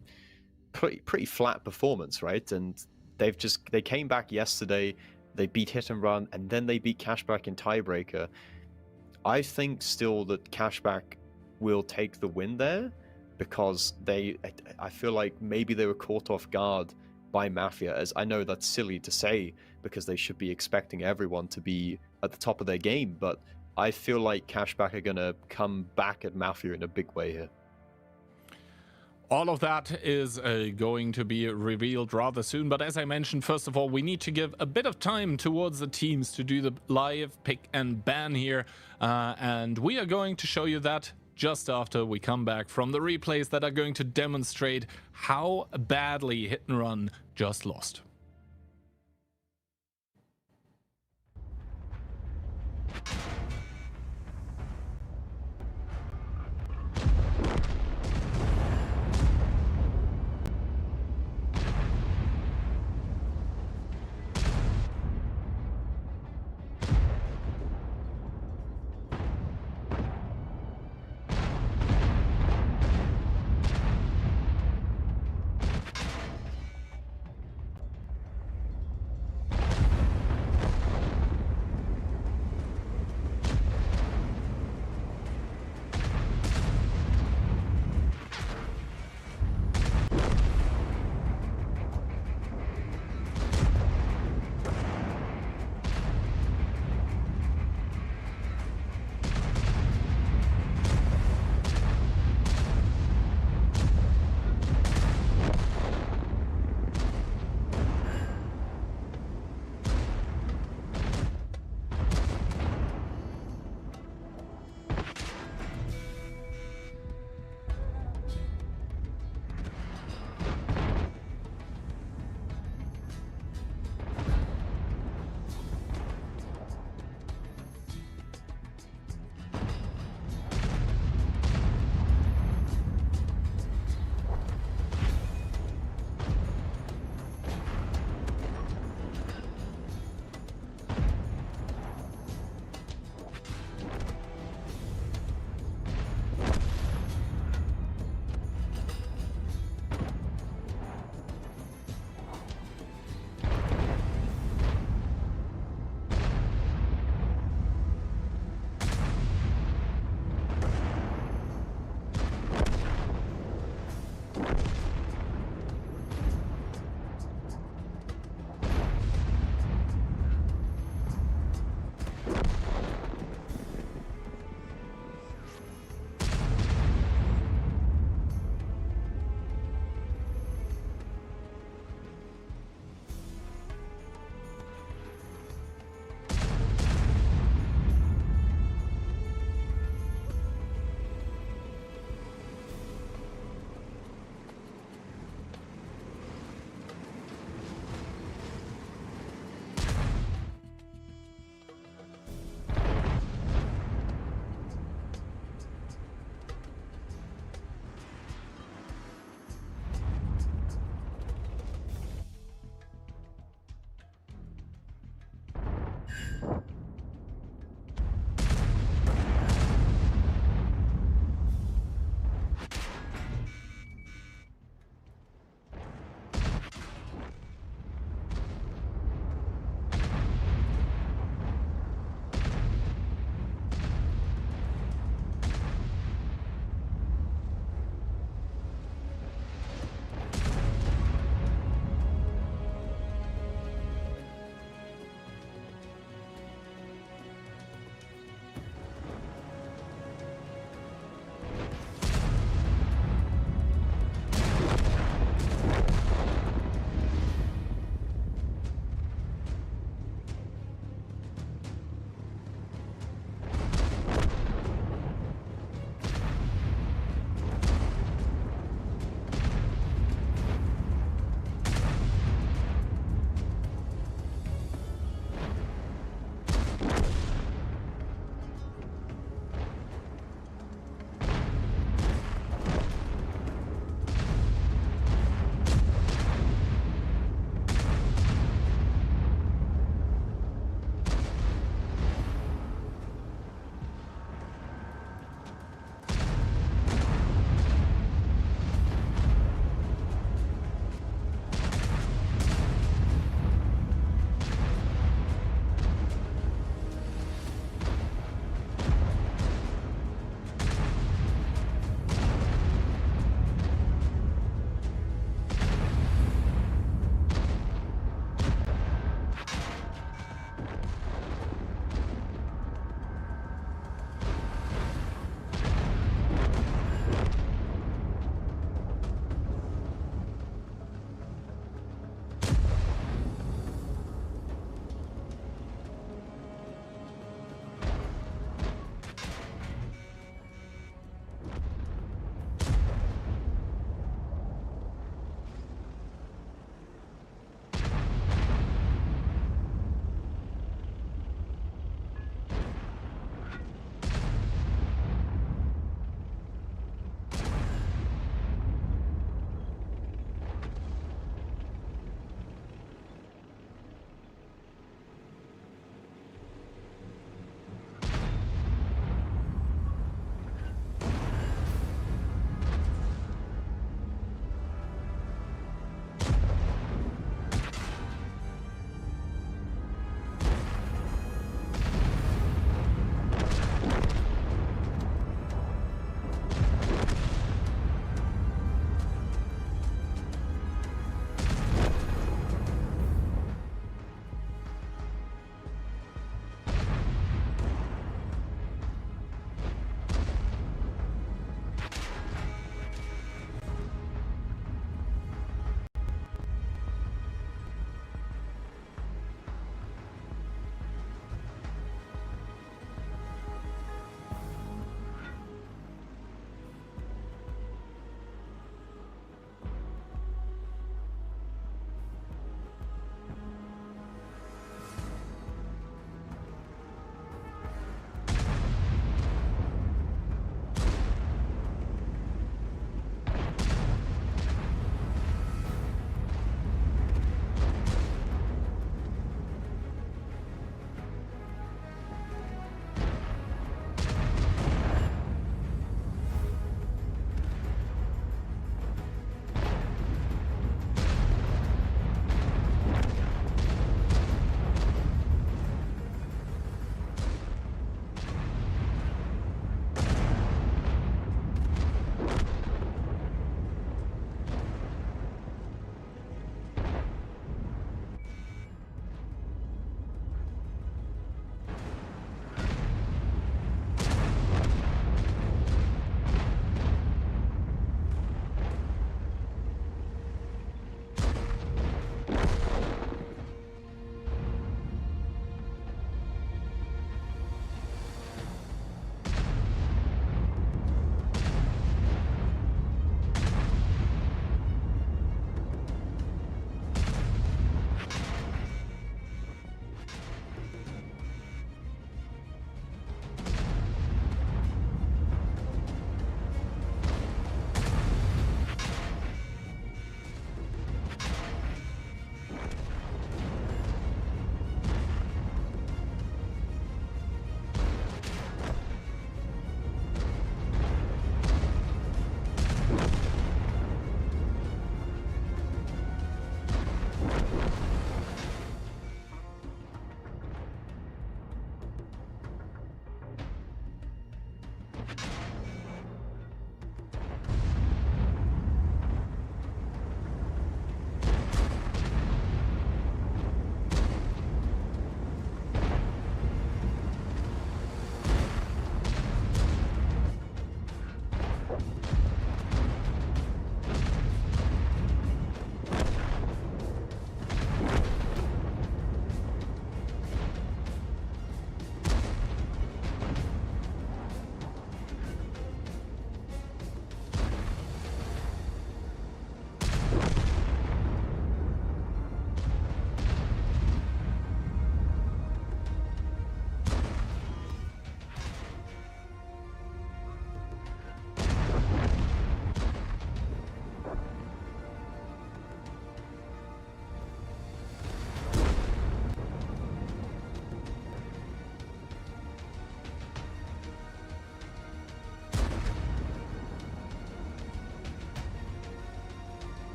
Speaker 3: flat performance, right? And they came back yesterday, they beat Hit and Run, and then they beat Cashback in tiebreaker. I think still that Cashback will take the win there, because I feel like maybe they were caught off guard by Mafia, as I know that's silly to say because they should be expecting everyone to be at the top of their game, but I feel like Cashback are going to come back at Mafia in a big way here.
Speaker 4: All of that is going to be revealed rather soon, but as I mentioned, first of all, we need to give a bit of time towards the teams to do the live pick and ban here, and we are going to show you that just after we come back from the replays that are going to demonstrate how badly Hit and Run just lost.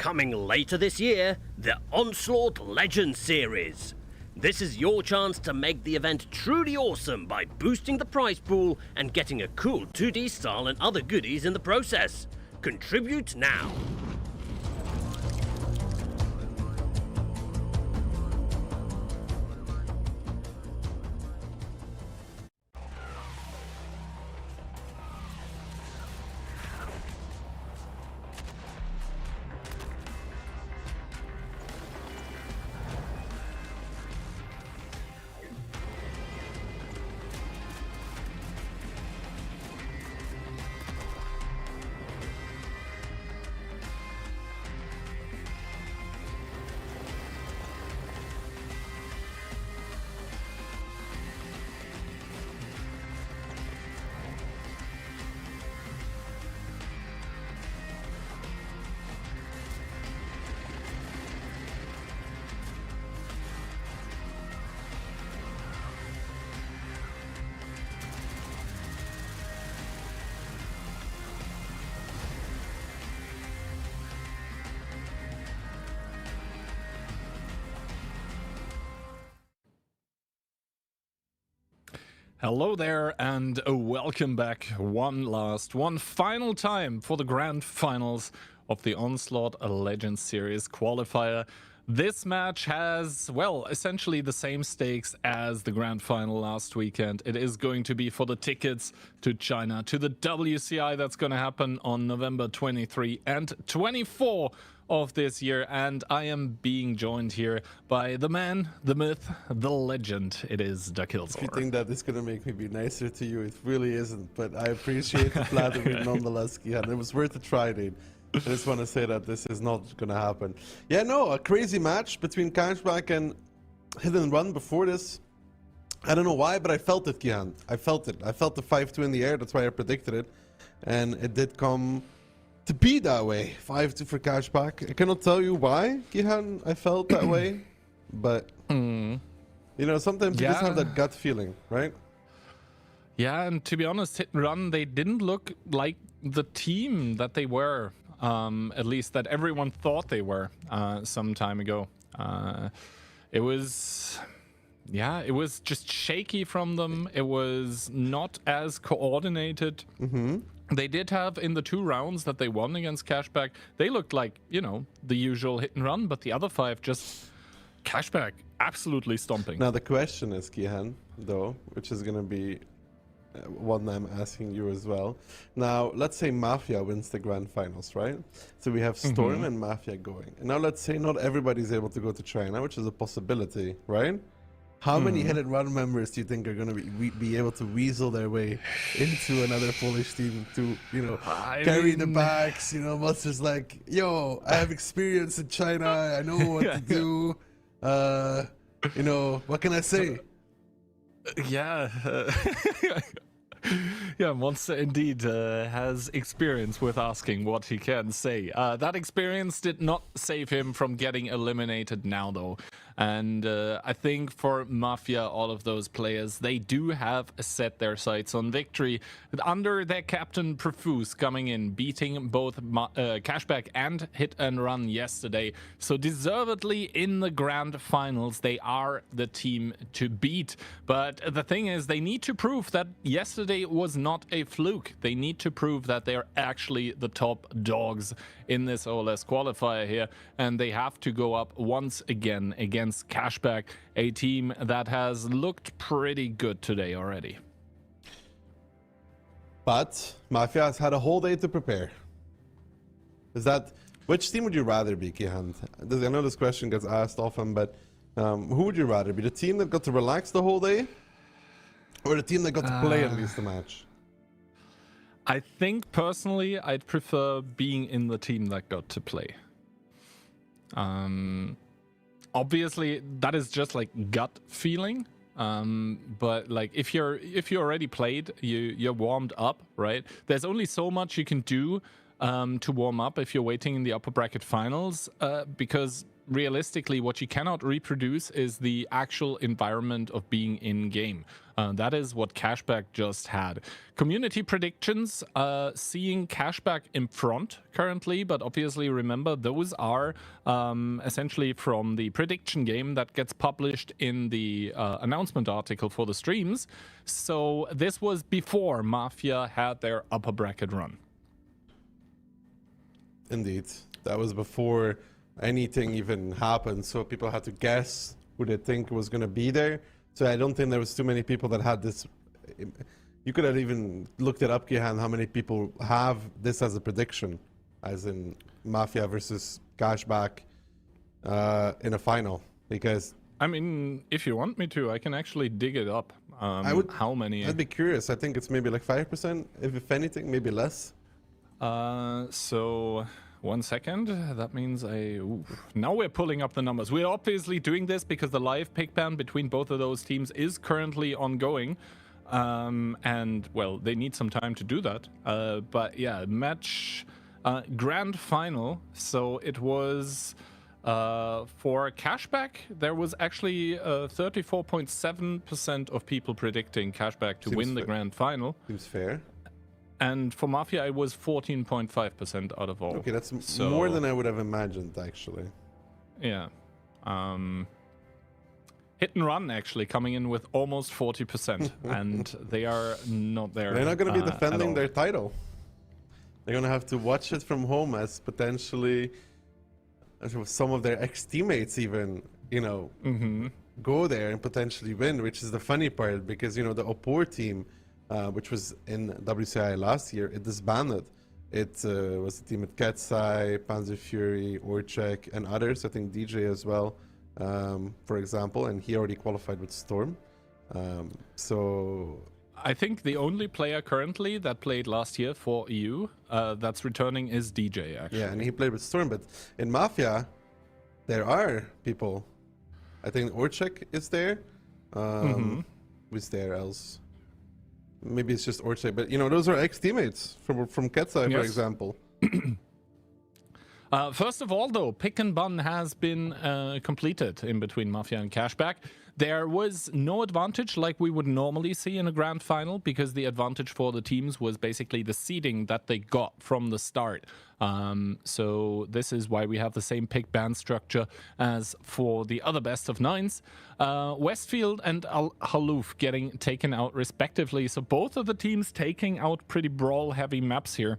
Speaker 1: Coming later this year, the Onslaught Legends Series. This is your chance to make the event truly awesome by boosting the prize pool and getting a cool 2D style and other goodies in the process. Contribute now.
Speaker 4: Hello there, and welcome back one final time for the grand finals of the Onslaught Legends Series qualifier. This match has, well, essentially the same stakes as the grand final last weekend. It is going to be for the tickets to China, to the WCI that's going to happen on November 23 and 24 of this year, and I am being joined here by the man, the myth, the legend. It is Dakilzor.
Speaker 2: If you think that is going to make me be nicer to you, it really isn't, but I appreciate the flattery nonetheless, Kian. It was worth a try, dude. I just want to say that this is not going to happen. Yeah, no, a crazy match between Cashback and Hit and Run before this. I don't know why, but I felt it, Kian. I felt it. I felt the 5-2 in the air. That's why I predicted it. And it did come to be that way. 5-2 for Cashback. I cannot tell you why, Kihan, I felt that way. But, you know, sometimes you just have that gut feeling, right?
Speaker 4: Yeah, and to be honest, Hit and Run, they didn't look like the team that they were. At least that everyone thought they were some time ago. It was just shaky from them. It was not as coordinated. They did have in the 2 rounds that they won against Cashback, they looked like, you know, the usual Hit and Run, but the other 5 just Cashback absolutely stomping.
Speaker 2: Now the question is, Kihan, though, which is going to be one I'm asking you as well. Now, let's say Mafia wins the grand finals, right? So we have Storm and Mafia going. And now let's say not everybody's able to go to China, which is a possibility, right? How many Hit and Run members do you think are going to be able to weasel their way into another Polish team to, you know, carry the bags? You know, Monster's like, yo, I have experience in China. I know what to do. You know, what can I say?
Speaker 4: Yeah. Yeah, Monster indeed has experience with asking what he can say. That experience did not save him from getting eliminated now, though. And I think for Mafia, all of those players, they do have set their sights on victory. Under their captain Profuse coming in, beating both Cashback and Hit and Run yesterday. So deservedly in the grand finals, they are the team to beat. But the thing is, they need to prove that yesterday was not a fluke. They need to prove that they're actually the top dogs in this OLS qualifier here. And they have to go up once again against Cashback, a team that has looked pretty good today already. But
Speaker 2: Mafia has had a whole day to prepare. Which team would you rather be, Kihan? I know this question gets asked often, but who would you rather be? The team that got to relax the whole day? Or the team that got to play at least a match?
Speaker 4: I think personally I'd prefer being in the team that got to play. Obviously that is just like gut feeling. But like if you already played, you're warmed up, right? There's only so much you can do to warm up if you're waiting in the upper bracket finals, because realistically, what you cannot reproduce is the actual environment of being in game. That is what Cashback just had. Community predictions, seeing Cashback in front currently, but obviously remember those are essentially from the prediction game that gets published in the announcement article for the streams. So this was before Mafia had their upper bracket run.
Speaker 2: Indeed. That was before anything even happened, so people had to guess who they think was going to be there. So I don't think there was too many people that had this. You could have even looked it up, Kihan, how many people have this as a prediction, as in Mafia versus Cashback in a final. Because
Speaker 4: I mean, if you want me to, I can actually dig it up. How many?
Speaker 2: I'd be curious. I think it's maybe like 5%, if anything, maybe less.
Speaker 4: So 1 second. That means now we're pulling up the numbers. We're obviously doing this because the live pick ban between both of those teams is currently ongoing. And well, they need some time to do that. But yeah, match grand final. So it was for Cashback, there was actually 34.7% of people predicting Cashback to win the grand final.
Speaker 2: Seems fair.
Speaker 4: And for Mafia, it was 14.5% out of all.
Speaker 2: Okay, that's more than I would have imagined, actually.
Speaker 4: Yeah. Hit and Run actually coming in with almost 40%, and they are not there.
Speaker 2: They're not going to be defending their title. They're going to have to watch it from home as potentially some of their ex-teammates even, go there and potentially win, which is the funny part because, the Opor team, which was in WCI last year, it disbanded. It was a team with Ketsai, Panzer Fury, Orchek, and others. I think DJ as well, for example, and he already qualified with Storm. So
Speaker 4: I think the only player currently that played last year for EU that's returning is DJ, actually.
Speaker 2: Yeah, and he played with Storm, but in Mafia, there are people. I think Orchek is there. Who's there else? Maybe it's just Orchek, but those are ex-teammates from Ketsai, for example.
Speaker 4: First of all, though, pick and bun has been completed in between Mafia and Cashback. There was no advantage like we would normally see in a grand final because the advantage for the teams was basically the seeding that they got from the start. So this is why we have the same pick ban structure as for the other best of nines. Westfield and Al-Haluf getting taken out respectively. So both of the teams taking out pretty brawl-heavy maps here.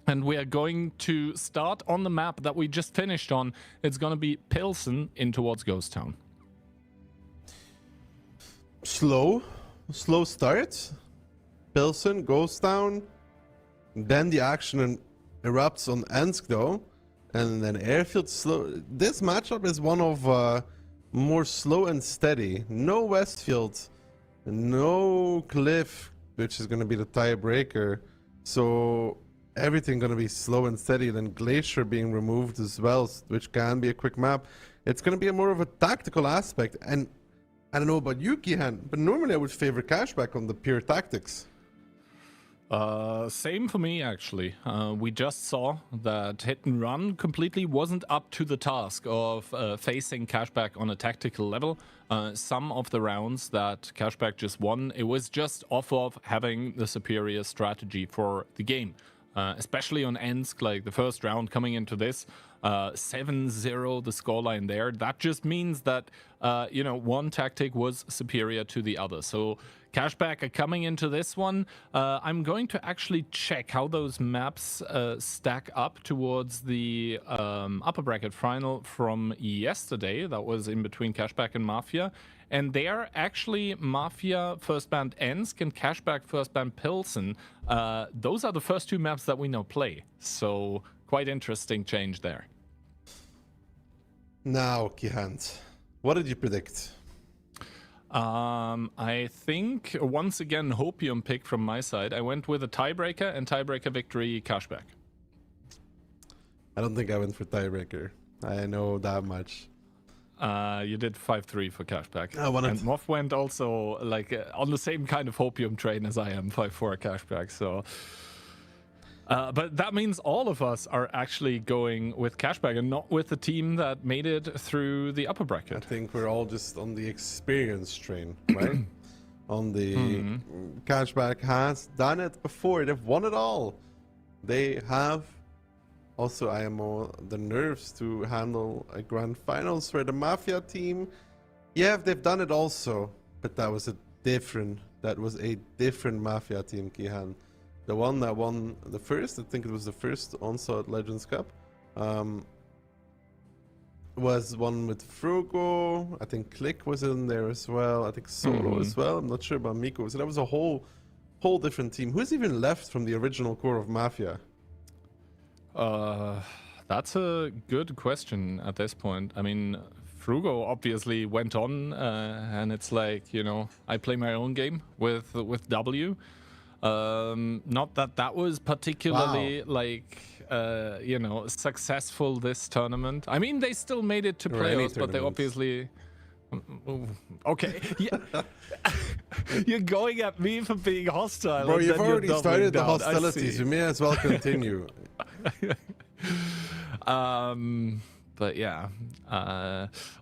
Speaker 4: And we are going to start on the map that we just finished on. It's going to be Pilsen in towards Ghost Town.
Speaker 2: Slow start. Pilsen, Ghost Town. Then the action erupts on Ensk though. And then Airfield slow. This matchup is one of more slow and steady. No Westfield. No Cliff, which is going to be the tiebreaker. So everything going to be slow and steady. Then Glacier being removed as well, which can be a quick map. It's going to be more of a tactical aspect. And I don't know about you, Kihan, but normally I would favor Cashback on the pure tactics.
Speaker 4: Same for me, actually. We just saw that Hit and Run completely wasn't up to the task of facing Cashback on a tactical level. Some of the rounds that Cashback just won, it was just off of having the superior strategy for the game. Especially on Ensk, like the first round coming into this, 7-0 the scoreline there. That just means that, one tactic was superior to the other. So Cashback are coming into this one. I'm going to actually check how those maps stack up towards the upper bracket final from yesterday. That was in between Cashback and Mafia. And there, actually, Mafia first band Ensk and Cashback first band Pilsen. Those are the first two maps that we now play. So quite interesting change there.
Speaker 2: Now, Kihant, what did you predict?
Speaker 4: I think, once again, Hopium pick from my side. I went with a tiebreaker and tiebreaker victory Cashback.
Speaker 2: I don't think I went for tiebreaker. I know that much.
Speaker 4: You did 5-3 for Cashback.
Speaker 2: And
Speaker 4: Moff went also on the same kind of Hopium train as I am, 5-4 Cashback. So But that means all of us are actually going with Cashback and not with the team that made it through the upper
Speaker 2: I
Speaker 4: bracket.
Speaker 2: think we're all just on the experience train, right? On the Cashback has done it before. They've won it all. They have also IMO the nerves to handle a grand finals where the Mafia team, yeah, they've done it also, but that was a different Mafia team, Kihan. The one that won the first, I think it was the first Onslaught Legends Cup, was one with Frugo. I think Click was in there as well. I think Solo as well. I'm not sure about Miko. So that was a whole different team. Who's even left from the original core of Mafia?
Speaker 4: That's a good question at this point. I mean, Frugo obviously went on, and it's like, you know, I play my own game with W. Not that was particularly you know, successful this tournament. I mean, they still made it to playoffs, but they obviously. Okay, yeah. You're going at me for being hostile.
Speaker 2: Bro, you've already started the
Speaker 4: down.
Speaker 2: hostilities. You may as well continue.
Speaker 4: But yeah,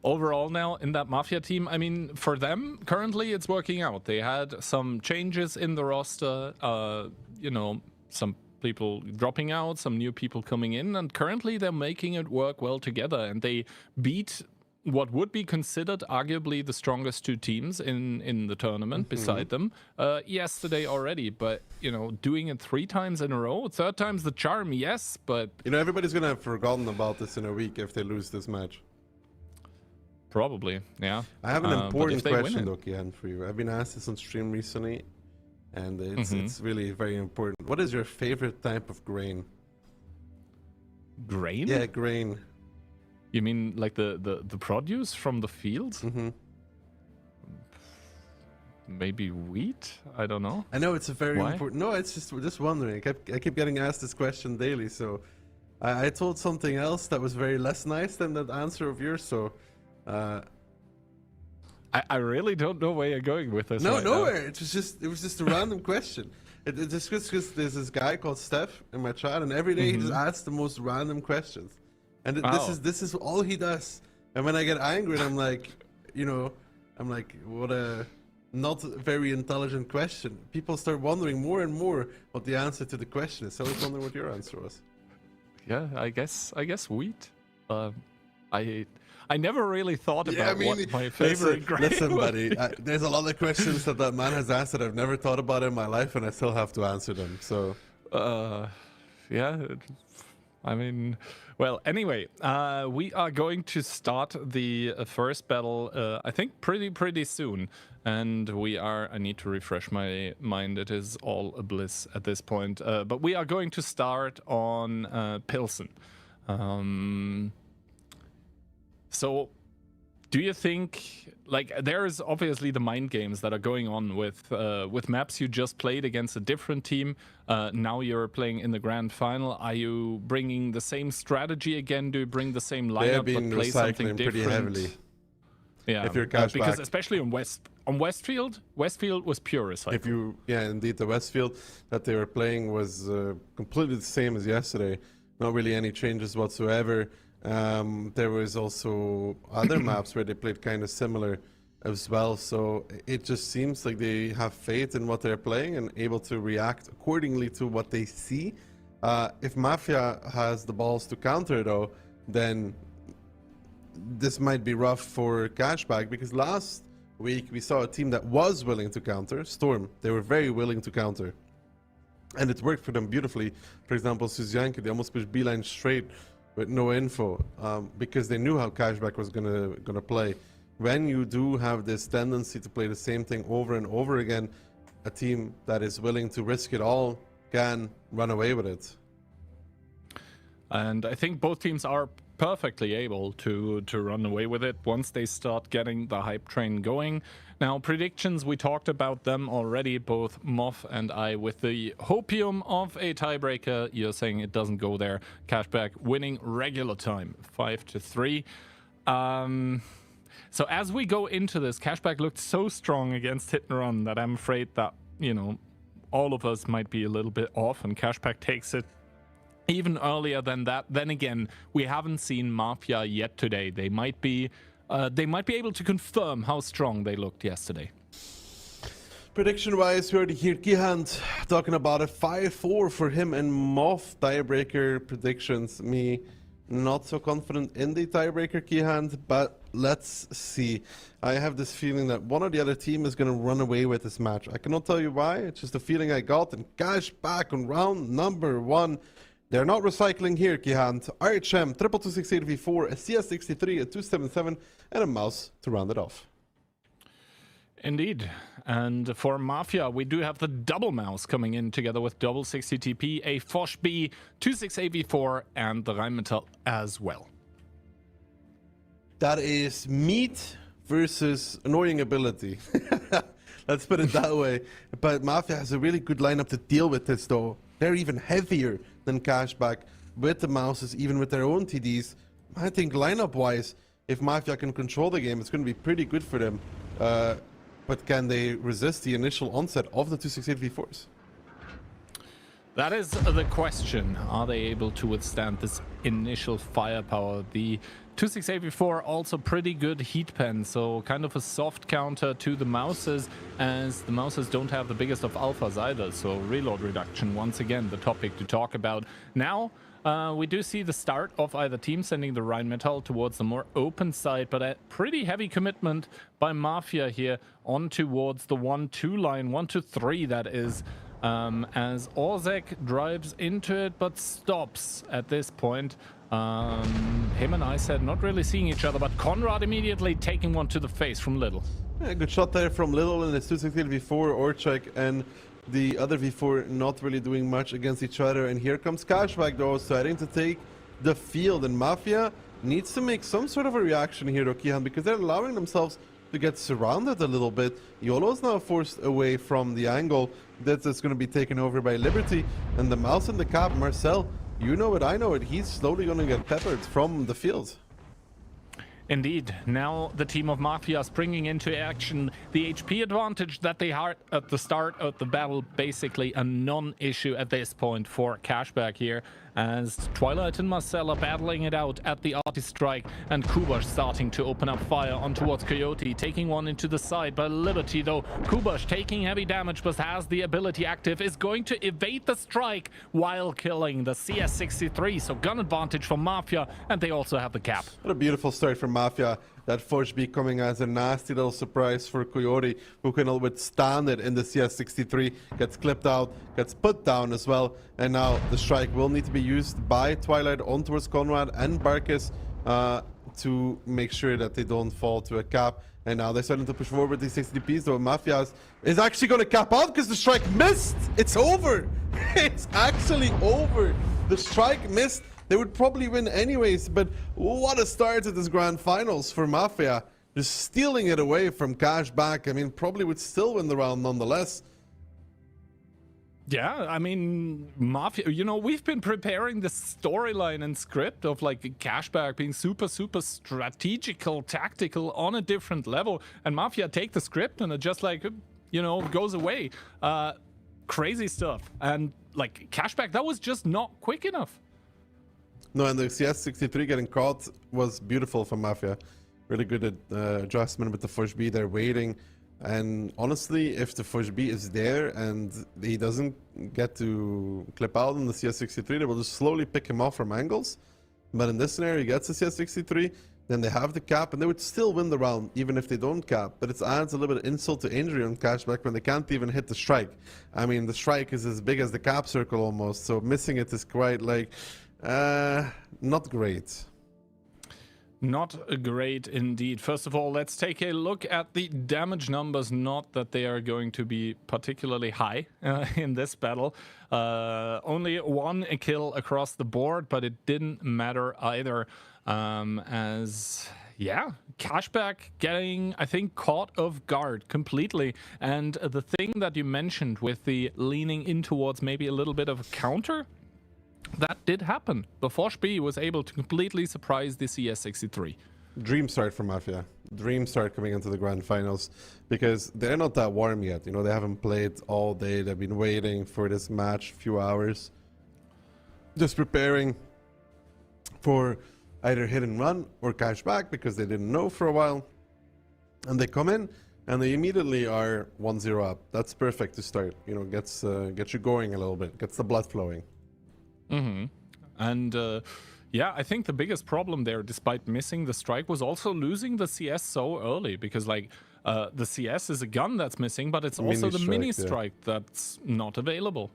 Speaker 4: overall now in that Mafia team, I mean, for them, currently it's working out. They had some changes in the roster, you know, some people dropping out, some new people coming in, and currently they're making it work well together. And they beat what would be considered arguably the strongest two teams in the tournament beside them yesterday already. But, you know, doing it 3 times in a row, 3rd time's the charm, yes, but...
Speaker 2: You know, everybody's going to have forgotten about this in a week if they lose this match.
Speaker 4: Probably, yeah.
Speaker 2: I have an important question, though, Kian, for you. I've been asked this on stream recently, and it's really very important. What is your favorite type of grain?
Speaker 4: Grain?
Speaker 2: Yeah, grain.
Speaker 4: You mean like the produce from the fields? Maybe wheat? I don't know.
Speaker 2: I know it's a very important... No, it's just wondering. I keep getting asked this question daily, so... I told something else that was very less nice than that answer of yours, so...
Speaker 4: I really don't know where you're going with this.
Speaker 2: No, nowhere. It was just a random question. It's just because there's this guy called Steph in my chat, and every day he just asks the most random questions. And this is all he does. And when I get angry, I'm like, you know, what a not very intelligent question. People start wondering more and more what the answer to the question is. So I was wondering what your answer was.
Speaker 4: Yeah, I guess wheat. I never really thought about what my favorite grain was.
Speaker 2: Listen, buddy, there's a lot of questions that man has asked that I've never thought about in my life, and I still have to answer them. So,
Speaker 4: yeah, I mean, well, anyway, we are going to start the first battle, I think, pretty soon. And I need to refresh my mind. It is all a bliss at this point. But we are going to start on Pilsen. So, do you think, like, there is obviously the mind games that are going on with maps you just played against a different team. Now you're playing in the grand final. Are you bringing the same strategy again? Do you bring the same lineup but play something different?
Speaker 2: Pretty heavily.
Speaker 4: Yeah,
Speaker 2: if you're
Speaker 4: because especially on Westfield was pure recycling.
Speaker 2: Indeed, the Westfield that they were playing was completely the same as yesterday. Not really any changes whatsoever. There was also other maps where they played kind of similar as well, so it just seems like they have faith in what they're playing and able to react accordingly to what they see. If Mafia has the balls to counter, though, then this might be rough for Cashback, because last week we saw a team that was willing to counter, Storm. They were very willing to counter, and it worked for them beautifully. For example, Suzyanka, they almost pushed Beeline straight with no info, because they knew how Cashback was gonna play. When you do have this tendency to play the same thing over and over again, a team that is willing to risk it all can run away with it.
Speaker 4: And I think both teams are perfectly able to run away with it once they start getting the hype train going. Now, predictions, we talked about them already, both Moff and I, with the hopium of a tiebreaker. You're saying it doesn't go there. Cashback winning regular time, 5-3. So as we go into this, Cashback looked so strong against Hit and Run that I'm afraid that, you know, all of us might be a little bit off, and Cashback takes it even earlier than that. Then again, we haven't seen Mafia yet today. They might be able to confirm how strong they looked yesterday.
Speaker 2: Prediction-wise, we already hear Gihand talking about a 5-4 for him and Moth. Tiebreaker predictions. Me not so confident in the tiebreaker, Gihand, but let's see. I have this feeling that one or the other team is going to run away with this match. I cannot tell you why. It's just a feeling I got. And cash back on round number 1. They're not recycling here, Gihand. RHM, 2268v4, a CS63, a 277, and a mouse to round it off.
Speaker 4: Indeed. And for Mafia, we do have the double mouse coming in together with double 60TP, a Foch B, 268v4, and the Rheinmetall as well.
Speaker 2: That is meat versus annoying ability. Let's put it that way. But Mafia has a really good lineup to deal with this, though. They're even heavier than Cashback with the mouses, even with their own TDs. I think lineup-wise, if Mafia can control the game, it's going to be pretty good for them. But can they resist the initial onset of the 268v4s?
Speaker 4: That is the question. Are they able to withstand this initial firepower? The 268v4 also pretty good heat pen, so kind of a soft counter to the mouses, as the mouses don't have the biggest of alphas either. So reload reduction, once again, the topic to talk about. Now, we do see the start of either team sending the Rheinmetall towards the more open side, but a pretty heavy commitment by Mafia here on towards the 1-2 line, 1-3 that is, as Orzek drives into it but stops at this point. Him and I said not really seeing each other, but Conrad immediately taking one to the face from Little.
Speaker 2: Yeah, good shot there from Little in his 268v4, Orchek, and the other V4 not really doing much against each other. And here comes Cashback, though, starting to take the field. And Mafia needs to make some sort of a reaction here, Okihan, because they're allowing themselves to get surrounded a little bit. YOLO is now forced away from the angle that's going to be taken over by Liberty. And the mouse in the cap, Marcel, you know it, I know it, he's slowly going to get peppered from the field.
Speaker 4: Indeed. Now the team of Mafia is bringing into action the HP advantage that they had at the start of the battle, basically a non-issue at this point for Cashback here, as Twilight and Marcel are battling it out at the artist strike, and Kubash starting to open up fire on towards Coyote, taking one into the side by Liberty, though Kubash taking heavy damage but has the ability active, is going to evade the strike while killing the CS63, so gun advantage for Mafia, and they also have the cap.
Speaker 2: What a beautiful start for Mafia. That Forge B coming as a nasty little surprise for Coyote, who can withstand it in the CS63. Gets clipped out, gets put down as well. And now the strike will need to be used by Twilight on towards Conrad and Barkis to make sure that they don't fall to a cap. And now they're starting to push forward these 60DPs, though Mafia is actually going to cap out because the strike missed. It's over. It's actually over. The strike missed. They would probably win anyways, but what a start to this grand finals for Mafia. Just stealing it away from Cashback. I mean, probably would still win the round nonetheless.
Speaker 4: Yeah, I mean, Mafia, you know, we've been preparing the storyline and script of like Cashback being super strategical, tactical on a different level, and Mafia take the script and it just like, you know, goes away. Crazy stuff. And like Cashback, that was just not quick enough.
Speaker 2: No, and the CS63 getting caught was beautiful for Mafia. Really good adjustment with the Forge B. They're waiting. And honestly, if the Forge B is there and he doesn't get to clip out on the CS63, they will just slowly pick him off from angles. But in this scenario, he gets the CS63, then they have the cap, and they would still win the round, even if they don't cap. But it adds a little bit of insult to injury on Cashback when they can't even hit the strike. I mean, the strike is as big as the cap circle almost, so missing it is quite like... not great.
Speaker 4: Not great indeed. First of all, let's take a look at the damage numbers. Not that they are going to be particularly high in this battle. Only one kill across the board, but it didn't matter either. As, yeah, Cashback getting, I think, caught off guard completely. And the thing that you mentioned with the leaning in towards maybe a little bit of a counter, that did happen. The Foch B was able to completely surprise the CS63.
Speaker 2: Dream start for Mafia. Dream start coming into the grand finals, because they're not that warm yet. You know, they haven't played all day. They've been waiting for this match a few hours. just preparing for either hit and run or cashback because they didn't know for a while. And they come in and they immediately are 1-0 up. That's perfect to start. You know, gets you going a little bit, gets the blood flowing.
Speaker 4: Mm-hmm. And yeah, I think the biggest problem there, despite missing the strike, was also losing the CS so early, because like the CS is a gun that's missing, but it's also the mini strike that's not available.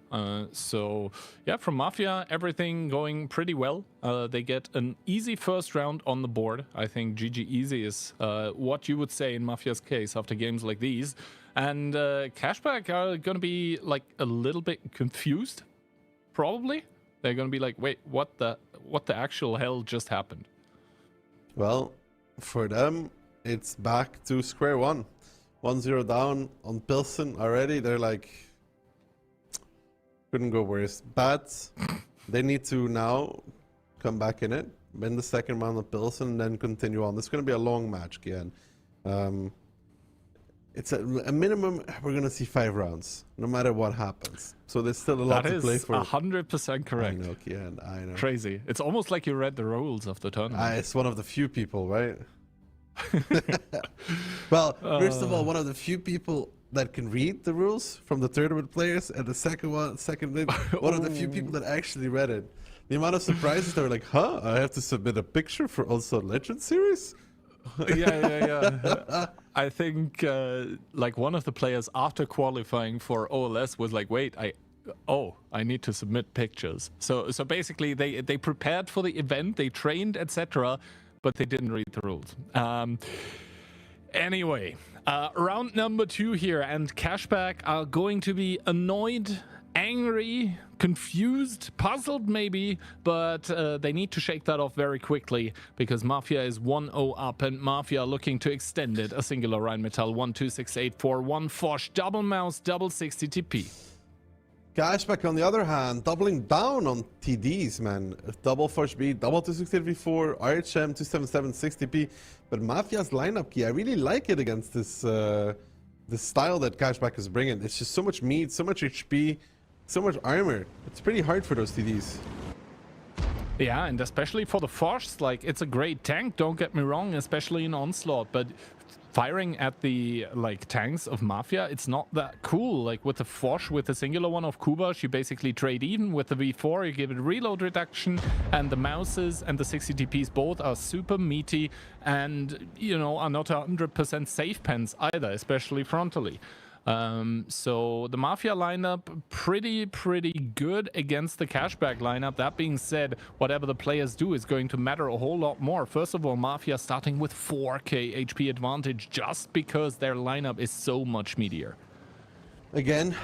Speaker 4: So yeah, from Mafia, everything going pretty well. They get an easy first round on the board. I think GG easy is what you would say in Mafia's case after games like these. And Cashback are going to be like a little bit confused, probably. They're going to be like, wait, what the actual hell just happened?
Speaker 2: Well, for them, it's back to square one. 1-0 down on Pilsen already. They're like, couldn't go worse. But they need to now come back in it, win the second round of Pilsen, and then continue on. This is going to be a long match again. It's a minimum, we're going to see 5 rounds, no matter what happens. So there's still a lot to play for.
Speaker 4: That is 100% correct.
Speaker 2: I know, Kian, I know.
Speaker 4: Crazy. It's almost like you read the rules of the tournament.
Speaker 2: It's one of the few people, right? Well, first of all, one of the few people that can read the rules from the tournament players, and the second one of the few people that actually read it. The amount of surprises that were like, huh? I have to submit a picture for Onslaught Legends Series?
Speaker 4: Yeah. I think like one of the players after qualifying for OLS was like, wait, I need to submit pictures. So basically they prepared for the event, they trained, etc., but they didn't read the rules. Anyway, round number 2 here, and Cashback are going to be annoyed, angry, confused, puzzled maybe, but they need to shake that off very quickly because Mafia is 1-0 up, and Mafia looking to extend it. A singular Rheinmetall 1-2-6-8-4, 1 Fosh, double mouse, double 60 TP.
Speaker 2: Cashback, on the other hand, doubling down on TDs, man. Double Fosh B, double 268v4, RHM 277 60p. But Mafia's lineup key, I really like it against this this style that Cashback is bringing. It's just so much meat, so much HP, so much armor. It's pretty hard for those TDs.
Speaker 4: Yeah, and especially for the Fosh, like, it's a great tank, don't get me wrong, especially in Onslaught, but firing at the like tanks of Mafia, it's not that cool. Like with the Fosh, with the singular one of Kubash, you basically trade even. With the V4, you give it reload reduction, and the mouses and the 60 TPs both are super meaty and, you know, are not 100% safe pens either, especially frontally. So the Mafia lineup pretty good against the Cashback lineup. That being said, whatever the players do is going to matter a whole lot more. First of all, Mafia starting with 4k HP advantage just because their lineup is so much meatier.
Speaker 2: Again,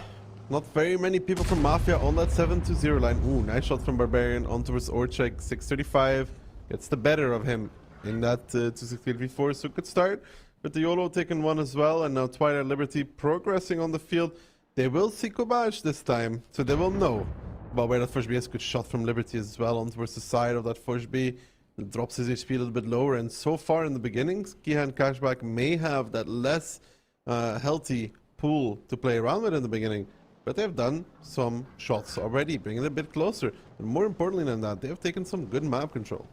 Speaker 2: not very many people from Mafia on that 7-0 line. Ooh, nice shot from Barbarian on towards Orchek. 635 gets the better of him in that 268v4, so good start. But the YOLO taking one as well, and now Twilight Liberty progressing on the field. They will see Kobash this time, so they will know about where that Fosh B is. Good shot from Liberty as well on towards the side of that Fosh B. It drops his HP a little bit lower, and so far in the beginnings, Kihan Cashback may have that less healthy pool to play around with in the beginning. But they've done some shots already, bringing it a bit closer. And more importantly than that, they have taken some good map control.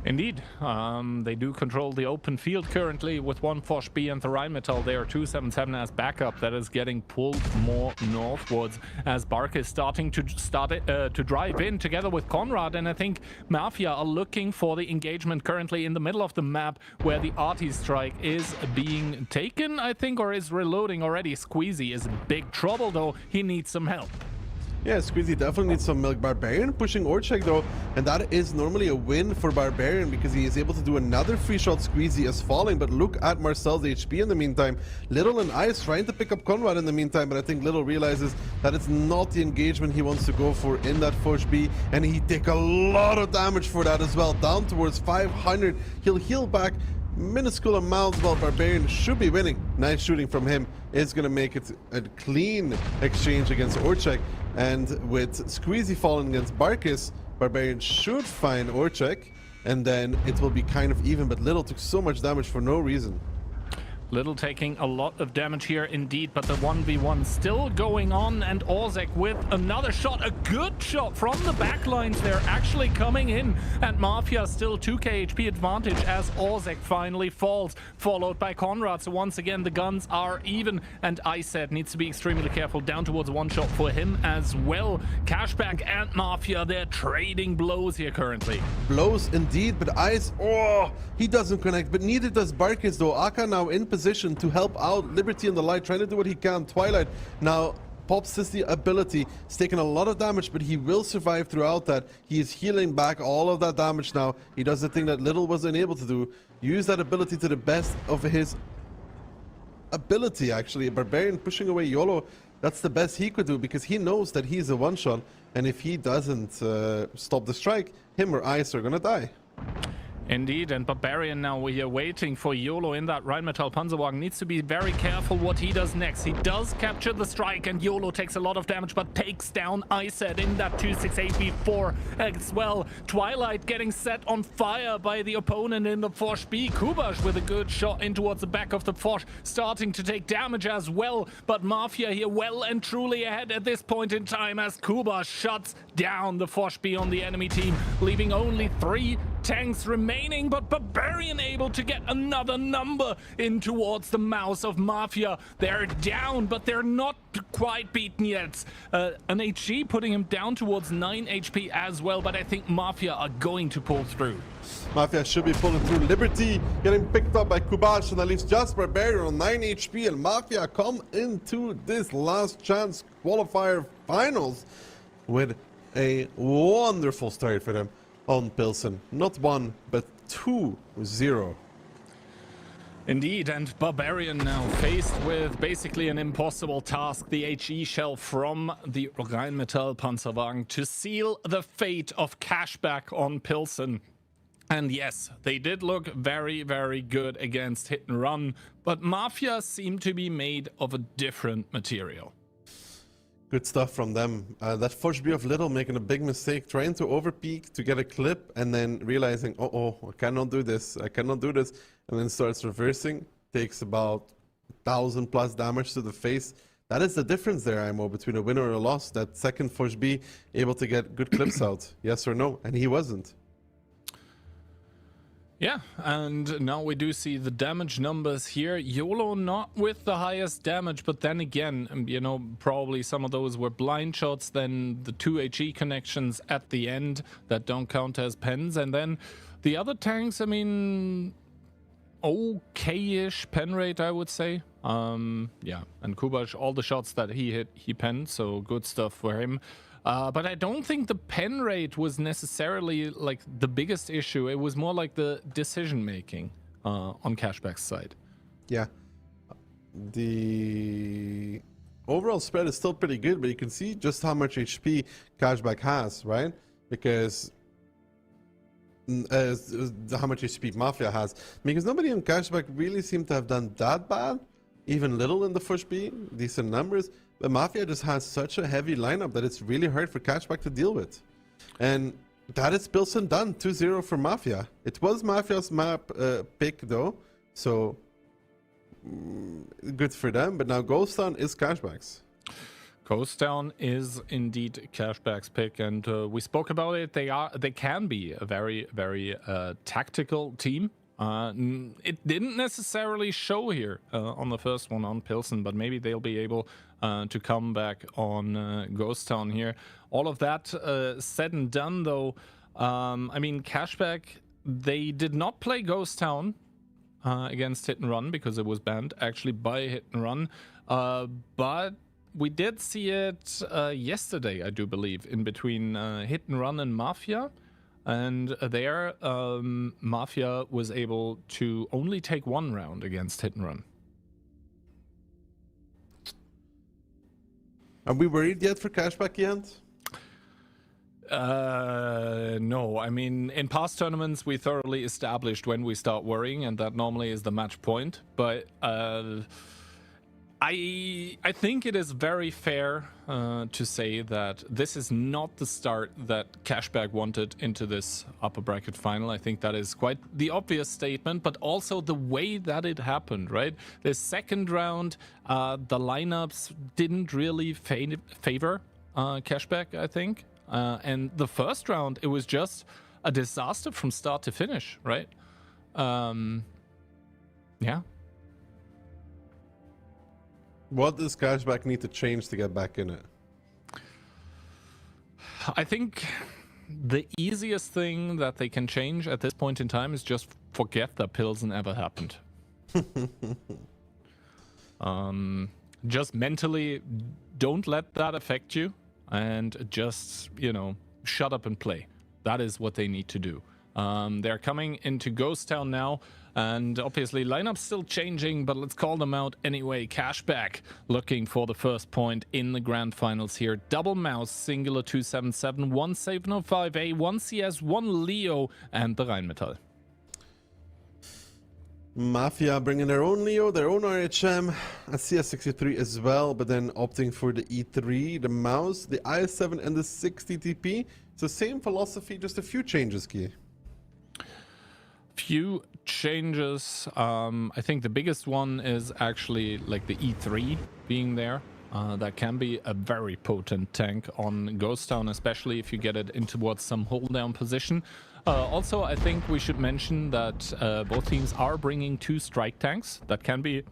Speaker 4: Indeed, they do control the open field currently with 1 Fosh B and the Rheinmetall there, 277 as backup that is getting pulled more northwards as Bark is starting to drive in together with Conrad, and I think Mafia are looking for the engagement currently in the middle of the map where the Arty strike is being taken, I think, or is reloading already. Squeezy is in big trouble though, he needs some help.
Speaker 2: Yeah, Squeezy definitely needs some milk. Barbarian pushing Orchek though, and that is normally a win for Barbarian because he is able to do another free shot. Squeezy is falling, but look at Marcel's HP in the meantime. Little and Ice trying to pick up Conrad in the meantime, but I think Little realizes that it's not the engagement he wants to go for in that Fosh B, and he take a lot of damage for that as well, down towards 500. He'll heal back minuscule amounts while Barbarian should be winning. Nice shooting from him is going to make it a clean exchange against Orchek. And with Squeezy falling against Barkis, Barbarian should find Orchek, and then it will be kind of even, but Little took so much damage for no reason.
Speaker 4: Little taking a lot of damage here indeed, but the 1v1 still going on, and Orzek with another shot, a good shot from the backlines. They're actually coming in, and Mafia still 2k HP advantage as Orzek finally falls, followed by Conrad. So once again, the guns are even, and Iset needs to be extremely careful. Down towards one shot for him as well. Cashback and Mafia, they're trading blows here currently.
Speaker 2: Blows indeed, but Ice, oh, he doesn't connect, but neither does Barkis though. Aka now in position to help out Liberty in the light, trying to do what he can. Twilight now pops his ability. He's taking a lot of damage, but he will survive throughout that. He is healing back all of that damage now. He does the thing that Little was unable to do. Use that ability to the best of his ability, actually. A Barbarian pushing away YOLO, that's the best he could do, because he knows that he's a one-shot, and if he doesn't stop the strike, him or Ice are gonna die.
Speaker 4: Indeed, and Barbarian now, we are waiting for YOLO in that Rheinmetall Panzerwagen. Needs to be very careful what he does next. He does capture the strike, and YOLO takes a lot of damage, but takes down Iset in that 268B4 as well. Twilight getting set on fire by the opponent in the Forge B. Kubash with a good shot in towards the back of the Forge, starting to take damage as well. But Mafia here well and truly ahead at this point in time as Kubash shuts down the Forge B on the enemy team, leaving only 3 tanks remaining, but Barbarian able to get another number in towards the mouse of Mafia. They're down, but they're not quite beaten yet. An HG putting him down towards 9 HP as well, but I think Mafia are going to pull through.
Speaker 2: Mafia should be pulling through. Liberty getting picked up by Kubash, and that leaves just Barbarian on 9 HP, and Mafia come into this last chance qualifier finals with a wonderful start for them on Pilsen. Not 1, but 2-0.
Speaker 4: Indeed, and Barbarian now faced with basically an impossible task, the HE shell from the Rheinmetall Panzerwagen to seal the fate of Cashback on Pilsen. And yes, they did look very, very good against Hit and Run, but Mafia seemed to be made of a different material.
Speaker 2: Good stuff from them. That Forge B of Little making a big mistake, trying to overpeak to get a clip, and then realizing, oh, I cannot do this, and then starts reversing. Takes about 1,000 plus damage to the face. That is the difference there, Imo, between a win or a loss. That second Forge B able to get good clips out, yes or no? And he wasn't.
Speaker 4: Yeah, and now we do see the damage numbers here. YOLO not with the highest damage, but then again, you know, probably some of those were blind shots, then the 2 HE connections at the end that don't count as pens, and then the other tanks, I mean, okay-ish pen rate, I would say. Yeah, and Kubash, all the shots that he hit, he penned, so good stuff for him. But I don't think the pen rate was necessarily like the biggest issue. It was more like the decision making on Cashback's side.
Speaker 2: Yeah. The overall spread is still pretty good, but you can see just how much HP Cashback has, right? Because how much HP Mafia has. Because nobody in Cashback really seemed to have done that bad. Even Little in the first B, decent numbers. But Mafia just has such a heavy lineup that it's really hard for Cashback to deal with. And that is Pilsen done, 2-0 for Mafia. It was Mafia's map pick though, so good for them. But now Ghost Town is Cashback's.
Speaker 4: Ghost Town is indeed Cashback's pick, and we spoke about it. They can be a very, very tactical team. It didn't necessarily show here on the first one on Pilsen, but maybe they'll be able to come back on Ghost Town here. All of that said and done, though, I mean, Cashback, they did not play Ghost Town against Hit and Run because it was banned actually by Hit and Run, but we did see it yesterday, I do believe, in between Hit and Run and Mafia. And there, Mafia was able to only take 1 round against Hit and Run.
Speaker 2: Are we worried yet for Cashback yet?
Speaker 4: No, I mean, in past tournaments, we thoroughly established when we start worrying, and that normally is the match point. But I think it is very fair to say that this is not the start that Cashback wanted into this upper bracket final. I think that is quite the obvious statement, but also the way that it happened, right? The second round, the lineups didn't really favor Cashback, I think. And the first round, it was just a disaster from start to finish, right? Yeah.
Speaker 2: What does Cashback need to change to get back in it?
Speaker 4: I think the easiest thing that they can change at this point in time is just forget that Pilsen ever happened. Just mentally, don't let that affect you, and just, shut up and play. That is what they need to do. They're coming into Ghost Town now, and obviously lineup's still changing, but let's call them out anyway. Cashback looking for the first point in the grand finals here. Double Mouse, singular 277, 1705A, 1 CS, 1 Leo, and the Rheinmetall.
Speaker 2: Mafia bringing their own Leo, their own RHM, a CS63 as well, but then opting for the E3, the Mouse, the IS7, and the 60 TP. It's the same philosophy, just a few changes, Key.
Speaker 4: Few changes. I think the biggest one is actually like the E3 being there. That can be a very potent tank on Ghost Town, especially if you get it in towards some hold down position. Also, I think we should mention that both teams are bringing 2 strike tanks. That can be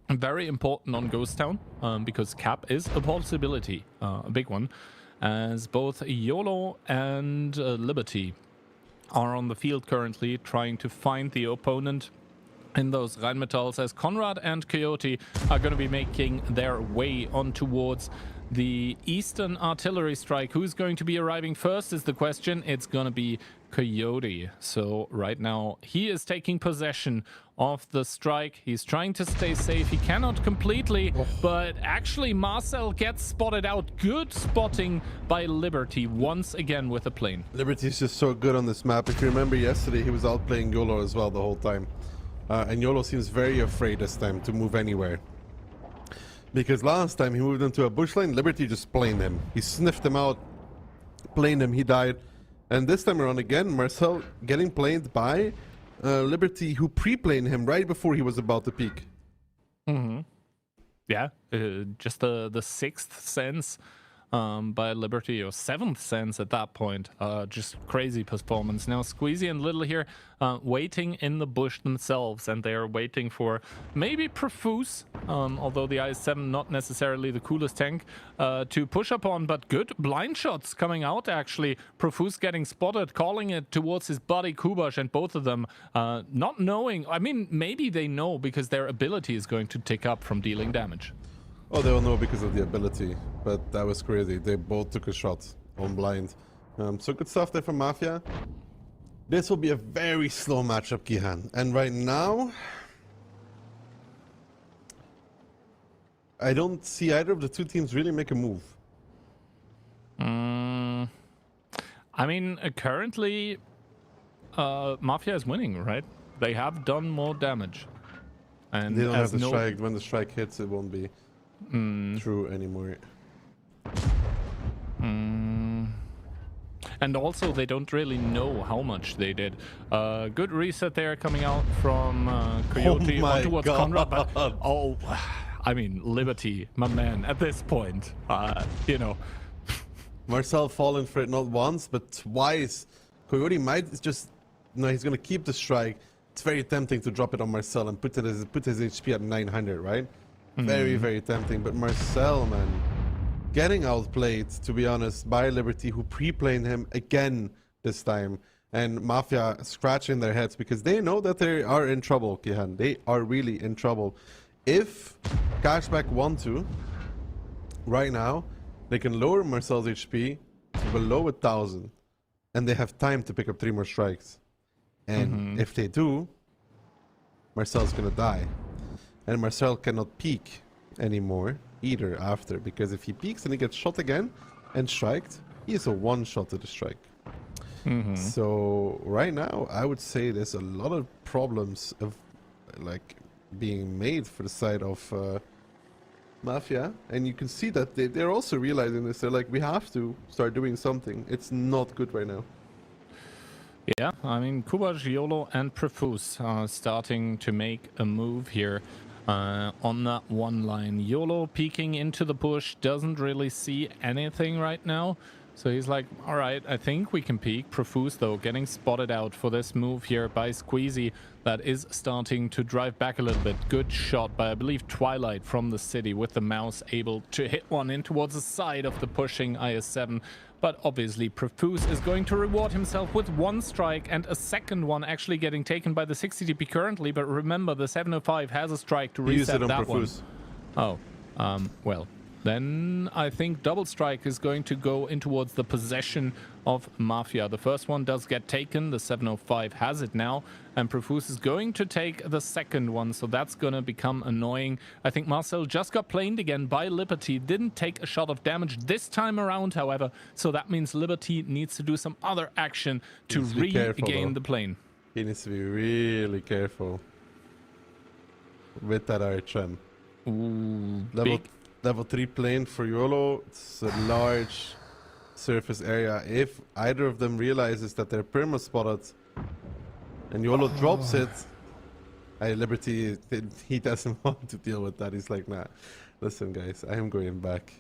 Speaker 4: very important on Ghost Town, because cap is a possibility, a big one, as both YOLO and Liberty are on the field currently trying to find the opponent in those Rheinmetalls, as Conrad and Coyote are going to be making their way on towards the Eastern Artillery Strike. Who's going to be arriving first is the question. It's going to be Coyote. So right now he is taking possession of the strike. He's trying to stay safe. He cannot completely, but actually Marcel gets spotted out. Good spotting by Liberty once again with a plane.
Speaker 2: Liberty is just so good on this map. If you remember yesterday, he was outplaying YOLO as well the whole time. And YOLO seems very afraid this time to move anywhere. Because last time he moved into a bush lane, Liberty just planed him. He sniffed him out, planed him, he died. And this time around again, Marcel getting planed by Liberty, who pre-planed him right before he was about to peak.
Speaker 4: Yeah, just the sixth sense by Liberty, or 7th sense at that point. Just crazy performance. Now Squeezy and Little here waiting in the bush themselves, and they're waiting for maybe Profuse, although the IS-7 not necessarily the coolest tank to push up on, but good blind shots coming out actually. Profuse getting spotted, calling it towards his buddy Kubash, and both of them not knowing. I mean, maybe they know because their ability is going to tick up from dealing damage.
Speaker 2: Oh, they all know because of the ability, but that was crazy. They both took a shot on blind. So good stuff there from Mafia. This will be a very slow matchup, Kihan. And right now, I don't see either of the two teams really make a move.
Speaker 4: I mean, currently, Mafia is winning, right? They have done more damage. And
Speaker 2: they don't have the strike. When the strike hits, it won't be true anymore.
Speaker 4: And also, they don't really know how much they did. Good reset there coming out from Coyote on towards Conrad. But, I mean, Liberty, my man, at this point, you know.
Speaker 2: Marcel fallen for it not once, but twice. Coyote might just... No, he's going to keep the strike. It's very tempting to drop it on Marcel and put his HP at 900, right? Very, very tempting. But Marcel, man, getting outplayed, to be honest, by Liberty, who pre-planed him again this time. And Mafia scratching their heads because they know that they are in trouble, Kihan. They are really in trouble. If Cashback want to, right now, they can lower Marcel's HP to below 1,000. And they have time to pick up 3 more strikes. And if they do, Marcel's gonna die. And Marcel cannot peek anymore either after, because if he peeks and he gets shot again and striked, he is a one-shot to the strike. So right now, I would say there's a lot of problems of like being made for the side of Mafia, and you can see that they're also realizing this. They're like, we have to start doing something. It's not good right now.
Speaker 4: Yeah, I mean, Kubash, YOLO, and Profuse are starting to make a move here on that one line. YOLO peeking into the bush, doesn't really see anything right now. So he's like, all right, I think we can peek. Profuse, though, getting spotted out for this move here by Squeezy. That is starting to drive back a little bit. Good shot by, I believe, Twilight from the city with the mouse able to hit one in towards the side of the pushing IS-7. But obviously, Profuse is going to reward himself with one strike and a second one actually getting taken by the 60TP currently. But remember, the 705 has a strike to reset that one. Oh, well. Then I think double strike is going to go in towards the possession of Mafia. The first one does get taken. The 705 has it now. And Profuse is going to take the second one. So that's going to become annoying. I think Marcel just got planed again by Liberty. Didn't take a shot of damage this time around, however. So that means Liberty needs to do some other action to regain the plane.
Speaker 2: He needs to be really careful with that RHM.
Speaker 4: Ooh,
Speaker 2: Level 3 plane for YOLO. It's a large surface area. If either of them realizes that they're perma spotted and YOLO drops it, Liberty, he doesn't want to deal with that. He's like, nah, listen guys, I am going back.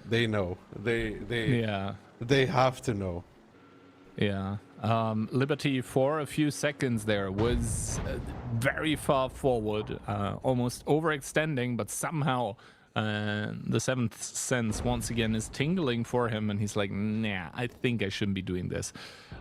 Speaker 2: They know. They have to know.
Speaker 4: Yeah. Liberty for a few seconds there was very far forward, almost overextending, but somehow the seventh sense once again is tingling for him, and he's like, nah, I think I shouldn't be doing this.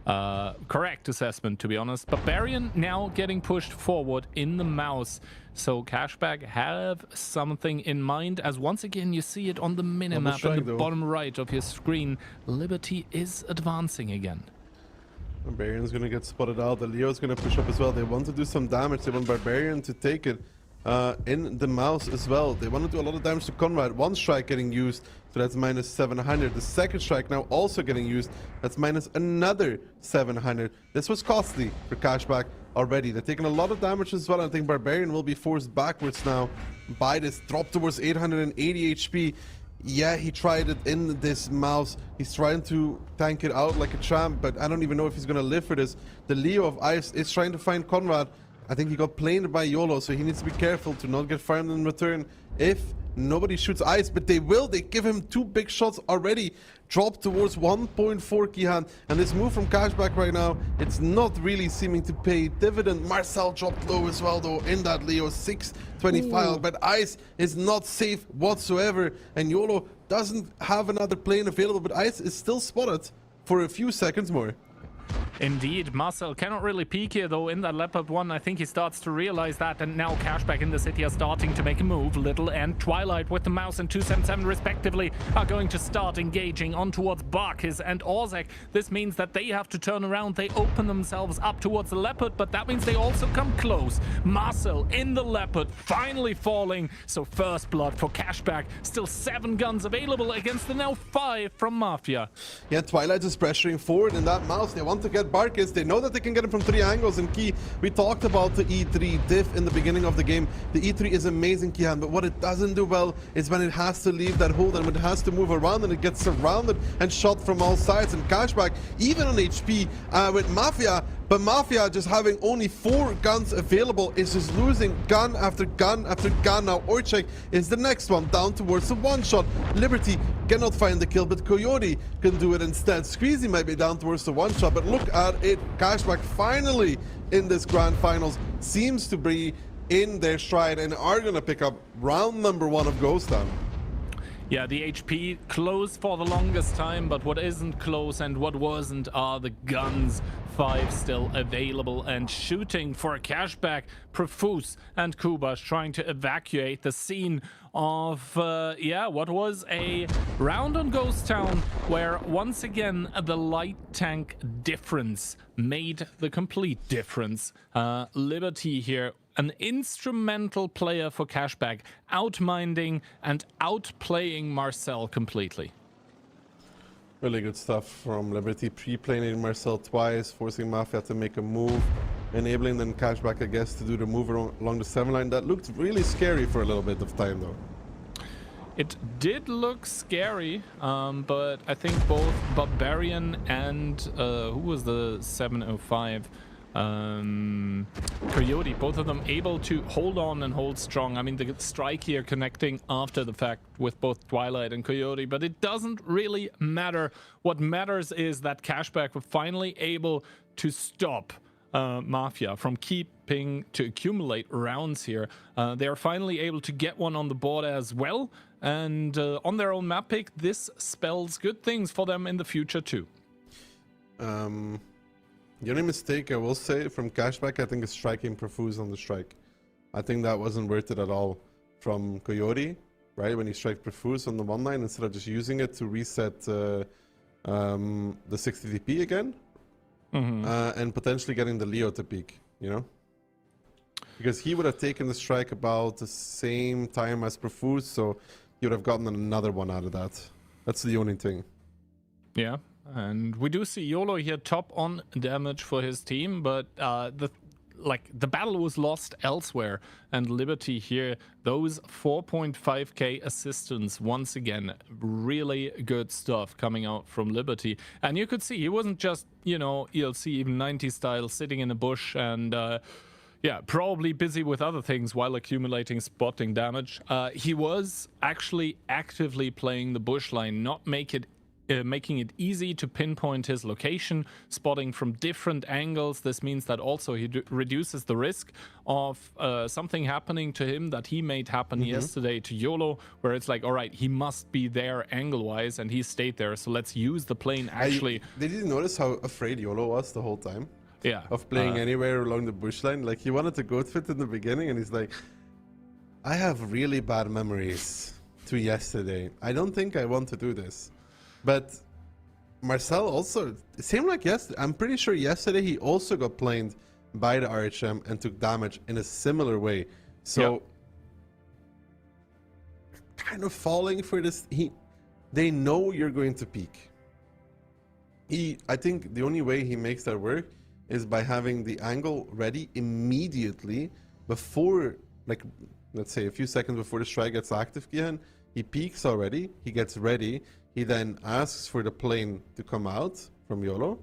Speaker 4: Correct assessment, to be honest. Barbarian now getting pushed forward in the mouse. So Cashback have something in mind, as once again you see it on the minimap at the bottom right of your screen. Liberty is advancing again.
Speaker 2: Barbarian's gonna get spotted out. The Leo's gonna push up as well. They want to do some damage. They want Barbarian to take it in the mouse as well. They want to do a lot of damage to Conrad. One strike getting used, so that's minus 700. The second strike now also getting used. That's minus another 700. This was costly for Cashback already. They're taking a lot of damage as well. I think Barbarian will be forced backwards now by this drop towards 880 HP. Yeah, he tried it in this mouse. He's trying to tank it out like a champ, but I don't even know if he's going to live for this. The Leo of Ice is trying to find Conrad. I think he got planed by YOLO, so he needs to be careful to not get farmed in return if nobody shoots Ice, but they will. They give him two big shots already. Drop towards 1.4 Kihan, and this move from Cashback right now, it's not really seeming to pay dividend. Marcel dropped low as well, though, in that Leo 625, but Ice is not safe whatsoever, and YOLO doesn't have another plane available, but Ice is still spotted for a few seconds more.
Speaker 4: Indeed, Marcel cannot really peek here though in that Leopard 1. I think he starts to realize that, and now Cashback in the city are starting to make a move. Little and Twilight with the mouse and 277 respectively are going to start engaging on towards Barkis and Orzek. This means that they have to turn around. They open themselves up towards the Leopard, but that means they also come close. Marcel in the Leopard finally falling, so first blood for Cashback. Still 7 guns available against the now 5 from Mafia.
Speaker 2: Yeah, Twilight is pressuring forward in that mouse. They want to get Barkis. They know that they can get him from 3 angles, and Key, we talked about the E3 diff in the beginning of the game. The E3 is amazing, Kihan, but what it doesn't do well is when it has to leave that hold and when it has to move around and it gets surrounded and shot from all sides. And Cashback, even on HP with Mafia, but Mafia just having only 4 guns available is just losing gun after gun after gun. Now Orchek is the next one down towards the one shot. Liberty cannot find the kill, but Coyote can do it instead. Squeezy might be down towards the one shot, but look at it. Cashback finally in this grand finals seems to be in their stride and are going to pick up round number 1 of Ghost Town.
Speaker 4: Yeah, the HP close for the longest time, but what isn't close and what wasn't are the guns. 5 still available and shooting for Cashback. Profuse and Kubash trying to evacuate the scene of, what was a round on Ghost Town, where once again the light tank difference made the complete difference. Liberty here, an instrumental player for Cashback, outminding and outplaying Marcel completely.
Speaker 2: Really good stuff from Liberty, pre-planing Marcel twice, forcing Mafia to make a move, enabling then Cashback, I guess, to do the move along the 7 line. That looked really scary for a little bit of time, though.
Speaker 4: It did look scary, but I think both Barbarian and who was the 705? Coyote, both of them able to hold on and hold strong. I mean, the strike here connecting after the fact with both Twilight and Coyote, but it doesn't really matter. What matters is that Cashback were finally able to stop Mafia from keeping to accumulate rounds here. They are finally able to get one on the board as well, and on their own map pick, this spells good things for them in the future too.
Speaker 2: The only mistake I will say from Cashback, I think, is striking Profuse on the strike. I think that wasn't worth it at all from Coyote, right? When he striked Profuse on the one line instead of just using it to reset the 60 DP again, and potentially getting the Leo to peak, you know? Because he would have taken the strike about the same time as Profuse, so he would have gotten another one out of that. That's the only thing.
Speaker 4: Yeah. And we do see YOLO here top on damage for his team, but the battle was lost elsewhere, and Liberty here, those 4.5k assistance, once again, really good stuff coming out from Liberty. And you could see he wasn't just, you know, ELC even 90 style sitting in a bush and yeah, probably busy with other things while accumulating spotting damage. He was actually actively playing the bush line, not making it easy to pinpoint his location, spotting from different angles. This means that also he reduces the risk of something happening to him that he made happen yesterday to YOLO, where it's like, all right, he must be there angle-wise, and he stayed there, so let's use the plane actually.
Speaker 2: Did you notice how afraid YOLO was the whole time?
Speaker 4: Yeah.
Speaker 2: Of playing anywhere along the bush line? Like, he wanted to go fit in the beginning, and he's like, I have really bad memories to yesterday. I don't think I want to do this. But Marcel also, same like yesterday, I'm pretty sure yesterday he also got planed by the RHM and took damage in a similar way. So, kind of falling for this, they know you're going to peak. I think the only way he makes that work is by having the angle ready immediately before, like, let's say a few seconds before the strike gets active again. He peaks already, he gets ready. He then asks for the plane to come out from YOLO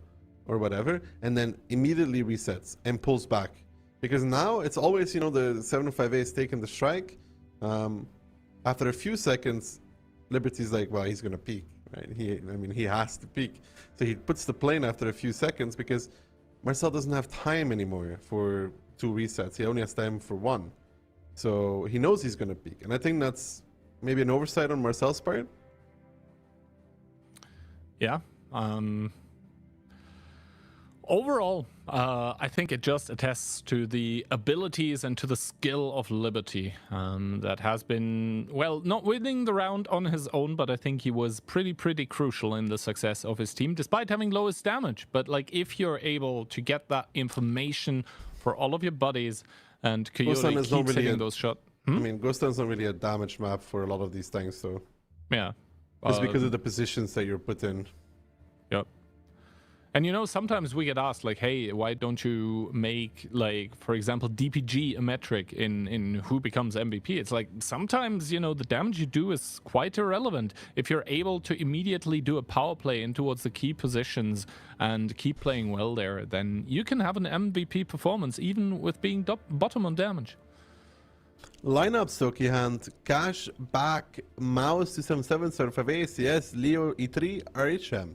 Speaker 2: or whatever, and then immediately resets and pulls back. Because now it's always, you know, the 705A is taking the strike. After a few seconds, Liberty's like, well, he's going to peak, right? He has to peak. So he puts the plane after a few seconds because Marcel doesn't have time anymore for 2 resets. He only has time for 1. So he knows he's going to peak. And I think that's maybe an oversight on Marcel's part.
Speaker 4: Yeah. Overall, I think it just attests to the abilities and to the skill of Liberty that has been, well, not winning the round on his own, but I think he was pretty crucial in the success of his team, despite having lowest damage. But like, if you're able to get that information for all of your buddies, and Coyote keeps hitting those shots.
Speaker 2: I mean, Ghost Town's not really a damage map for a lot of these things, so...
Speaker 4: Yeah.
Speaker 2: It's because of the positions that you're put in.
Speaker 4: Yep. And you know, sometimes we get asked, like, hey, why don't you make, like, for example, DPG a metric in who becomes MVP? It's like, sometimes, you know, the damage you do is quite irrelevant. If you're able to immediately do a power play in towards the key positions and keep playing well there, then you can have an MVP performance, even with being bottom on damage.
Speaker 2: Lineup Stoky Hand, Cash, Back, Mouse 277, Surf of ACS, Leo E3, RHM.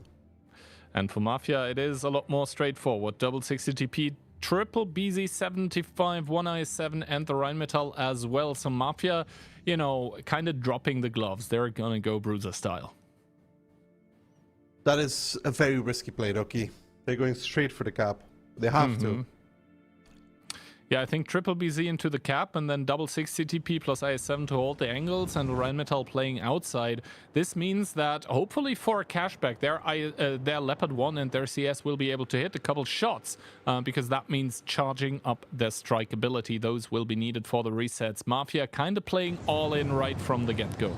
Speaker 4: And for Mafia, it is a lot more straightforward. Double 60 TP, triple BZ75, 1i7, and the Rheinmetall as well. So Mafia, you know, kind of dropping the gloves. They're gonna go Bruiser style.
Speaker 2: That is a very risky play, Doki. They're going straight for the cap. They have to.
Speaker 4: Yeah, I think triple BZ into the cap and then double 60 TP plus IS7 to hold the angles and Rheinmetall playing outside. This means that hopefully for Cashback, their Leopard 1 and their CS will be able to hit a couple shots because that means charging up their strike ability. Those will be needed for the resets. Mafia kind of playing all in right from the get-go.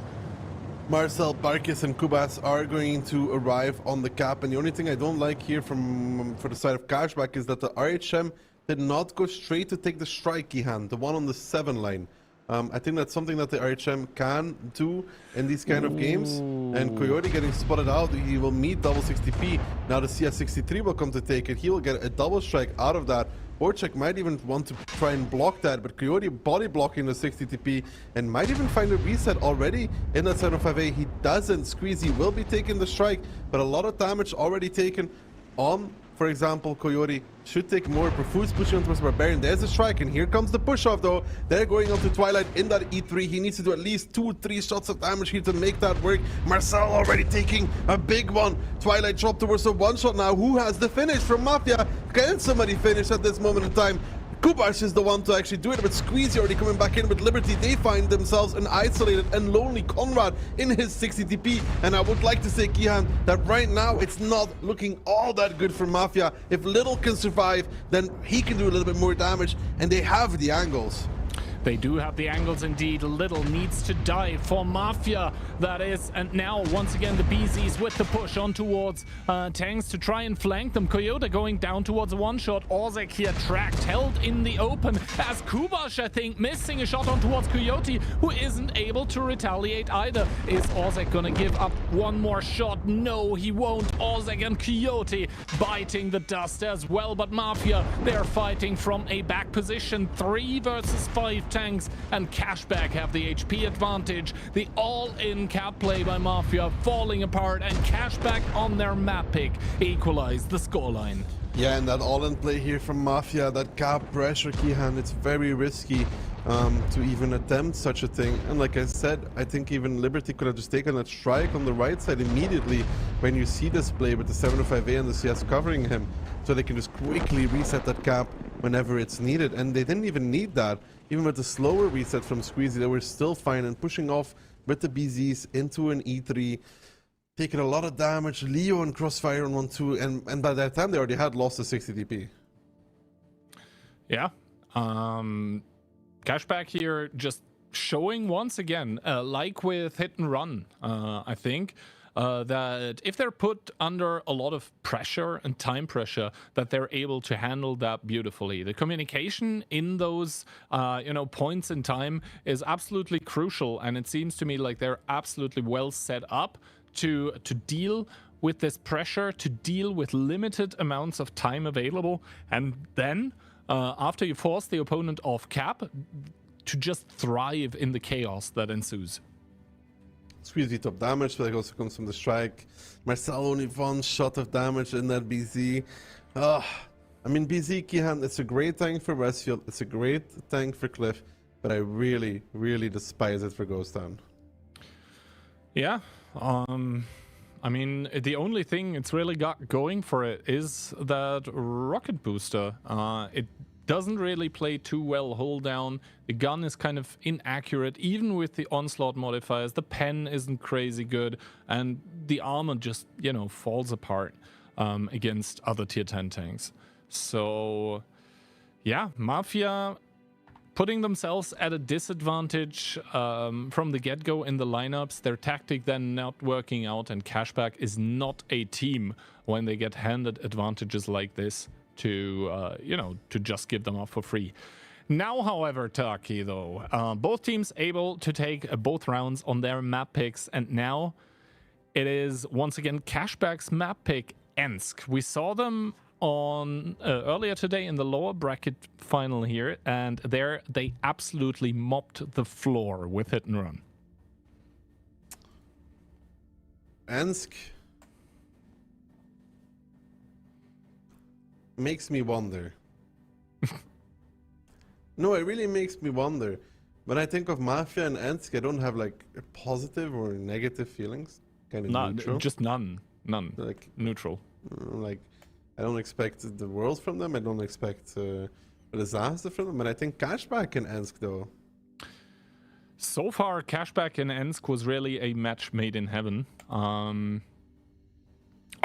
Speaker 2: Marcel, Barkis, and Kubas are going to arrive on the cap, and the only thing I don't like here for the side of Cashback is that the RHM did not go straight to take the strikey hand, the one on the 7 line. I think that's something that the RHM can do in these kind of games. And Coyote getting spotted out, he will meet double 60p. Now the CS63 will come to take it. He will get a double strike out of that. Orchek might even want to try and block that, but Coyote body blocking the 60TP and might even find a reset already in that 705A. He doesn't. Squeezy will be taking the strike, but a lot of damage already taken on, for example, Coyote. Should take more. Profu's pushing on towards Barbarian. There's a strike, and here comes the push-off, though. They're going on to Twilight in that E3. He needs to do at least 2-3 shots of damage here to make that work. Marcel already taking a big one. Twilight dropped towards a one-shot now. Who has the finish from Mafia? Can somebody finish at this moment in time? Kubash is the one to actually do it, but Squeezy already coming back in with Liberty. They find themselves an isolated and lonely Conrad in his 60 TP. And I would like to say, Kihan, that right now it's not looking all that good for Mafia. If Little can survive, then he can do a little bit more damage, and they have the angles.
Speaker 4: They do have the angles indeed. Little needs to die for Mafia, that is. And now, once again, the BZs with the push on towards tanks to try and flank them. Coyote going down towards a one-shot. Ozek here tracked, held in the open as Kubash, I think, missing a shot on towards Coyote, who isn't able to retaliate either. Is Ozek gonna give up one more shot? No, he won't. Ozek and Coyote biting the dust as well, but Mafia, they're fighting from a back position. 3 versus 5 tanks, and Cashback have the HP advantage. The all-in cap play by Mafia falling apart, and Cashback on their map pick equalize the scoreline.
Speaker 2: Yeah, and that all-in play here from Mafia, that cap pressure, Kihan, it's very risky to even attempt such a thing. And like I said, I think even Liberty could have just taken that strike on the right side immediately when you see this play with the 705A and the CS covering him, so they can just quickly reset that cap whenever it's needed. And they didn't even need that. Even with the slower reset from Squeezy, they were still fine and pushing off with the BZs into an E3, taking a lot of damage. Leo and Crossfire on 1-2, and by that time they already had lost the 60 DP.
Speaker 4: Yeah. Cashback here just showing once again, like with Hit and Run, I think, that if they're put under a lot of pressure and time pressure, that they're able to handle that beautifully. The communication in those, points in time is absolutely crucial, and it seems to me like they're absolutely well set up to deal with this pressure, to deal with limited amounts of time available, and then after you force the opponent off cap, to just thrive in the chaos that ensues.
Speaker 2: Squeezy top damage, but it also comes from the strike. Marcel only 1 shot of damage in that BZ. I mean, BZ, Kihan, it's a great tank for Westfield, it's a great tank for Cliff, but I really, really despise it for Ghost Town.
Speaker 4: Yeah, I mean, the only thing it's really got going for it is that rocket booster. It doesn't really play too well hold down. The gun is kind of inaccurate, even with the Onslaught modifiers. The pen isn't crazy good, and the armor just, falls apart against other tier 10 tanks. So, yeah, Mafia putting themselves at a disadvantage from the get-go in the lineups, their tactic then not working out, and Cashback is not a team when they get handed advantages like this to, to just give them up for free. Now, however, Turkey, though, both teams able to take both rounds on their map picks, and now it is once again Cashback's map pick, Ensk. We saw them on earlier today in the lower bracket final here, and there they absolutely mopped the floor with Hit and Run.
Speaker 2: Ensk makes me wonder. No, it really makes me wonder. When I think of Mafia and Ensk, I don't have like positive or negative feelings. Kind of neutral.
Speaker 4: Just none.
Speaker 2: Like
Speaker 4: neutral.
Speaker 2: Like, I don't expect the world from them. I don't expect a disaster from them. But I think Cashback and Ensk, though.
Speaker 4: So far, Cashback and Ensk was really a match made in heaven. I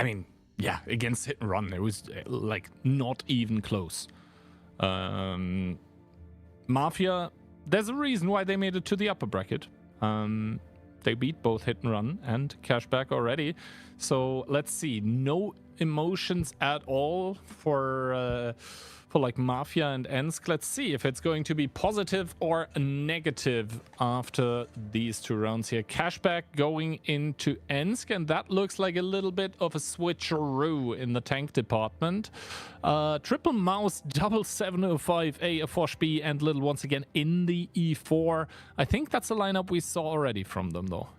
Speaker 4: mean, yeah, against Hit and Run, it was like not even close. Mafia, there's a reason why they made it to the upper bracket. They beat both Hit and Run and Cashback already. So let's see, no emotions at all for for like Mafia and Ensk. Let's see if it's going to be positive or negative after these 2 rounds here. Cashback going into Ensk, and that looks like a little bit of a switcheroo in the tank department. Triple Mouse, double 705A, a Fosh B, and Little once again in the E4. I think that's a lineup we saw already from them, though.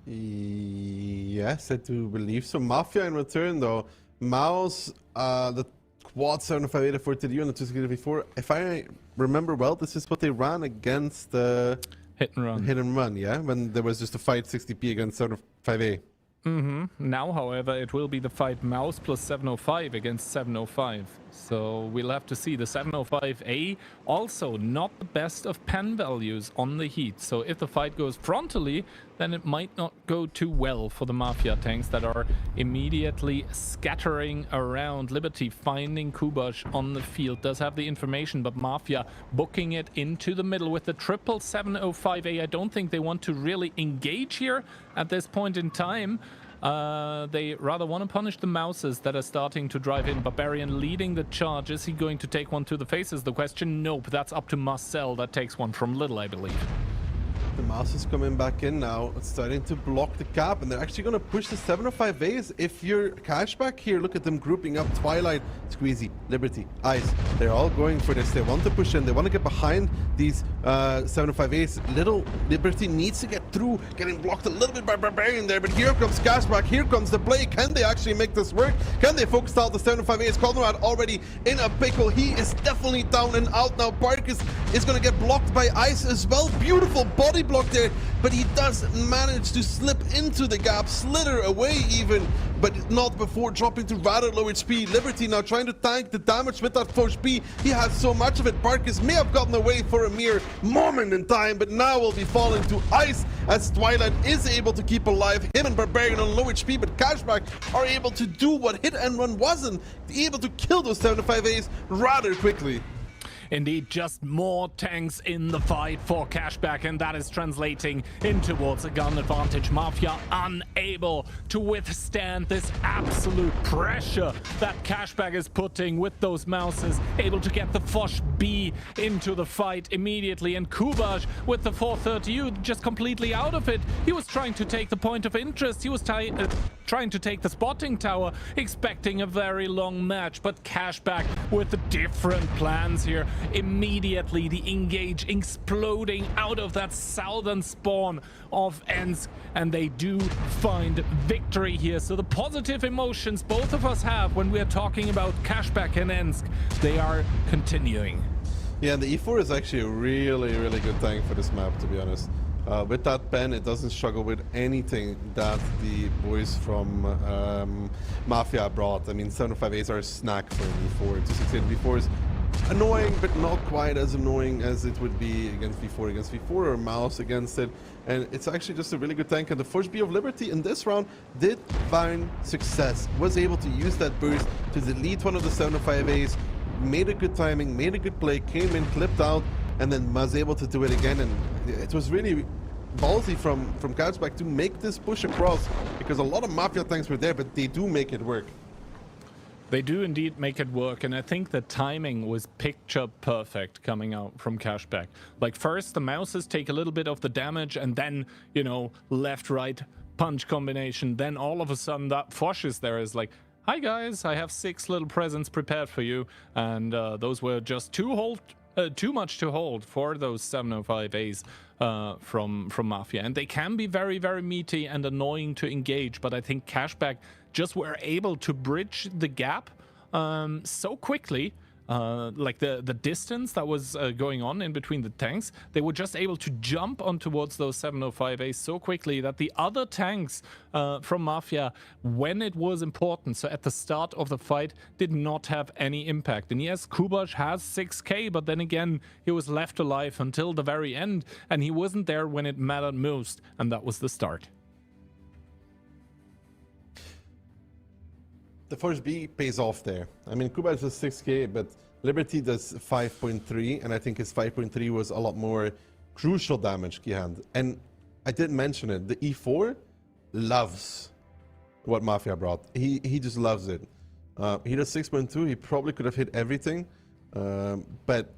Speaker 2: Yes, I do believe so. Mafia in return, though. Mouse, the quad 758 at 40D and the 264. If I remember well, this is what they ran against the
Speaker 4: Hit and run,
Speaker 2: yeah? When there was just a fight 60p against 758.
Speaker 4: Now, however, it will be the fight Mouse plus 705 against 705. So we'll have to see. The 705A also not the best of pen values on the heat. So if the fight goes frontally, then it might not go too well for the Mafia tanks that are immediately scattering around. Liberty finding Kubash on the field, does have the information, but Mafia booking it into the middle with the triple 705A. I don't think they want to really engage here at this point in time. They rather want to punish the Mouses that are starting to drive in. Barbarian leading the charge. Is he going to take one to the face is the question. Nope, that's up to Marcel. That takes one from Little, I believe.
Speaker 2: The Mouse is coming back in now. It's starting to block the cap, and they're actually going to push the 705As. If you're Cashback here, look at them grouping up. Twilight, Squeezy, Liberty, Ice. They're all going for this. They want to push in. They want to get behind these 705As. Little Liberty needs to get through, getting blocked a little bit by Barbarian there, but here comes Cashback. Here comes the play. Can they actually make this work? Can they focus out the 705As? Conrad already in a pickle. He is definitely down and out now. Parkus is going to get blocked by Ice as well. Beautiful body block there, but he does manage to slip into the gap, slither away even, but not before dropping to rather low HP. Liberty now trying to tank the damage with that Fosh B. He has so much of it. Parkus may have gotten away for a mere moment in time, but now will be falling to Ice as Twilight is able to keep alive him and Barbarian on low HP, but Cashback are able to do what Hit and Run wasn't, able to kill those 75As rather quickly.
Speaker 4: Indeed, just more tanks in the fight for Cashback, and that is translating in towards a gun advantage. Mafia unable to withstand this absolute pressure that Cashback is putting with those Mouses, able to get the Fosh B into the fight immediately, and Kubash with the 430U just completely out of it. He was trying to take the point of interest, he was trying to take the spotting tower, expecting a very long match, but Cashback with the different plans here. Immediately the engage exploding out of that southern spawn of Ensk, and they do find victory here. So the positive emotions both of us have when we are talking about Cashback and Ensk, they are continuing.
Speaker 2: Yeah, and the E4 is actually a really, really good tank for this map, to be honest. With that pen, it doesn't struggle with anything that the boys from Mafia brought. I mean, 705As are a snack for an E4. 268 V4 is annoying, but not quite as annoying as it would be against V4 or Mouse against it. And it's actually just a really good tank. And the Fosh B of Liberty in this round did find success, was able to use that burst to delete one of the 705As, made a good timing, made a good play, came in, clipped out, and then was able to do it again. And it was really ballsy from Cashback to make this push across, because a lot of Mafia tanks were there, but they do make it work.
Speaker 4: They do indeed make it work, and I think the timing was picture perfect coming out from Cashback. Like, first the Mouses take a little bit of the damage, and then, you know, left-right punch combination. Then all of a sudden that Fosh is there is like, hi guys, I have 6 little presents prepared for you, and those were just too much to hold for those 705As from Mafia. And they can be very, very meaty and annoying to engage, but I think Cashback just were able to bridge the gap so quickly. Like the distance that was going on in between the tanks, they were just able to jump on towards those 705As so quickly that the other tanks from Mafia, when it was important, so at the start of the fight, did not have any impact. And yes, Kubash has 6k, but then again, he was left alive until the very end, and he wasn't there when it mattered most, and that was the start.
Speaker 2: The Fosh B pays off there. I mean, Kubash does 6k, but Liberty does 5.3, and I think his 5.3 was a lot more crucial damage, Keyhand. And I did mention it, the E4 loves what Mafia brought. He just loves it. He does 6.2. He probably could have hit everything. But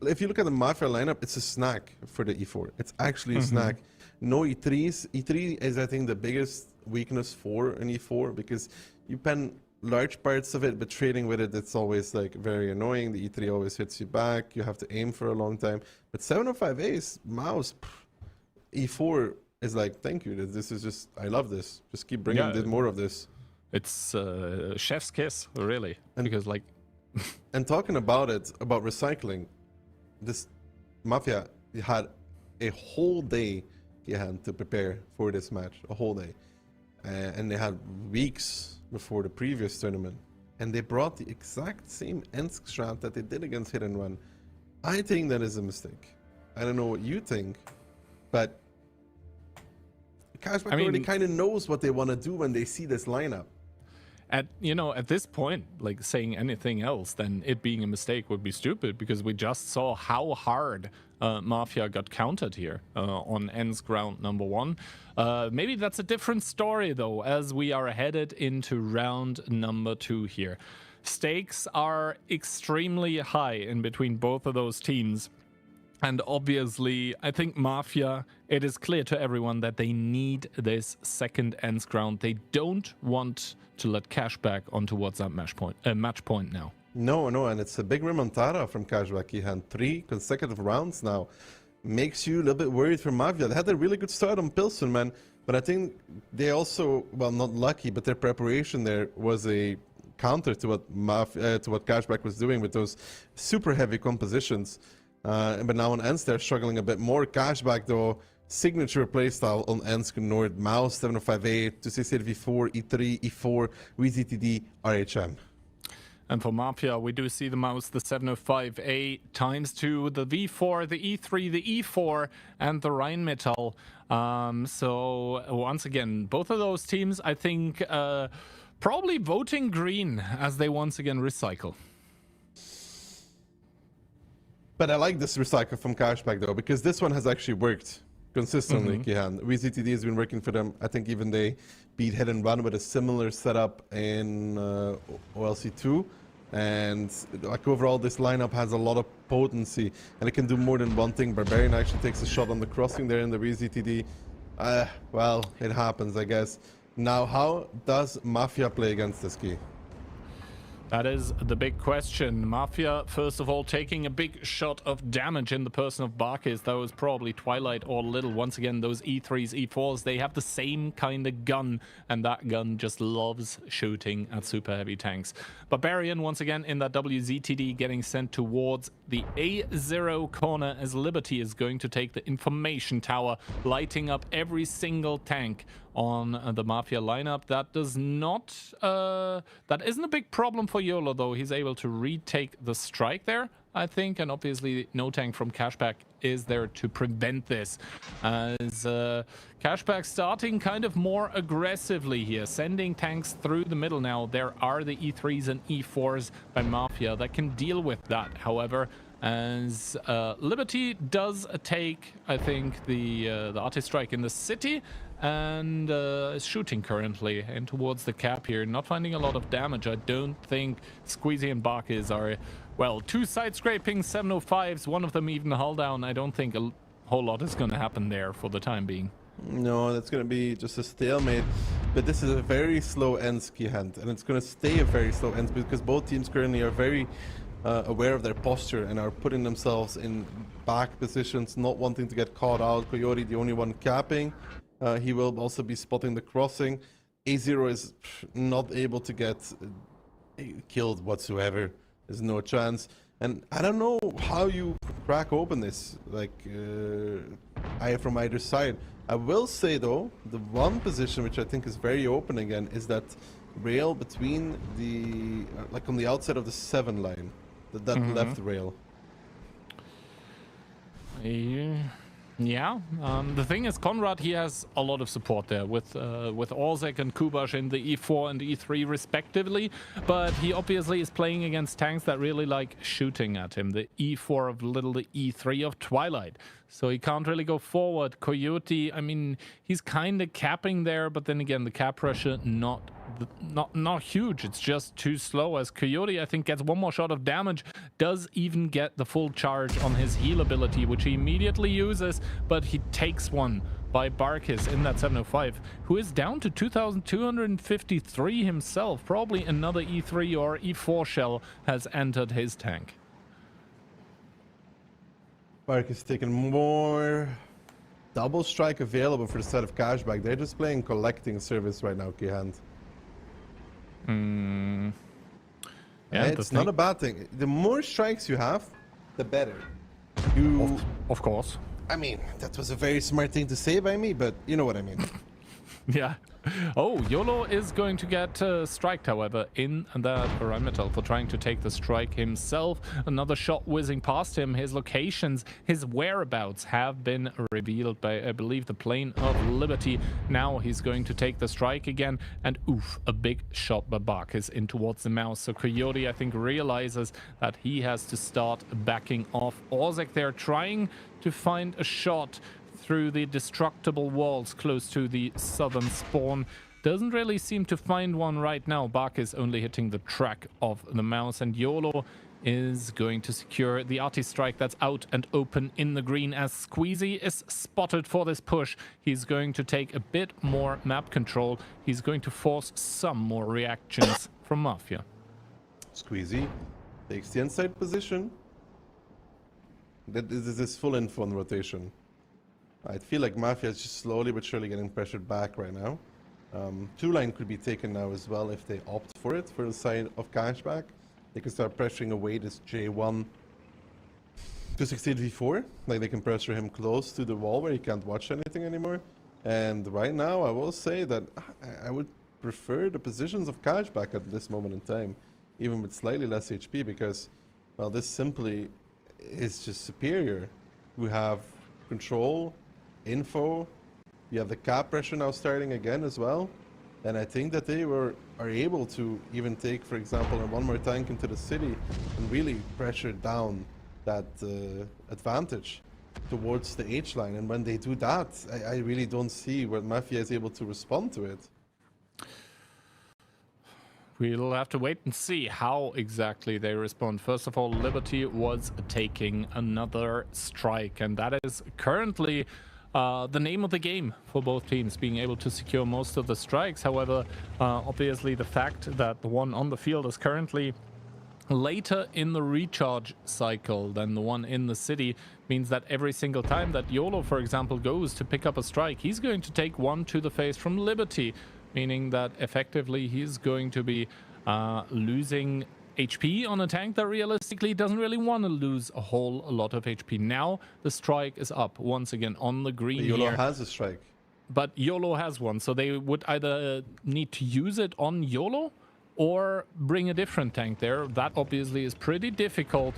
Speaker 2: if you look at the Mafia lineup, it's a snack for the E4. It's actually a snack. No E3s. E3 is, I think, the biggest weakness for an E4 because you pen large parts of it, but trading with it, it's always like very annoying. The E3 always hits you back. You have to aim for a long time. But 705 Ace, mouse, E4 is like, thank you. This is just, I love this. Just keep bringing more of this.
Speaker 4: It's chef's kiss, really. Because like...
Speaker 2: And talking about it, about recycling, this Mafia had a whole day to prepare for this match, a whole day. And they had weeks before the previous tournament. And they brought the exact same Ensk strat that they did against Hit and Run. I think that is a mistake. I don't know what you think, but Cashback already kind of knows what they want to do when they see this lineup.
Speaker 4: At this point, like saying anything else than it being a mistake would be stupid because we just saw how hard Mafia got countered here on Ensk round number 1. Maybe that's a different story though, as we are headed into round number 2 here. Stakes are extremely high in between both of those teams. And obviously, I think Mafia, it is clear to everyone that they need this second Ensk round. They don't want to let Cashback on towards that match point now. No,
Speaker 2: and it's a big remontada from Cashback. He had 3 consecutive rounds now. Makes you a little bit worried for Mafia. They had a really good start on Pilsen, man. But I think they also, well, not lucky, but their preparation there was a counter to what Cashback was doing with those super heavy compositions. But now on Ensk, they're struggling a bit more. Cashback, though, signature playstyle on Ensk Nord, Mouse, 705A, 268 V4, E3, E4, VZTD, RHM.
Speaker 4: And for Mafia, we do see the Mouse, the 705A ×2, the V4, the E3, the E4, and the Rheinmetall. So once again, both of those teams, I think, probably voting green as they once again recycle.
Speaker 2: But I like this recycle from Cashback though, because this one has actually worked consistently. VZTD has been working for them. I think even they beat Hit and Run with a similar setup in OLC2. And like overall, this lineup has a lot of potency and it can do more than one thing. Barbarian actually takes a shot on the crossing there in the VZTD. Well, it happens, I guess. Now, how does Mafia play against this key?
Speaker 4: That is the big question. Mafia, first of all, taking a big shot of damage in the person of Barkis. That was probably Twilight or Little. Once again, those E3s, E4s, they have the same kind of gun, and that gun just loves shooting at super heavy tanks. Barbarian, once again, in that WZTD, getting sent towards the A0 corner as Liberty is going to take the information tower, lighting up every single tank on the Mafia lineup. That does not, that isn't a big problem for YOLO though. He's able to retake the strike there, I think, and obviously no tank from Cashback is there to prevent this. As Cashback starting kind of more aggressively here, sending tanks through the middle now. There are the E3s and E4s by Mafia that can deal with that, however, as Liberty does take, I think, the artist strike in the city, and is shooting currently in towards the cap here, not finding a lot of damage. I don't think Squeezy and Barkis are, well, 2 side scraping 705s, one of them even hull down. I don't think a whole lot is going to happen there for the time being.
Speaker 2: No, that's going to be just a stalemate. But this is a very slow Ensk hand, and it's going to stay a very slow Ensk because both teams currently are very aware of their posture and are putting themselves in back positions, not wanting to get caught out. Coyote, the only one capping. He will also be spotting the crossing. A0 is not able to get killed whatsoever. There's no chance. And I don't know how you crack open this, like, from either side. I will say, though, the one position which I think is very open again is that rail between the, like on the outside of the 7 line, that left rail.
Speaker 4: Yeah, the thing is, Konrad, he has a lot of support there with Orzek and Kubash in the E4 and E3 respectively, but he obviously is playing against tanks that really like shooting at him. The E4 of Little, the E3 of Twilight. So he can't really go forward. Coyote, I mean, he's kind of capping there, but then again, the cap pressure not not huge. It's just too slow, as Coyote, I think, gets one more shot of damage, does even get the full charge on his heal ability, which he immediately uses, but he takes one by Barkis in that 705, who is down to 2,253 himself. Probably another E3 or E4 shell has entered his tank.
Speaker 2: Barkis taking more double strike available for the side of Cashback. They're just playing collecting service right now, Kihand.
Speaker 4: Yeah,
Speaker 2: it's not a bad thing. The more strikes you have, the better.
Speaker 4: Of course.
Speaker 2: I mean, that was a very smart thing to say by me, but you know what I mean.
Speaker 4: Yeah. Oh, YOLO is going to get striked, however, in that perimeter for trying to take the strike himself. Another shot whizzing past him. His locations, his whereabouts have been revealed by, I believe, the Plane of Liberty. Now he's going to take the strike again. And oof, a big shot by Barkis in towards the mouse. So Coyote, I think, realizes that he has to start backing off. Ozek there trying to find a shot through the destructible walls close to the southern spawn. Doesn't really seem to find one right now. Barkis only hitting the track of the mouse, and YOLO is going to secure the arty strike that's out and open in the green as Squeezy is spotted for this push. He's going to take a bit more map control. He's going to force some more reactions from Mafia.
Speaker 2: Squeezy takes the inside position. That is full info on rotation. I feel like Mafia is just slowly but surely getting pressured back right now. Two-line could be taken now as well if they opt for it for the side of Cashback. They can start pressuring away this J1 to 16v4. Like they can pressure him close to the wall where he can't watch anything anymore. And right now I will say that I would prefer the positions of Cashback at this moment in time, even with slightly less HP, because, well, this simply is just superior. We have control, info, you have the cap pressure now starting again as well, and I think that they are able to even take, for example, one more tank into the city and really pressure down that advantage towards the H line. And when they do that, I really don't see where Mafia is able to respond to it.
Speaker 4: We'll have to wait and see how exactly they respond. First of all, Liberty was taking another strike, and that is currently the name of the game for both teams, being able to secure most of the strikes. However, obviously the fact that the one on the field is currently later in the recharge cycle than the one in the city means that every single time that YOLO, for example, goes to pick up a strike, he's going to take one to the face from Liberty, meaning that effectively he's going to be losing HP on a tank that realistically doesn't really want to lose a whole lot of HP. Now the strike is up once again on the green.
Speaker 2: YOLO has a strike.
Speaker 4: But YOLO has one, so they would either need to use it on YOLO or bring a different tank there. That obviously is pretty difficult,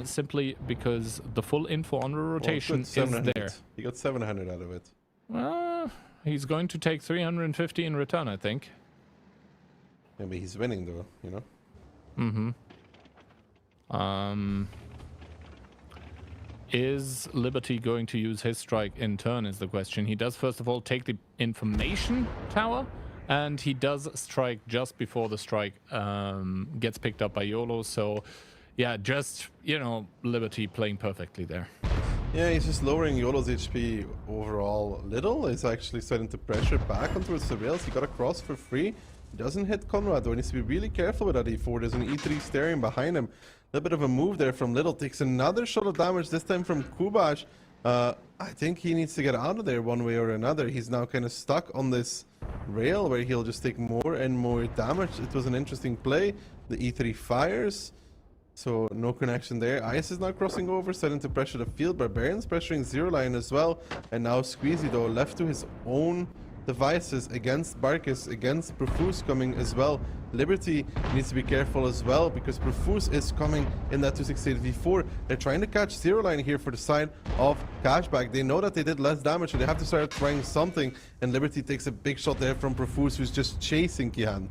Speaker 4: simply because the full info on the rotation is there.
Speaker 2: He got 700 out of it.
Speaker 4: He's going to take 350 in return, I think.
Speaker 2: Yeah, but he's winning though, you know?
Speaker 4: Is Liberty going to use his strike in turn is the question. He does first of all take the information tower, and he does strike just before the strike gets picked up by YOLO. So yeah, just, you know, Liberty playing perfectly there.
Speaker 2: Yeah, he's just lowering YOLO's HP overall a little. He's actually starting to pressure back onto the rails. He got a cross for free. He doesn't hit Conrad though. He needs to be really careful with that E4. There's an E3 staring behind him. A little bit of a move there from Little. Takes another shot of damage, this time from Kubash. I think he needs to get out of there one way or another. He's now kind of stuck on this rail where he'll just take more and more damage. It was an interesting play. The E3 fires. So no connection there. Ice is now crossing over, starting to pressure the field. Barbarian's pressuring Zero Line as well. And now Squeezy though left to his own devices against Barkis, against Profuse coming as well. Liberty needs to be careful as well because Profuse is coming in that 268v4. They're trying to catch Zero Line here for the side of Cashback. They know that they did less damage, so they have to start trying something. And Liberty takes a big shot there from Profuse, who's just chasing Kihan.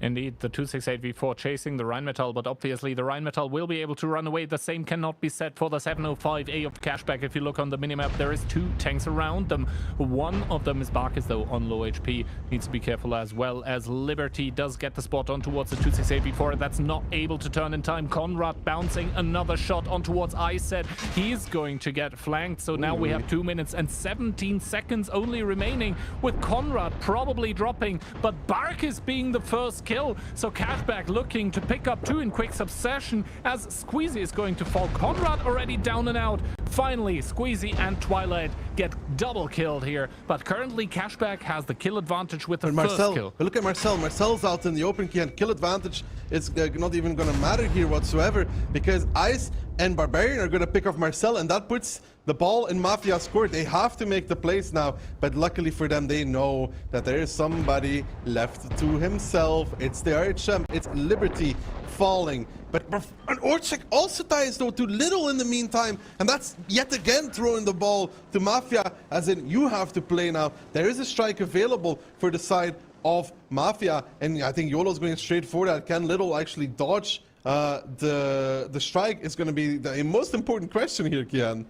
Speaker 4: Indeed, the 268v4 chasing the Rheinmetall, but obviously the Rheinmetall will be able to run away. The same cannot be said for the 705A of Cashback. If you look on the minimap, there is 2 tanks around them. One of them is Barkis, though, on low HP. Needs to be careful, as well as Liberty does get the spot on towards the 268v4. That's not able to turn in time. Conrad bouncing another shot on towards Iset. He's going to get flanked, so now we have 2 minutes and 17 seconds only remaining, with Conrad probably dropping, but Barkis being the first kill. So Cashback looking to pick up 2 in quick succession, as Squeezy is going to fall. Conrad already down and out. Finally, Squeezy and Twilight get double killed here, but currently Cashback has the kill advantage with the first kill.
Speaker 2: Look at Marcel. Marcel's out in the open. Can kill advantage. It's not even going to matter here whatsoever, because Ice and Barbarian are going to pick off Marcel, and that puts the ball in Mafia's court. They have to make the plays now, but luckily for them, they know that there is somebody left to himself. It's the RHM, it's Liberty falling. But Orchek also ties though to Little in the meantime, and that's yet again throwing the ball to Mafia, as in you have to play now. There is a strike available for the side of Mafia, and I think YOLO's going straight for that. Can Little actually dodge the strike is going to be the most important question here, Kian.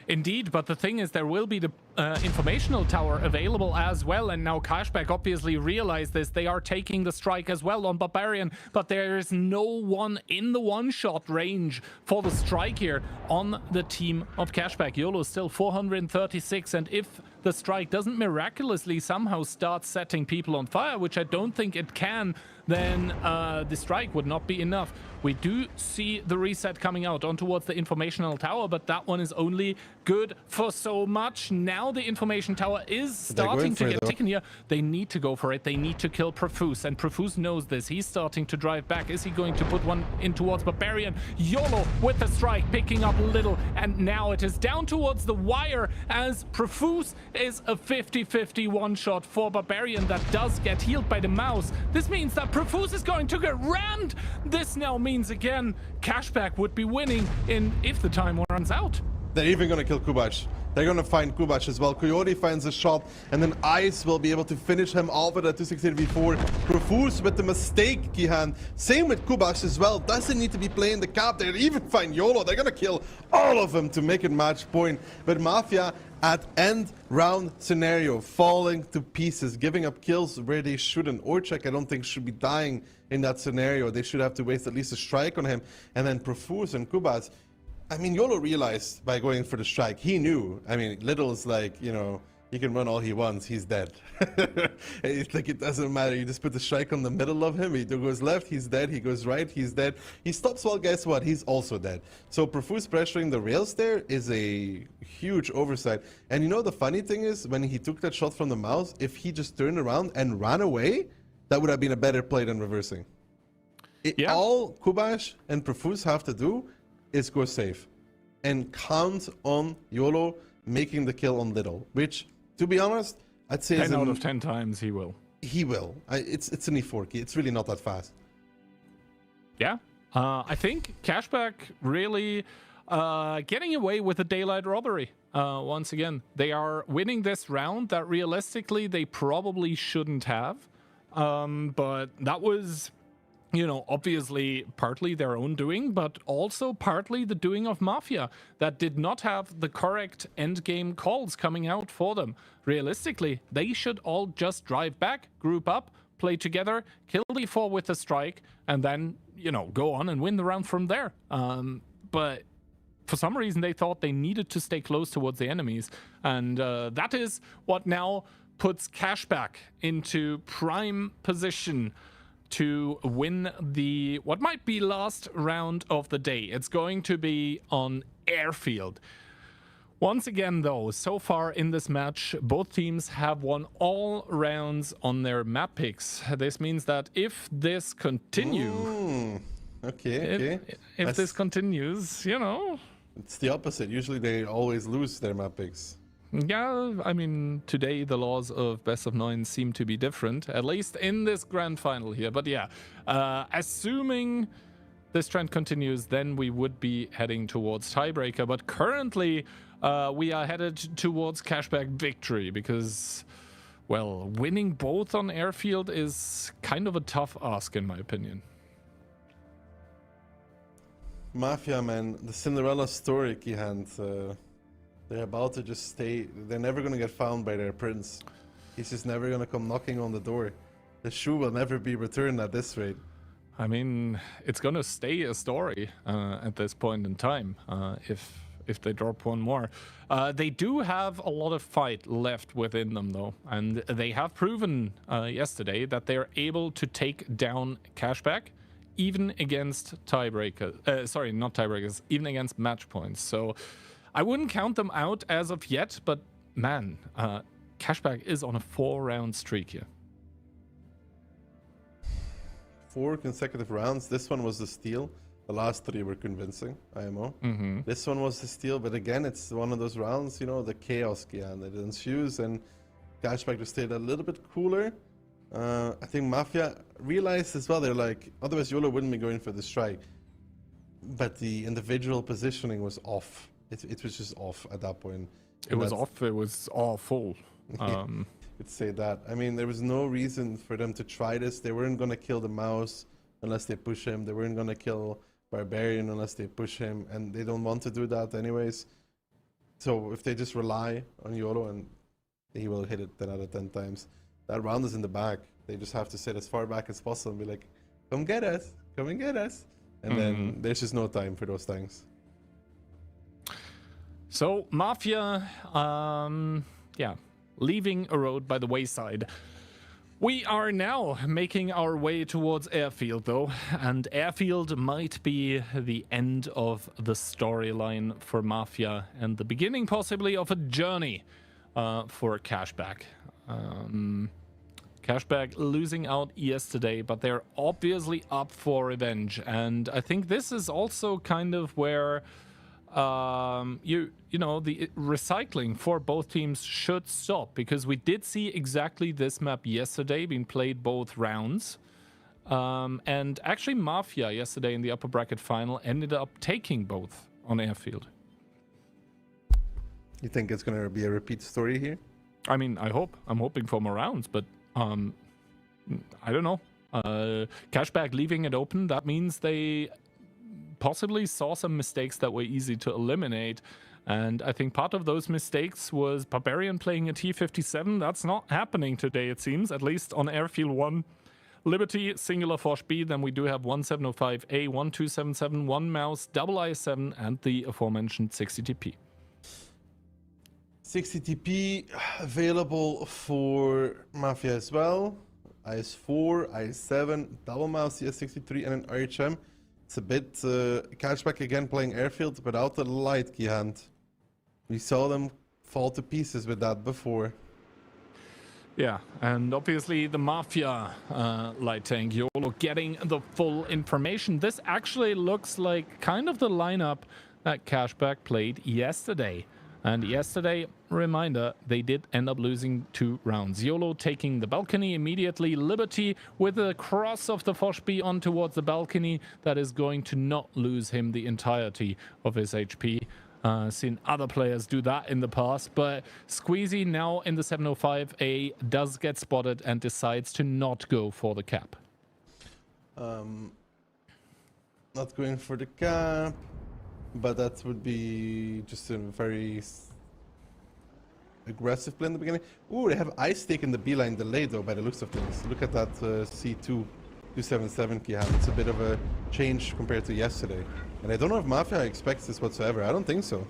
Speaker 4: Indeed, but the thing is, there will be the informational tower available as well, and now Cashback obviously realized this. They are taking the strike as well on Barbarian, but there is no one in the one-shot range for the strike here on the team of Cashback. YOLO is still 436, and if the strike doesn't miraculously somehow start setting people on fire, which I don't think it can, then the strike would not be enough. We do see the reset coming out on towards the informational tower, but that one is only good for so much. Now the information tower is starting to get taken here. They need to go for it. They need to kill Profuse, and Profuse knows this. He's starting to drive back. Is he going to put one in towards Barbarian? YOLO with the strike, picking up Little, and now it is down towards the wire, as Profuse is a 50-50 one-shot for Barbarian that does get healed by the mouse. This means that Profuse is going to get rammed. This now means again Cashback would be winning if the time runs out.
Speaker 2: They're even going to kill Kubash. They're going to find Kubash as well. Coyote finds a shot, and then Ice will be able to finish him off at a 268v4. Profuse with the mistake, Kihan. Same with Kubash as well. Doesn't need to be playing the cap. They even find YOLO. They're going to kill all of them to make it match point. But Mafia at end round scenario, falling to pieces, giving up kills where they shouldn't. Orchek, I don't think, should be dying in that scenario. They should have to waste at least a strike on him. And then Profuse and Kubash, I mean, YOLO realized by going for the strike, he knew. I mean, Little's like, you know, he can run all he wants, he's dead. It's like, it doesn't matter. You just put the strike on the middle of him. He goes left, he's dead. He goes right, he's dead. He stops, well, guess what? He's also dead. So Profuse pressuring the rails there is a huge oversight. And you know, the funny thing is, when he took that shot from the mouse, if he just turned around and ran away, that would have been a better play than reversing. All Kubash and Profuse have to do is go safe and count on YOLO making the kill on Little, which, to be honest, I'd say
Speaker 4: 10 out of 10 times he will.
Speaker 2: He will. It's an E4 key. It's really not that fast.
Speaker 4: Yeah. I think Cashback really getting away with a daylight robbery. Once again, they are winning this round that realistically they probably shouldn't have. But that was, you know, obviously partly their own doing, but also partly the doing of Mafia that did not have the correct endgame calls coming out for them. Realistically, they should all just drive back, group up, play together, kill the E4 with a strike, and then, you know, go on and win the round from there. But for some reason, they thought they needed to stay close towards the enemies. And that is what now puts Cashback into prime position to win the what might be last round of the day. It's going to be on Airfield. Once again, though, so far in this match, both teams have won all rounds on their map picks. This means that if this continues, if this continues, you know,
Speaker 2: it's the opposite. Usually they always lose their map picks.
Speaker 4: Yeah, I mean, today the laws of best of 9 seem to be different, at least in this grand final here. But yeah, assuming this trend continues, then we would be heading towards tiebreaker. But currently, we are headed towards Cashback victory because, Well, winning both on airfield is kind of a tough ask, in my opinion.
Speaker 2: Mafia, man, the Cinderella story, Kihand. They're about to just stay. They're never going to get found by their prince. He's just never going to come knocking on the door. The shoe will never be returned at this rate.
Speaker 4: I mean, it's going to stay a story at this point in time if they drop one more. They do have a lot of fight left within them, though. And they have proven yesterday that they're able to take down Cashback, even against tiebreakers. Sorry, not tiebreakers, even against match points. So I wouldn't count them out as of yet, but man, Cashback is on a 4-round streak here.
Speaker 2: 4 consecutive rounds. This one was the steal. The last 3 were convincing, IMO. This one was the steal, but again, it's one of those rounds, you know, the chaos and it ensues, and Cashback just stayed a little bit cooler. I think Mafia realized as well, they're like, otherwise YOLO wouldn't be going for the strike. But the individual positioning was off. It was just off at that point.
Speaker 4: It was off, it was awful.
Speaker 2: Could say that. I mean, there was no reason for them to try this. They weren't going to kill the mouse unless they push him. They weren't going to kill Barbarian unless they push him, and they don't want to do that anyways. So if they just rely on YOLO, and he will hit it 10 out of 10 times. That round is in the back. They just have to sit as far back as possible and be like, come get us, come and get us. And then there's just no time for those things.
Speaker 4: So Mafia, leaving a road by the wayside. We are now making our way towards airfield, though, and airfield might be the end of the storyline for Mafia and the beginning, possibly, of a journey for Cashback. Cashback losing out yesterday, but they're obviously up for revenge, and I think this is also kind of where you know, the recycling for both teams should stop, because we did see exactly this map yesterday being played both rounds. And actually Mafia yesterday in the upper bracket final ended up taking both on airfield.
Speaker 2: You think it's going to be a repeat story here?
Speaker 4: I mean, I hope. I'm hoping for more rounds, but I don't know. Cashback leaving it open, that means they possibly saw some mistakes that were easy to eliminate, and I think part of those mistakes was Barbarian playing a T57. That's not happening today, it seems, at least on Airfield 1. Liberty, singular Foch B, then we do have 1705A, 1277, 1 Mouse, double IS7, and the aforementioned 60TP.
Speaker 2: 60TP available for Mafia as well. IS4, IS7, double Mouse, CS63, and an RHM. It's a bit Cashback again playing airfield without the light key hand. We saw them fall to pieces with that before.
Speaker 4: Yeah, and obviously the Mafia light tank YOLO getting the full information. This actually looks like kind of the lineup that Cashback played yesterday. And yesterday, reminder, they did end up losing 2 rounds. YOLO taking the balcony immediately. Liberty with a cross of the Foch B on towards the balcony. That is going to not lose him the entirety of his HP. Seen other players do that in the past. But Squeezy now in the 705A does get spotted and decides to not go for the cap.
Speaker 2: Not going for the cap. But that would be just a very aggressive play in the beginning. Ooh, they have ice taking the B-line delay, though, by the looks of things. Look at that C2 277 key hand. It's a bit of a change compared to yesterday. And I don't know if Mafia expects this whatsoever. I don't think so.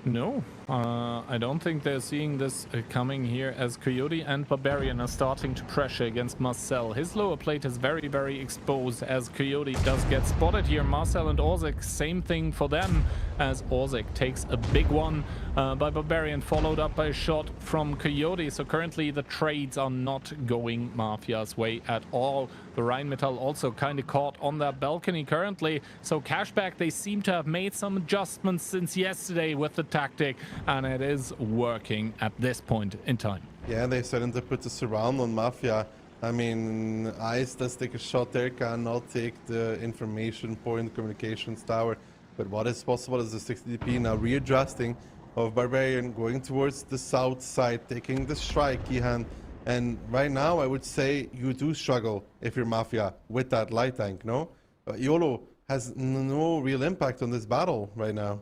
Speaker 4: No, I don't think they're seeing this coming here, as Coyote and Barbarian are starting to pressure against Marcel. His lower plate is very, very exposed, as Coyote does get spotted here. Marcel and Orzek, same thing for them, as Orzek takes a big one by Barbarian, followed up by a shot from Coyote. So currently the trades are not going Mafia's way at all. The Rheinmetall also kind of caught on that balcony currently. So Cashback, they seem to have made some adjustments since yesterday with the tactic, and it is working at this point in time.
Speaker 2: Yeah, they're starting to put the surround on Mafia. I mean, Ice does take a shot there, cannot take the information point communications tower. But what is possible is the 60DP now readjusting. of Barbarian going towards the south side, taking the strike, Gihan. And right now, I would say you do struggle if you're Mafia with that light tank, no? YOLO has no real impact on this battle right now.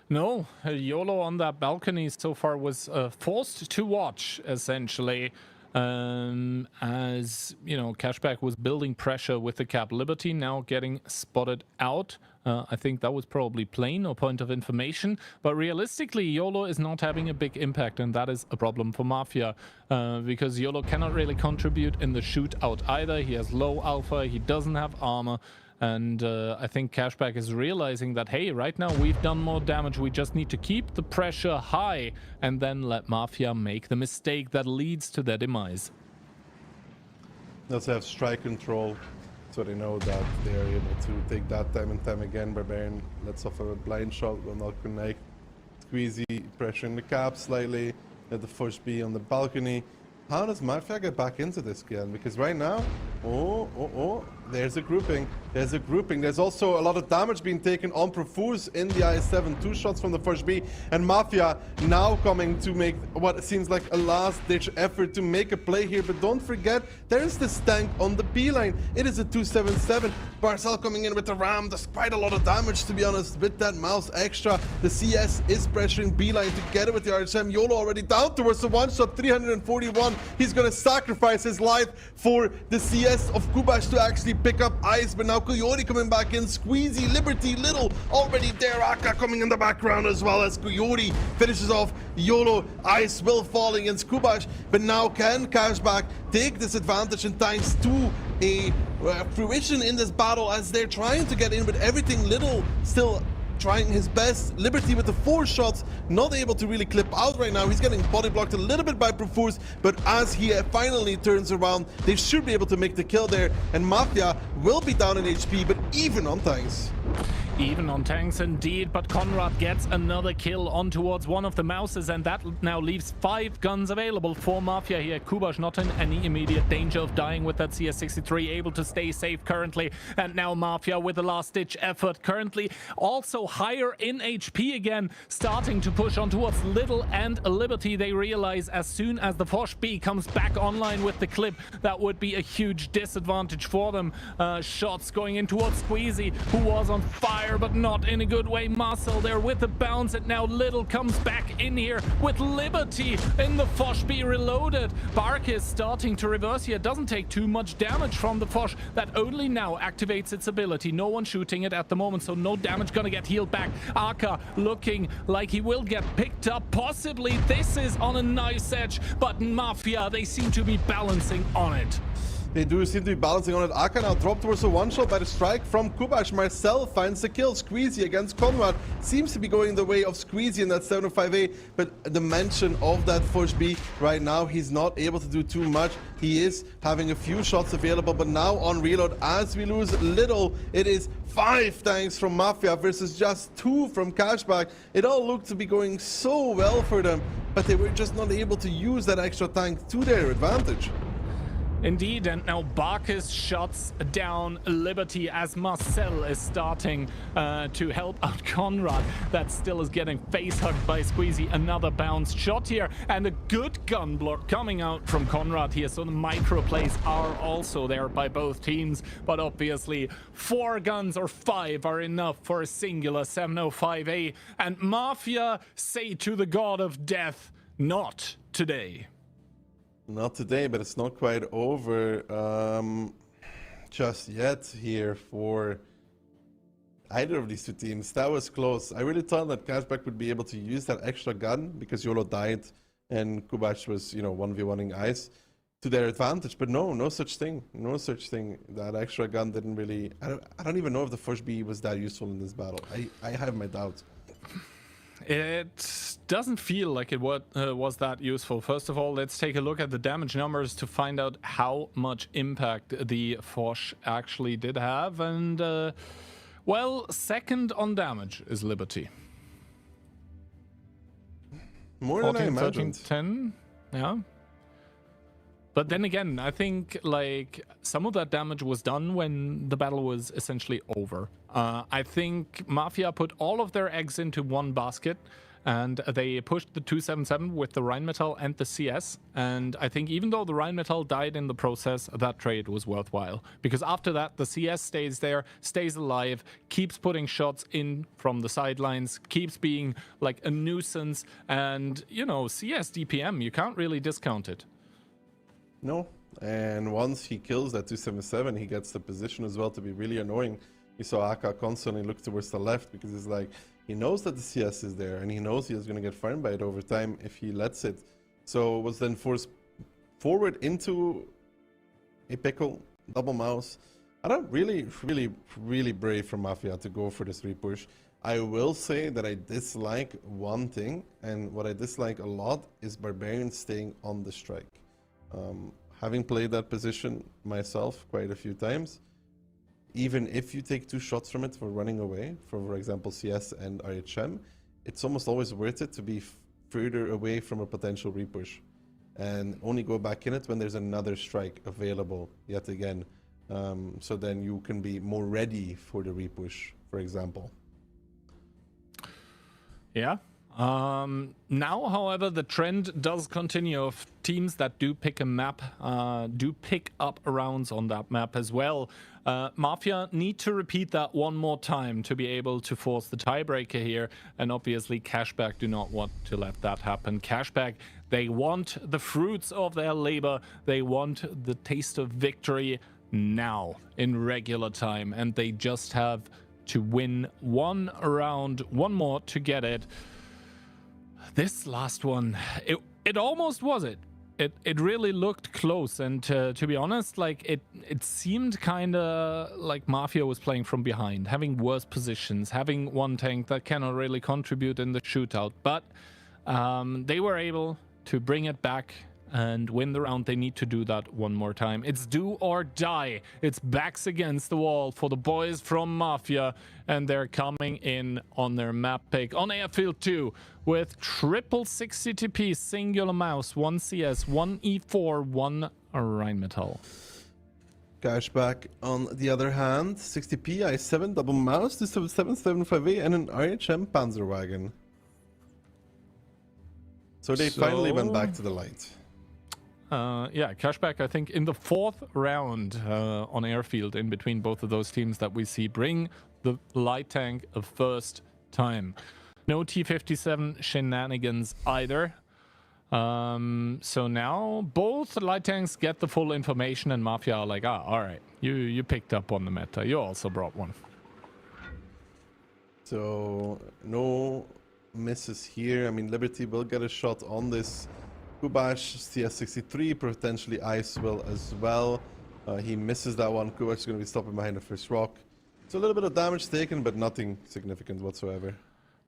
Speaker 4: No, YOLO on that balcony so far was forced to watch, essentially. As you know, Cashback was building pressure with the Cap Liberty, now getting spotted out. I think that was probably plain or point of information, but realistically YOLO is not having a big impact, and that is a problem for Mafia, because YOLO cannot really contribute in the shootout either. He has low alpha, he doesn't have armor, and I think Cashback is realizing that, hey, right now we've done more damage, we just need to keep the pressure high and then let Mafia make the mistake that leads to their demise.
Speaker 2: They also have strike control, so they know that they're able to take that time and time again. Barbarian lets off a blind shot, will not connect. Squeezy pressuring the cap slightly, at the push B on the balcony. How does Mafia get back into this again? Because right now, there's a grouping. There's also a lot of damage being taken on Profuse in the IS-7. 2 shots from the first B. And Mafia now coming to make what seems like a last-ditch effort to make a play here. But don't forget, there's this tank on the B line. It is a 277. Barcel coming in with the ram. There's quite a lot of damage, to be honest, with that mouse extra. The CS is pressuring B line together with the RHM. YOLO already down towards the one-shot, 341. He's going to sacrifice his life for the CS of Kubash to actually pick up Ice, but now Coyote coming back in. Squeezy, Liberty, Little already there. Aka coming in the background as well as Coyote finishes off YOLO. Ice will fall against Kubash, but now can Cashback take this advantage and thanks to a fruition in this battle as they're trying to get in with everything. Little still trying his best. Liberty with the 4 shots, not able to really clip out right now. He's getting body blocked a little bit by Profuse, but as he finally turns around, they should be able to make the kill there, and Mafia will be down in HP, but even on tanks.
Speaker 4: Even on tanks indeed, but Conrad gets another kill on towards one of the mouses, and that now leaves 5 guns available for Mafia here. Kubash not in any immediate danger of dying with that CS63, able to stay safe currently, and now Mafia with the last-ditch effort, currently also higher in HP again, starting to push on towards Little and Liberty. They realize as soon as the Foch B comes back online with the clip, that would be a huge disadvantage for them. Shots going in towards Squeezy, who was on fire, but not in a good way. Marcel there with the bounce, and now Little comes back in here with Liberty in the Foch B reloaded. Bark is starting to reverse here, doesn't take too much damage from the Foch that only now activates its ability. No one shooting it at the moment, so no damage gonna get healed back. Aka looking like he will get picked up, possibly. This is on a nice edge, but Mafia, they seem to be balancing on it.
Speaker 2: They do seem to be balancing on it. Aka now dropped towards a one-shot by the strike from Kubash. Marcel finds the kill. Squeezy against Conrad seems to be going the way of Squeezy in that 705A, but the mention of that Foch B right now, he's not able to do too much. He is having a few shots available, but now on reload, as we lose Little, it is 5 tanks from Mafia versus just 2 from Cashback. It all looked to be going so well for them, but they were just not able to use that extra tank to their advantage.
Speaker 4: Indeed, and now Barkis shuts down Liberty as Marcel is starting to help out Conrad. That still is getting face hugged by Squeezy. Another bounce shot here, and a good gun block coming out from Conrad here. So the micro plays are also there by both teams, but obviously 4 guns or 5 are enough for a singular 705A. And Mafia say to the god of death, not today.
Speaker 2: Not today, but it's not quite over just yet here for either of these 2 teams. That was close. I really thought that Cashback would be able to use that extra gun because YOLO died and Kubash was, 1v1ing Ice to their advantage. But no such thing. No such thing. That extra gun didn't really... I don't even know if the Foch B was that useful in this battle. I have my doubts.
Speaker 4: It doesn't feel like it was that useful. First of all, let's take a look at the damage numbers to find out how much impact the Foch actually did have. And, well, second on damage is Liberty.
Speaker 2: More than I imagined.
Speaker 4: 13, 10, yeah. But then again, I think like some of that damage was done when the battle was essentially over. I think Mafia put all of their eggs into one basket and they pushed the 277 with the Rheinmetall and the CS. And I think even though the Rheinmetall died in the process, that trade was worthwhile, because after that the CS stays there, stays alive, keeps putting shots in from the sidelines, keeps being like a nuisance, and you know, CS DPM, you can't really discount it.
Speaker 2: No, and once he kills that 277, he gets the position as well to be really annoying. You saw Aka constantly look towards the left because it's like he knows that the CS is there and he knows he is going to get farmed by it over time if he lets it. So was then forced forward into a pickle, double mouse. I don't really brave from Mafia to go for this repush. I will say that I dislike one thing, and what I dislike a lot is Barbarian staying on the strike. Having played that position myself quite a few times, even if you take 2 shots from it for running away, for example CS and RHM, it's almost always worth it to be further away from a potential repush and only go back in it when there's another strike available yet again. So then you can be more ready for the repush, for example.
Speaker 4: Yeah. Now, however, the trend does continue of teams that do pick a map, do pick up rounds on that map as well. Mafia need to repeat that one more time to be able to force the tiebreaker here, and obviously Cashback do not want to let that happen. Cashback, they want the fruits of their labor, they want the taste of victory now in regular time, and they just have to win one round, one more to get it. This last one, it almost was it. It really looked close, and to be honest, like it seemed kind of like Mafia was playing from behind, having worse positions, having one tank that cannot really contribute in the shootout. But they were able to bring it back and win the round. They need to do that one more time. It's do or die. It's backs against the wall for the boys from Mafia, and they're coming in on their map pick on Airfield 2 with triple 60 TP, singular mouse, 1 CS, 1 E4, 1 Rheinmetall.
Speaker 2: Cashback, on the other hand, 60p, i7, double mouse, 277, 75A, and an RHM Panzerwagen. So they finally went back to the light.
Speaker 4: Yeah, Cashback, I think, in the 4th round on Airfield, in between both of those teams that we see, bring the light tank a first time. No T-57 shenanigans either. So now both light tanks get the full information, and Mafia are like, all right, you picked up on the meta. You also brought one.
Speaker 2: So no misses here. I mean, Liberty will get a shot on this Kubash CS63, potentially Ice will as well. He misses that one. Kubash is going to be stopping behind the first rock. So a little bit of damage taken, but nothing significant whatsoever.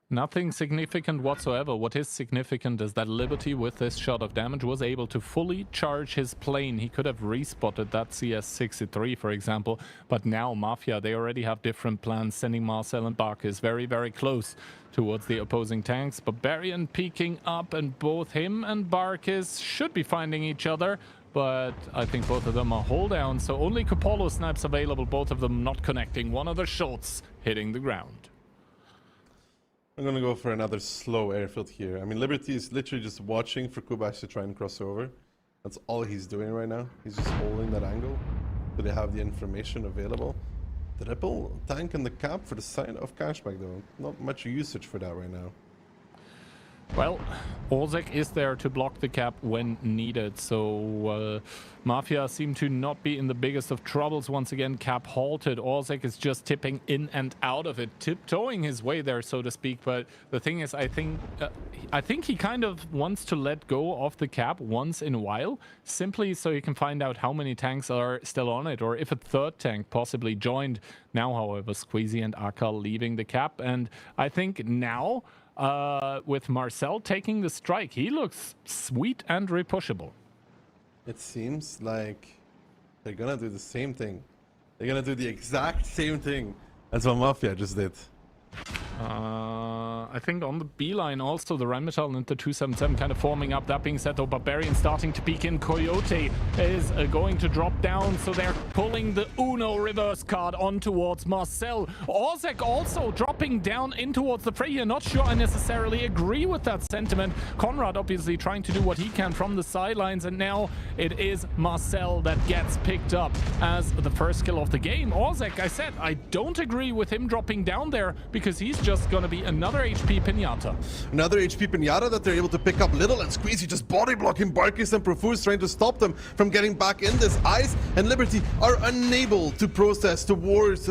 Speaker 4: Nothing significant whatsoever. What is significant is that Liberty, with this shot of damage, was able to fully charge his plane. He could have respotted that CS63, for example, but now Mafia, they already have different plans, sending Marcel and Barkis very, very close towards the opposing tanks. Barbarian peeking up, and both him and Barkis should be finding each other, but I think both of them are hold down, so only Coppola snipes available, both of them not connecting. One of the shots hitting the ground.
Speaker 2: I'm going to go for another slow airfield here. I mean, Liberty is literally just watching for Kubash to try and cross over. That's all he's doing right now. He's just holding that angle so they have the information available. Triple tank in the cap for the side of Cashback, though. Not much usage for that right now.
Speaker 4: Well, Orzek is there to block the cap when needed, so Mafia seem to not be in the biggest of troubles once again. Cap halted. Orzek is just tipping in and out of it, tiptoeing his way there, so to speak. But the thing is, I think he kind of wants to let go of the cap once in a while, simply so he can find out how many tanks are still on it, or if a third tank possibly joined. Now, however, Squeezy and Aka leaving the cap, and I think now, with Marcel taking the strike, he looks sweet and repushable.
Speaker 2: It seems like they're gonna do the same thing. They're gonna do the exact same thing as what Mafia just did.
Speaker 4: I think on the B line also the Rheinmetall and the 277 kind of forming up. That being said though, Barbarian starting to peek in. Coyote is going to drop down, so they're pulling the Uno reverse card on towards Marcel. Orzek also dropping down in towards the fray here. Not sure I necessarily agree with that sentiment. Conrad obviously trying to do what he can from the sidelines, and now it is Marcel that gets picked up as the first kill of the game. Orzek, I said, I don't agree with him dropping down there because he's just gonna be another HP Pinata.
Speaker 2: Another HP Pinata that they're able to pick up. Little and Squeezy just body blocking Barkis and Profuse, trying to stop them from getting back in this. Ice and Liberty are unable to process towards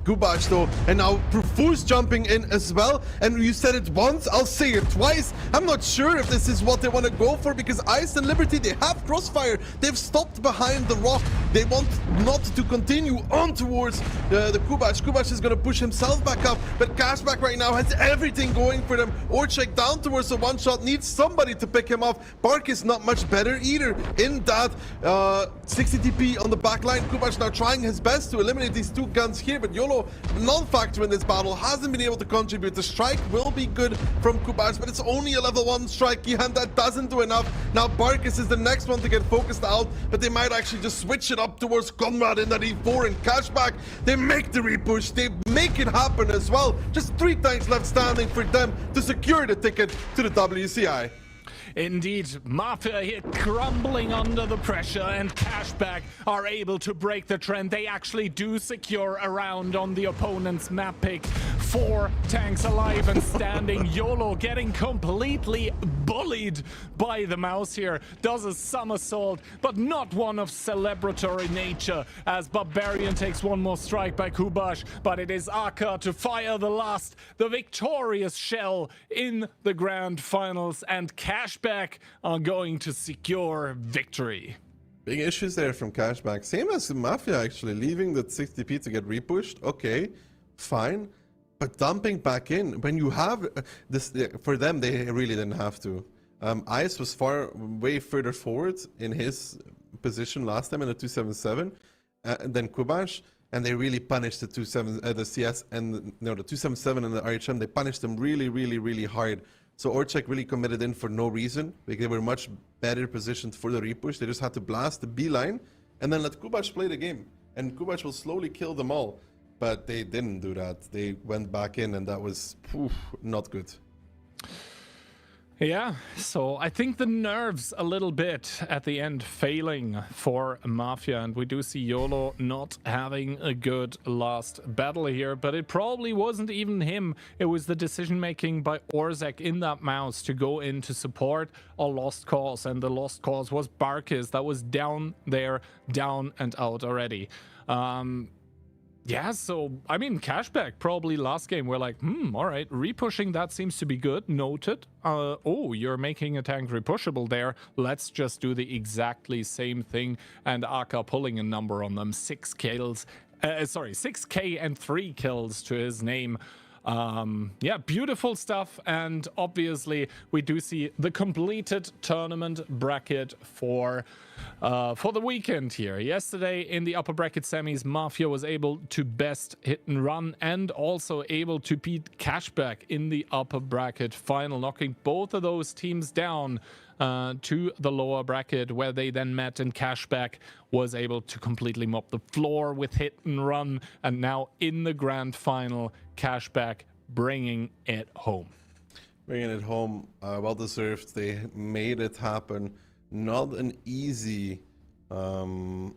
Speaker 2: Gubash though, and now Profuse jumping in as well. And you said it once, I'll say it twice. I'm not sure if this is what they want to go for, because Ice and Liberty, they have crossfire. They've stopped behind the rock. They want not to continue on towards the Kubash. Kubash is going to push himself back up, but Cashback right now has everything going for them. Orchek down towards the one shot, needs somebody to pick him up. Bark is not much better either in that 60 TP on the back line. Kubash now trying his best to eliminate these two guns here, but YOLO, non-factor in this battle, hasn't been able to contribute. The strike will be good from Kubash, but it's only a level 1 strike, and that doesn't do enough. Now Barkis is the next one to get focused out, but they might actually just switch it up towards Conrad in that E4 and Cashback. They make the repush, they make it happen as well. Just 3 tanks left standing for them to secure the ticket to the WCI.
Speaker 4: Indeed, Mafia here crumbling under the pressure, and Cashback are able to break the trend. They actually do secure a round on the opponent's map pick. 4 tanks alive and standing. YOLO getting completely bullied by the mouse here. Does a somersault, but not one of celebratory nature, as Barbarian takes one more strike by Kubash, but it is Aka to fire the victorious shell in the grand finals, and Cashback are going to secure victory.
Speaker 2: Big issues there from Cashback. Same as Mafia, actually. Leaving the 60p to get repushed. Okay, fine. But dumping back in, when you have this, for them, they really didn't have to. Ice was way further forward in his position last time in the 277 than Kubash, and they really punished the CS and the 277 and the RHM. They punished them really, really, really hard. So Orchek really committed in for no reason, because they were much better positioned for the repush. They just had to blast the B line and then let Kubash play the game. And Kubash will slowly kill them all. But they didn't do that. They went back in, and that was not good.
Speaker 4: Yeah, so I think the nerves a little bit at the end failing for Mafia, and we do see YOLO not having a good last battle here, but it probably wasn't even him. It was the decision making by Orzek in that mouse to go in to support a lost cause, and the lost cause was Barkis that was down there, down and out already. Yeah, so, I mean, Cashback, probably last game, we're like, all right, repushing, that seems to be good, noted. Oh, you're making a tank repushable there. Let's just do the exactly same thing. And Aka pulling a number on them, 6 kills, 6k and 3 kills to his name. Yeah, beautiful stuff, and obviously we do see the completed tournament bracket for the weekend here. Yesterday in the upper bracket semis, Mafia was able to best hit and run, and also able to beat Cashback in the upper bracket final, knocking both of those teams down to the lower bracket, where they then met, and Cashback was able to completely mop the floor with hit and run, and now in the grand final, Cashback bringing it home.
Speaker 2: Bringing it home, well deserved. They made it happen. Not an easy road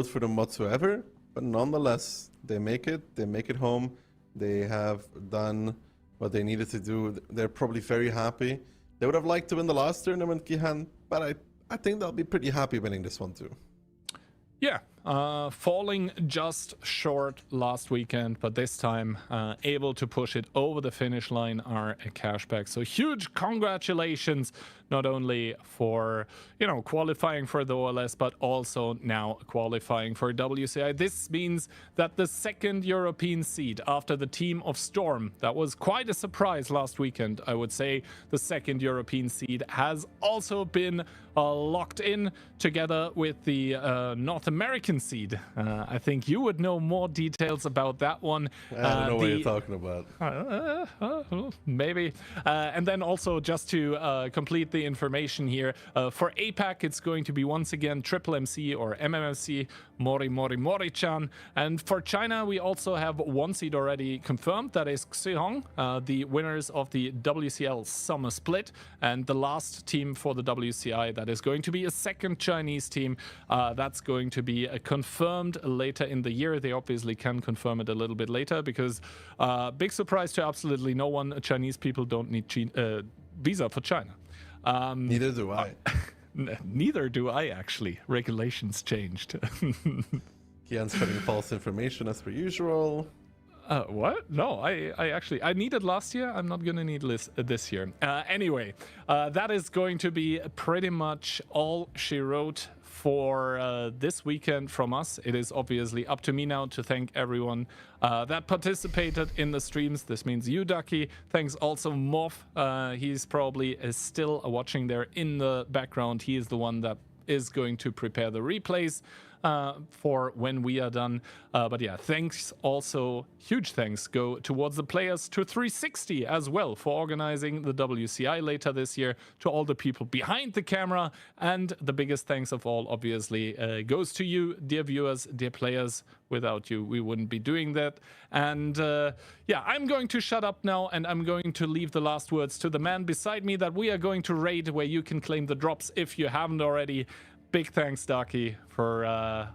Speaker 2: for them whatsoever, but nonetheless, they make it home. They have done what they needed to do. They're probably very happy. They would have liked to win the last tournament, Gihan, but I think they'll be pretty happy winning this one too.
Speaker 4: Yeah, falling just short last weekend, but this time able to push it over the finish line are a Cashback. So huge congratulations, not only for, qualifying for the OLS, but also now qualifying for WCI. This means that the second European seed after the team of Storm, that was quite a surprise last weekend, I would say, the second European seed has also been locked in together with the North American second seed. I think you would know more details about that one.
Speaker 2: I don't know what you're talking about.
Speaker 4: Maybe. And then also just to complete the information here, for APAC it's going to be once again Triple MC or MMFC, Mori-chan. And for China we also have one seed already confirmed, that is Xihong, the winners of the WCL Summer Split, and the last team for the WCI that is going to be a second Chinese team. That's going to be confirmed later in the year. They obviously can confirm it a little bit later because big surprise to absolutely no one, Chinese people don't need visa for China.
Speaker 2: Neither do I.
Speaker 4: Neither do I, actually. Regulations changed.
Speaker 2: Kian's spreading false information as per usual.
Speaker 4: What? No, I needed last year. I'm not gonna need this year. Anyway, that is going to be pretty much all she wrote for this weekend from us. It is obviously up to me now to thank everyone that participated in the streams. This means you, Ducky. Thanks also Morph. He's probably still watching there in the background. He is the one that is going to prepare the replays for when we are done. But yeah, thanks also, huge thanks go towards the players, to 360 as well for organizing the WCI later this year, to all the people behind the camera, and the biggest thanks of all obviously goes to you, dear viewers, dear players. Without you we wouldn't be doing that. And yeah, I'm going to shut up now, and I'm going to leave the last words to the man beside me that we are going to raid, where you can claim the drops if you haven't already. Big thanks, Darky, for a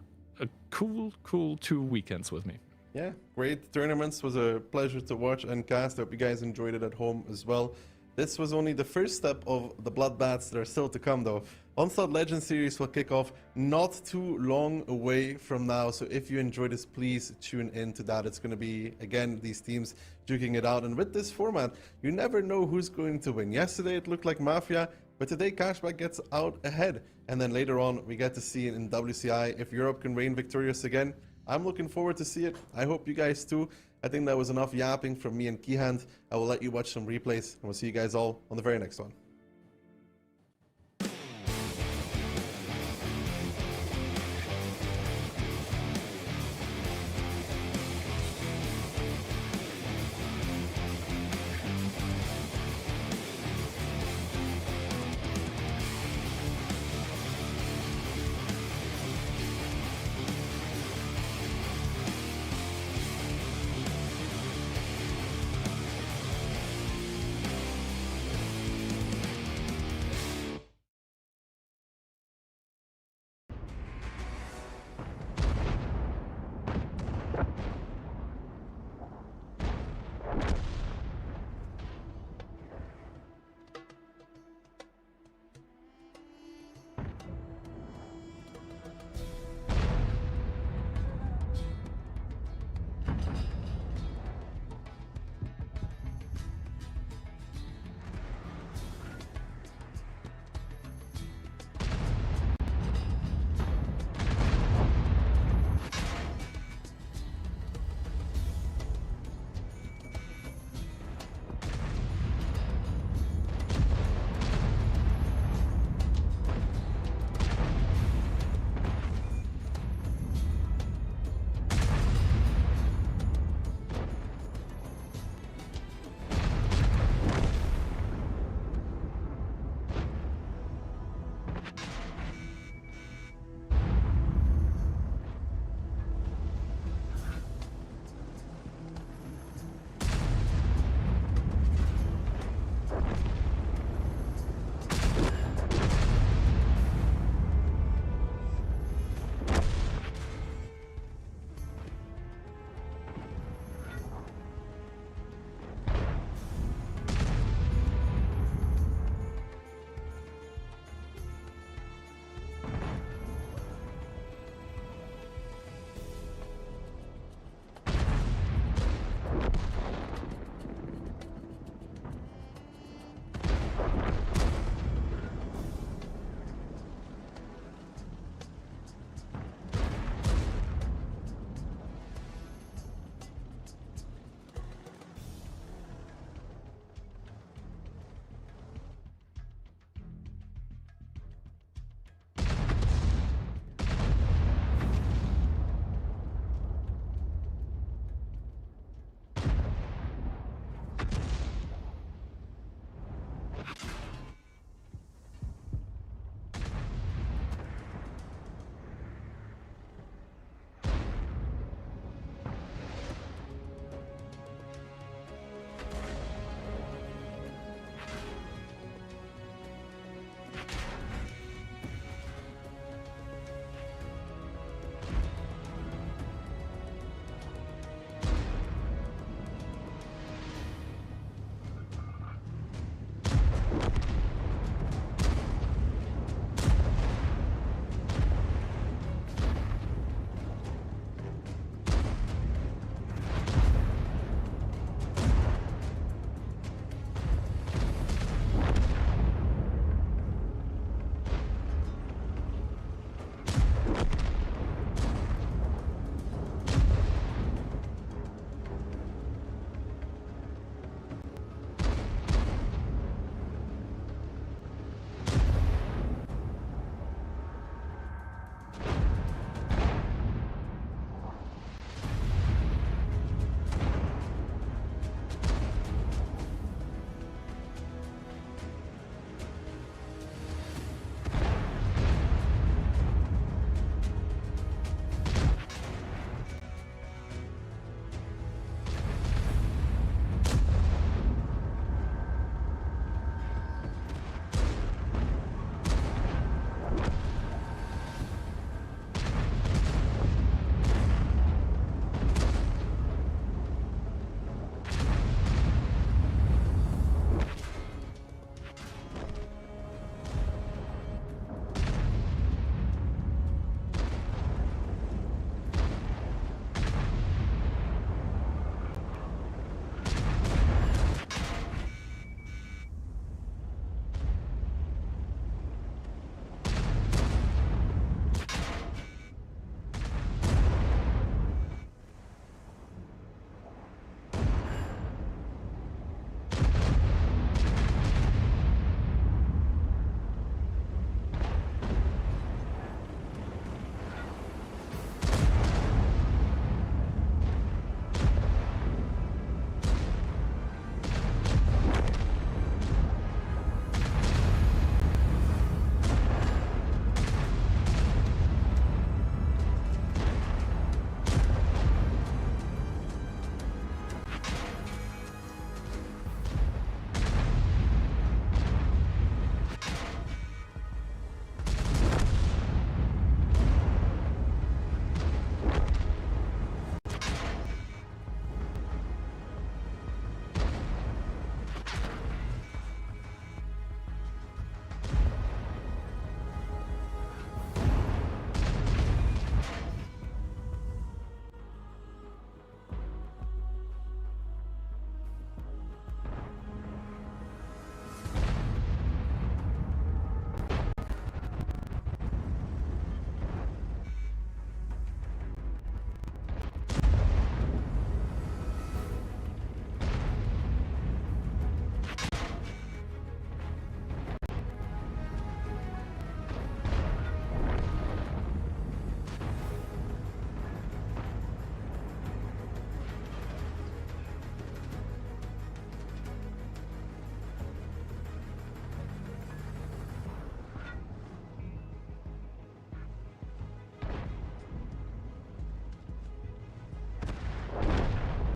Speaker 4: cool 2 weekends with me.
Speaker 2: Yeah, great tournaments. Was a pleasure to watch and cast. I hope you guys enjoyed it at home as well. This was only the first step of the bloodbaths that are still to come, though. Onslaught Legends Series will kick off not too long away from now, so if you enjoyed this, please tune in to that. It's going to be, again, these teams duking it out, and with this format, you never know who's going to win. Yesterday it looked like Mafia, but today Cashback gets out ahead, and then later on we get to see in WCI if Europe can reign victorious again. I'm looking forward to see it. I hope you guys too. I think that was enough yapping from me and Keyhand. I will let you watch some replays, and we'll see you guys all on the very next one.